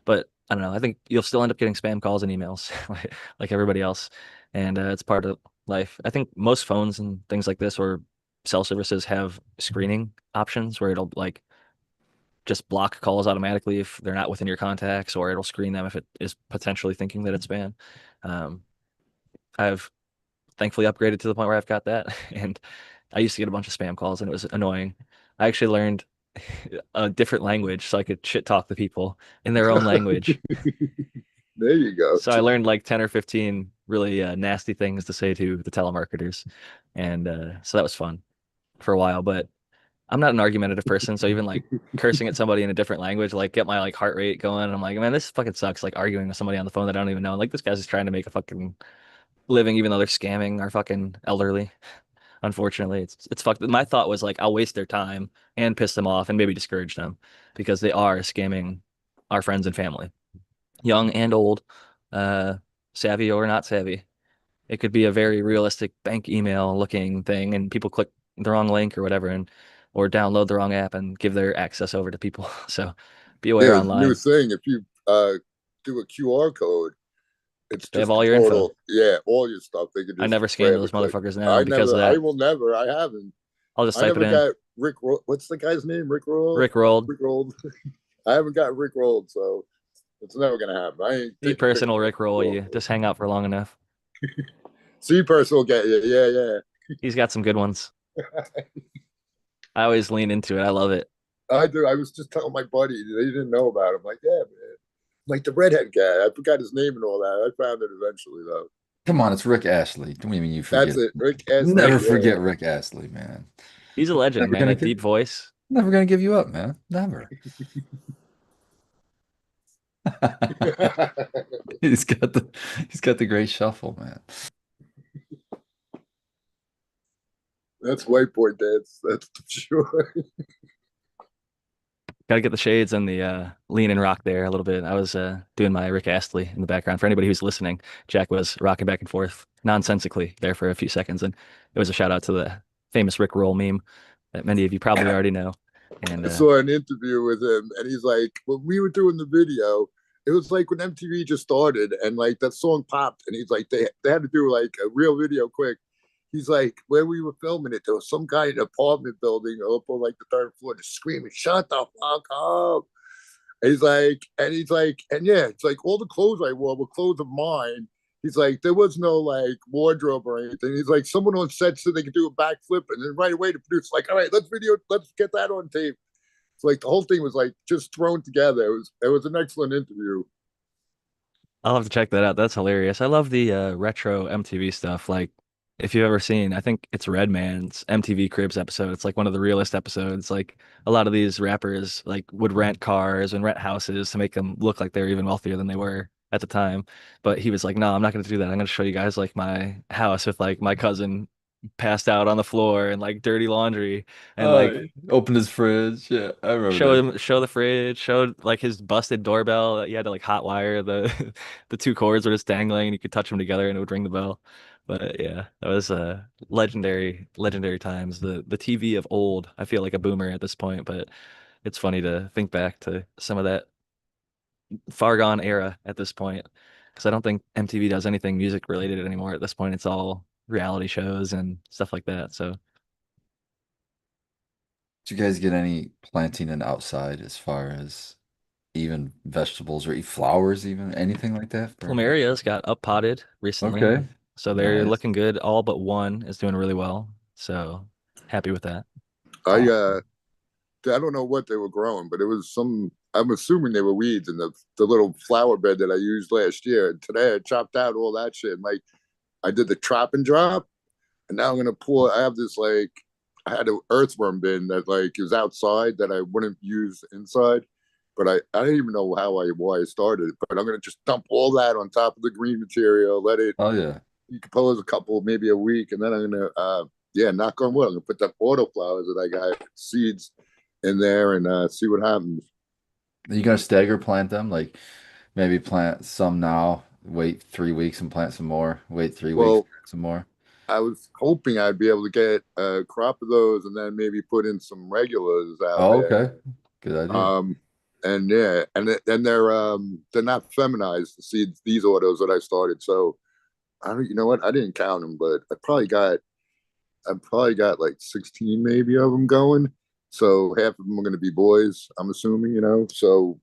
S1: but I don't know. I think you'll still end up getting spam calls and emails like everybody else. And it's part of life. I think most phones and things like this or cell services have screening options where it'll like just block calls automatically if they're not within your contacts, or it'll screen them if it is potentially thinking that it's spam. Um, I've thankfully upgraded to the point where I've got that. And I used to get a bunch of spam calls and it was annoying. I actually learned a different language so I could shit talk the people in their own language.
S3: There you go.
S1: So I learned like 10 or 15 really nasty things to say to the telemarketers. And so that was fun for a while. But I'm not an argumentative person. So even like cursing at somebody in a different language, like get my like heart rate going. I'm like, man, this fucking sucks. Like arguing with somebody on the phone that I don't even know. Like this guy's just trying to make a fucking living, even though they're scamming our fucking elderly. Unfortunately, it's fucked. My thought was like, I'll waste their time and piss them off and maybe discourage them because they are scamming our friends and family, young and old, uh, savvy or not savvy. It could be a very realistic bank email looking thing, and people click the wrong link or whatever, and or download the wrong app and give their access over to people. So be aware
S3: Yeah, new
S1: online.
S3: thing. If you do a QR code, it's
S1: They have
S3: just a
S1: all your info.
S3: total, yeah, all your stuff. They could
S1: I
S3: just
S1: never scan
S3: grab a
S1: those
S3: click.
S1: motherfuckers now because of
S3: I
S1: that.
S3: will never, I haven't.
S1: I'll just
S3: I
S1: type it
S3: never
S1: in.
S3: got what's the guy's name?
S1: Rick rolled.
S3: Rick rolled. I haven't got Rick rolled, so it's never gonna happen. I ain't
S1: C
S3: taking
S1: person will
S3: pictures
S1: Rick
S3: of
S1: roll
S3: QR
S1: you.
S3: code.
S1: Just hang out for long enough.
S3: C person will get you. Yeah, yeah.
S1: He's got some good ones. I always lean into it. I love it.
S3: I do. I was just telling my buddy, they didn't know about it. I'm like, yeah, man. Like the redhead guy. I forgot his name and all that. I found it eventually though.
S2: Come on, it's Rick Astley. Don't mean you
S3: That's
S2: forget.
S3: it. Rick Astley.
S1: Rick,
S2: Never
S3: Yeah.
S2: forget Rick Astley, man.
S1: he's a legend,
S2: Never
S1: man.
S2: gonna
S1: That
S2: give,
S1: deep voice.
S2: never gonna give you up, man. Never. He's got the he's got the great shuffle, man.
S3: That's white boy dance. That's for sure.
S1: Got to get the shades and the lean and rock there a little bit. I was doing my Rick Astley in the background. For anybody who's listening, Jack was rocking back and forth nonsensically there for a few seconds, and it was a shout out to the famous Rick Roll meme that many of you probably already know. And
S3: I saw an interview with him, and he's like, when we were doing the video, it was like when MTV just started, and like that song popped, and he's like, they had to do like a real video quick. He's like, where we were filming it, there was some guy in an apartment building up on like the third floor just screaming, "Shut the fuck up!" He's like, and yeah, it's like all the clothes I wore were clothes of mine. He's like, there was no like wardrobe or anything. He's like, someone on set said they could do a backflip, and then right away the producer's like, all right, let's get that on tape. It's like the whole thing was like just thrown together. It was an excellent interview.
S1: I'll have to check that out. That's hilarious. I love the retro MTV stuff. Like, if you've ever seen, I think it's Redman's MTV Cribs episode. It's like one of the realest episodes. Like a lot of these rappers like would rent cars and rent houses to make them look like they were even wealthier than they were at the time. But he was like, "No, I'm not going to do that. I'm going to show you guys like my house with like my cousin passed out on the floor and like dirty laundry and like
S2: Opened his fridge. Yeah, I remember
S1: show
S2: that.
S1: him show the fridge, show like his busted doorbell that you had to like hot wire the the two cords were just dangling and you could touch them together and it would ring the bell. But yeah, that was legendary times. The TV of old. I feel like a boomer at this point, but it's funny to think back to some of that far gone era at this point because I don't think MTV does anything music related anymore at this point. It's all reality shows and stuff like that. So
S2: Did you guys get any planting and outside as far as even vegetables or eat flowers, even anything like that for?
S1: Plumeria's got up potted recently.
S2: Okay,
S1: So they're
S2: nice.
S1: looking good. All but one is doing really well. So happy with that.
S3: I
S2: Awesome.
S3: I don't know what they were growing, but it was some. I'm assuming they were weeds in the little flower bed that I used last year. And today I chopped out all that shit. And like I did the chop and drop, and now I'm gonna pour. I have this like I had an earthworm bin that like is outside that I wouldn't use inside. But I don't even know why I started it. But I'm gonna just dump all that on top of the green material, let it
S2: Oh yeah.
S3: decompose a couple, maybe a week, and then I'm gonna yeah, knock on wood, I'm gonna put that autoflowers that I got seeds in there and see what happens.
S2: Are you gonna stagger plant them? Like maybe plant some now, wait 3 weeks and plant some more, wait 3 weeks,
S3: Well,
S2: plant some more.
S3: I was hoping I'd be able to get a crop of those and then maybe put in some regulars out
S2: Oh,
S3: there.
S2: okay. Good idea.
S3: Um, and yeah, and they're not feminized. See these autos that I started, so I don't. You know what? I didn't count them, but I probably got like 16 maybe of them going. So half of them are going to be boys. I'm assuming, So,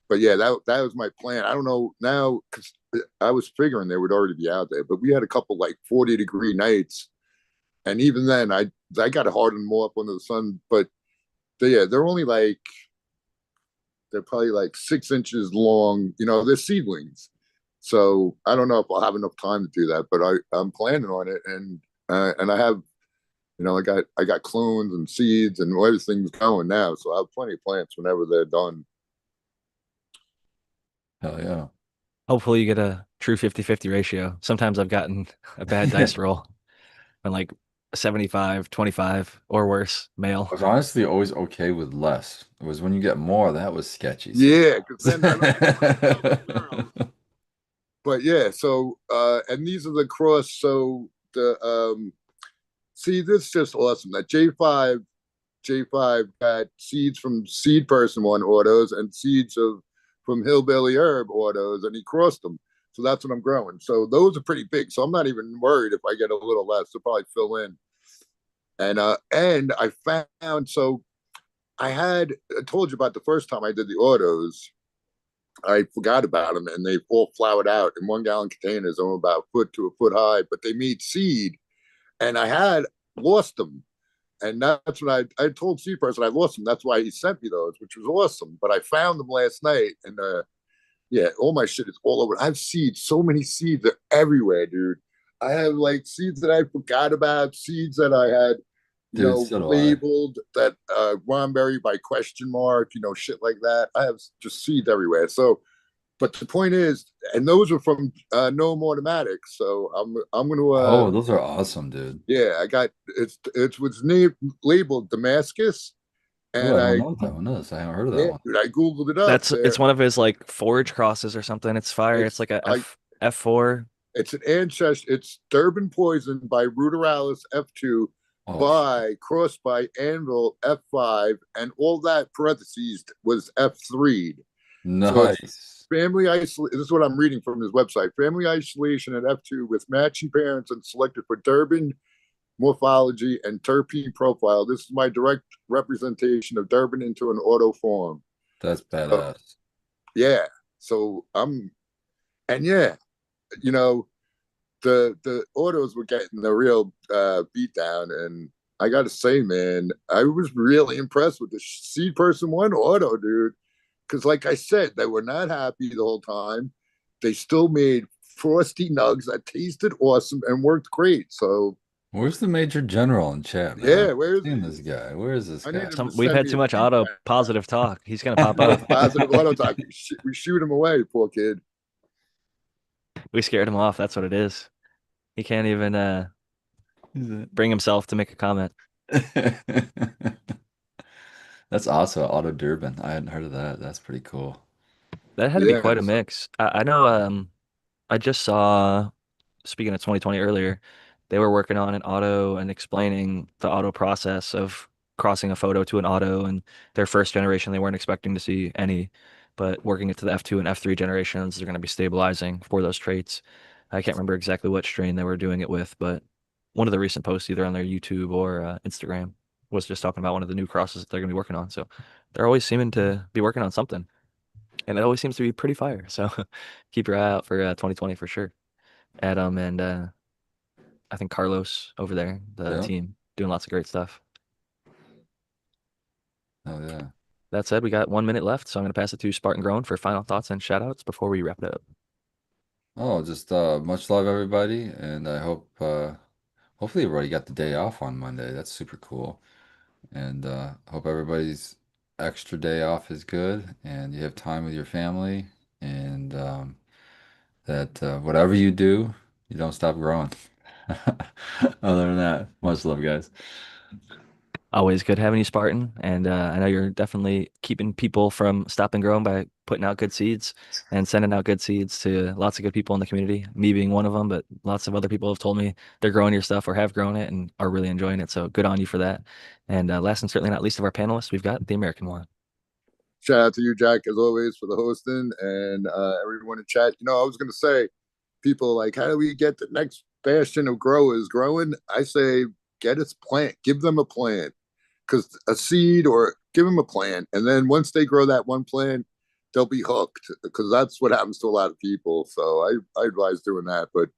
S3: but yeah, that was my plan. I don't know now because I was figuring they would already be out there, but we had a couple like 40-degree nights, and even then, I got to harden them more up under the sun. But yeah, they're probably like 6 inches long. They're seedlings. So I don't know if I'll have enough time to do that, but I'm planning on it, and I have I got clones and seeds and everything's going now, so I have plenty of plants whenever they're done.
S2: Hell yeah.
S1: Hopefully you get a true 50-50 ratio. Sometimes I've gotten a bad dice roll and like 75-25 or worse
S2: I
S1: male.
S2: was honestly always okay with less. It was when you get more that was sketchy
S3: Yeah, because
S2: sometimes.
S3: then I don't get my males and girls. But yeah, so and these are the cross. So the see, this is just awesome. That J5 got seeds from Seed Person One autos and seeds of from Hillbilly Herb autos, and he crossed them. So that's what I'm growing. So those are pretty big. So I'm not even worried if I get a little less. They'll probably fill in. And I found so I told you about the first time I did the autos. I forgot about them, and they all flowered out in 1 gallon containers. I'm about a foot to a foot high, but they made seed, and I had lost them. And that's when I told Seed Person I lost them. That's why he sent me those, which was awesome. But I found them last night, and yeah, all my shit is all over. I have seeds, so many seeds, they're everywhere, dude. I have like seeds that I forgot about, seeds that I had,
S2: Dude, so do I.
S3: labeled that Ronberry by question mark, shit like that. I have just seeds everywhere. So, but the point is, and those are from No Automatic. So I'm gonna
S2: Oh, those are awesome, dude.
S3: yeah, I got it's what's named labeled Damascus,
S2: Oh,
S3: and
S2: I don't know what that one is. I haven't heard of that
S3: yeah,
S2: one.
S3: dude, I googled it up
S1: That's
S3: there.
S1: it's one of his like forage crosses or something. It's fire. It's
S3: It's
S1: like a
S3: I
S1: F4.
S3: It's an ancestor. It's Durban Poison by Ruderalis F2
S2: Oh, shit.
S3: by crossed by Anvil F5, and all that parentheses was F3. So it's
S2: Nice.
S3: family isolation. This is what I'm reading from his website. Family isolation at F2 with matching parents and selected for Durban morphology and terpene profile. This is my direct representation of Durban into an auto form.
S2: That's
S3: So
S2: badass.
S3: yeah. So and yeah, you know, the autos were getting the real beat down, and I gotta say, man, I was really impressed with the Seed Person One auto, dude. Because, like I said, they were not happy the whole time. They still made frosty nugs that tasted awesome and worked great. So,
S2: Where's the Major General in chat, man? I'm
S3: yeah, where is
S2: seeing
S3: he?
S2: this guy. Where is this
S3: I need
S2: guy?
S3: him to
S1: We've
S3: send
S1: had
S3: me
S1: too
S3: a
S1: much
S3: tweet
S1: auto
S3: right now.
S1: positive talk. He's gonna pop up.
S3: Positive auto talk. We shoot him away, poor kid.
S1: We scared him off. That's what it is. He can't even bring himself to make a comment.
S2: That's awesome. Auto Durban. I hadn't heard of that. That's pretty cool.
S1: That had to be
S3: Yeah.
S1: quite a mix. I know I just saw, speaking of 2020 earlier, they were working on an auto and explaining the auto process of crossing a photo to an auto, and their first generation they weren't expecting to see any, but working it to the F2 and F3 generations, they're going to be stabilizing for those traits. I can't remember exactly what strain they were doing it with, but one of the recent posts either on their YouTube or Instagram was just talking about one of the new crosses that they're going to be working on. So they're always seeming to be working on something, and it always seems to be pretty fire. So keep your eye out for 2020 for sure. Adam and I think Carlos over there, the
S2: Yeah.
S1: team, doing lots of great stuff.
S2: Oh yeah.
S1: That said, we got 1 minute left, so I'm going to pass it to Spartan Grown for final thoughts and shout outs before we wrap it up.
S2: Oh, just much love everybody, and I hope hopefully everybody got the day off on Monday. That's super cool. And hope everybody's extra day off is good and you have time with your family and that whatever you do, you don't stop growing. Other than that, much love, guys.
S1: Always good having you, Spartan. And I know you're definitely keeping people from stopping growing by putting out good seeds and sending out good seeds to lots of good people in the community. Me being one of them, but lots of other people have told me they're growing your stuff or have grown it and are really enjoying it. So good on you for that. And last and certainly not least of our panelists, we've got the American one.
S3: Shout out to you, Jack, as always, for the hosting and everyone in chat. I was going to say, people like, how do we get the next bastion of growers growing? I say, get a plant, give them a plant, because a seed or give them a plant. And then once they grow that one plant, they'll be hooked because that's what happens to a lot of people. So I advise doing that. But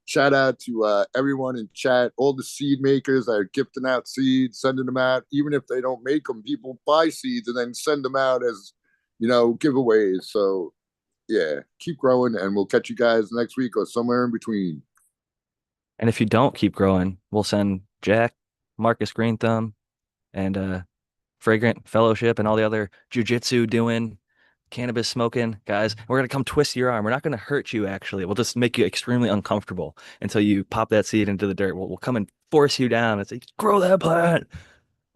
S3: shout out to everyone in chat, all the seed makers that are gifting out seeds, sending them out. Even if they don't make them, people buy seeds and then send them out as, giveaways. So yeah, keep growing, and we'll catch you guys next week or somewhere in between.
S1: And if you don't keep growing, we'll send Jack, Marcus Green Thumb, and Fragrant Fellowship and all the other jujitsu doing, cannabis smoking guys. We're gonna come twist your arm. We're not gonna hurt you actually. We'll just make you extremely uncomfortable until you pop that seed into the dirt. We'll come and force you down and say, grow that plant.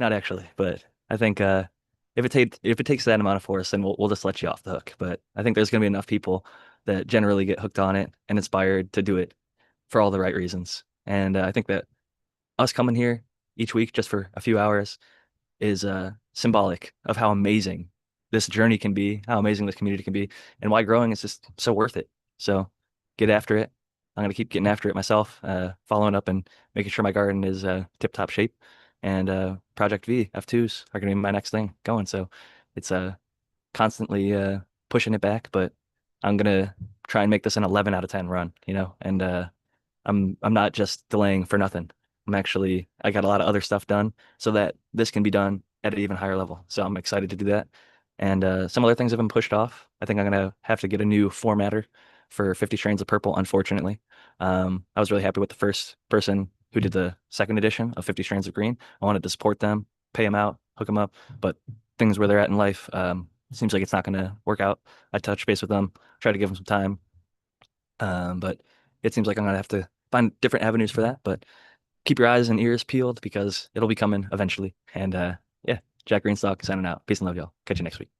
S1: Not actually, but I think if it takes that amount of force, then we'll just let you off the hook. But I think there's gonna be enough people that generally get hooked on it and inspired to do it for all the right reasons. And I think that us coming here each week just for a few hours is symbolic of how amazing this journey can be, how amazing this community can be, and why growing is just so worth it. So get after it. I'm gonna keep getting after it myself, following up and making sure my garden is tip-top shape. And Project V F2s are gonna be my next thing going. So it's constantly pushing it back, but I'm gonna try and make this an 11 out of 10 run, and I'm not just delaying for nothing. I got a lot of other stuff done so that this can be done at an even higher level. So I'm excited to do that. And some other things have been pushed off. I think I'm gonna have to get a new formatter for 50 Strains of Purple, unfortunately. I was really happy with the first person who did the second edition of 50 Strains of Green. I wanted to support them, pay them out, hook them up, but things where they're at in life, seems like it's not gonna work out. I touched base with them, try to give them some time, but it seems like I'm gonna have to find different avenues for that. But keep your eyes and ears peeled because it'll be coming eventually. And yeah, Jack Greenstock signing out. Peace and love, y'all. Catch you next week.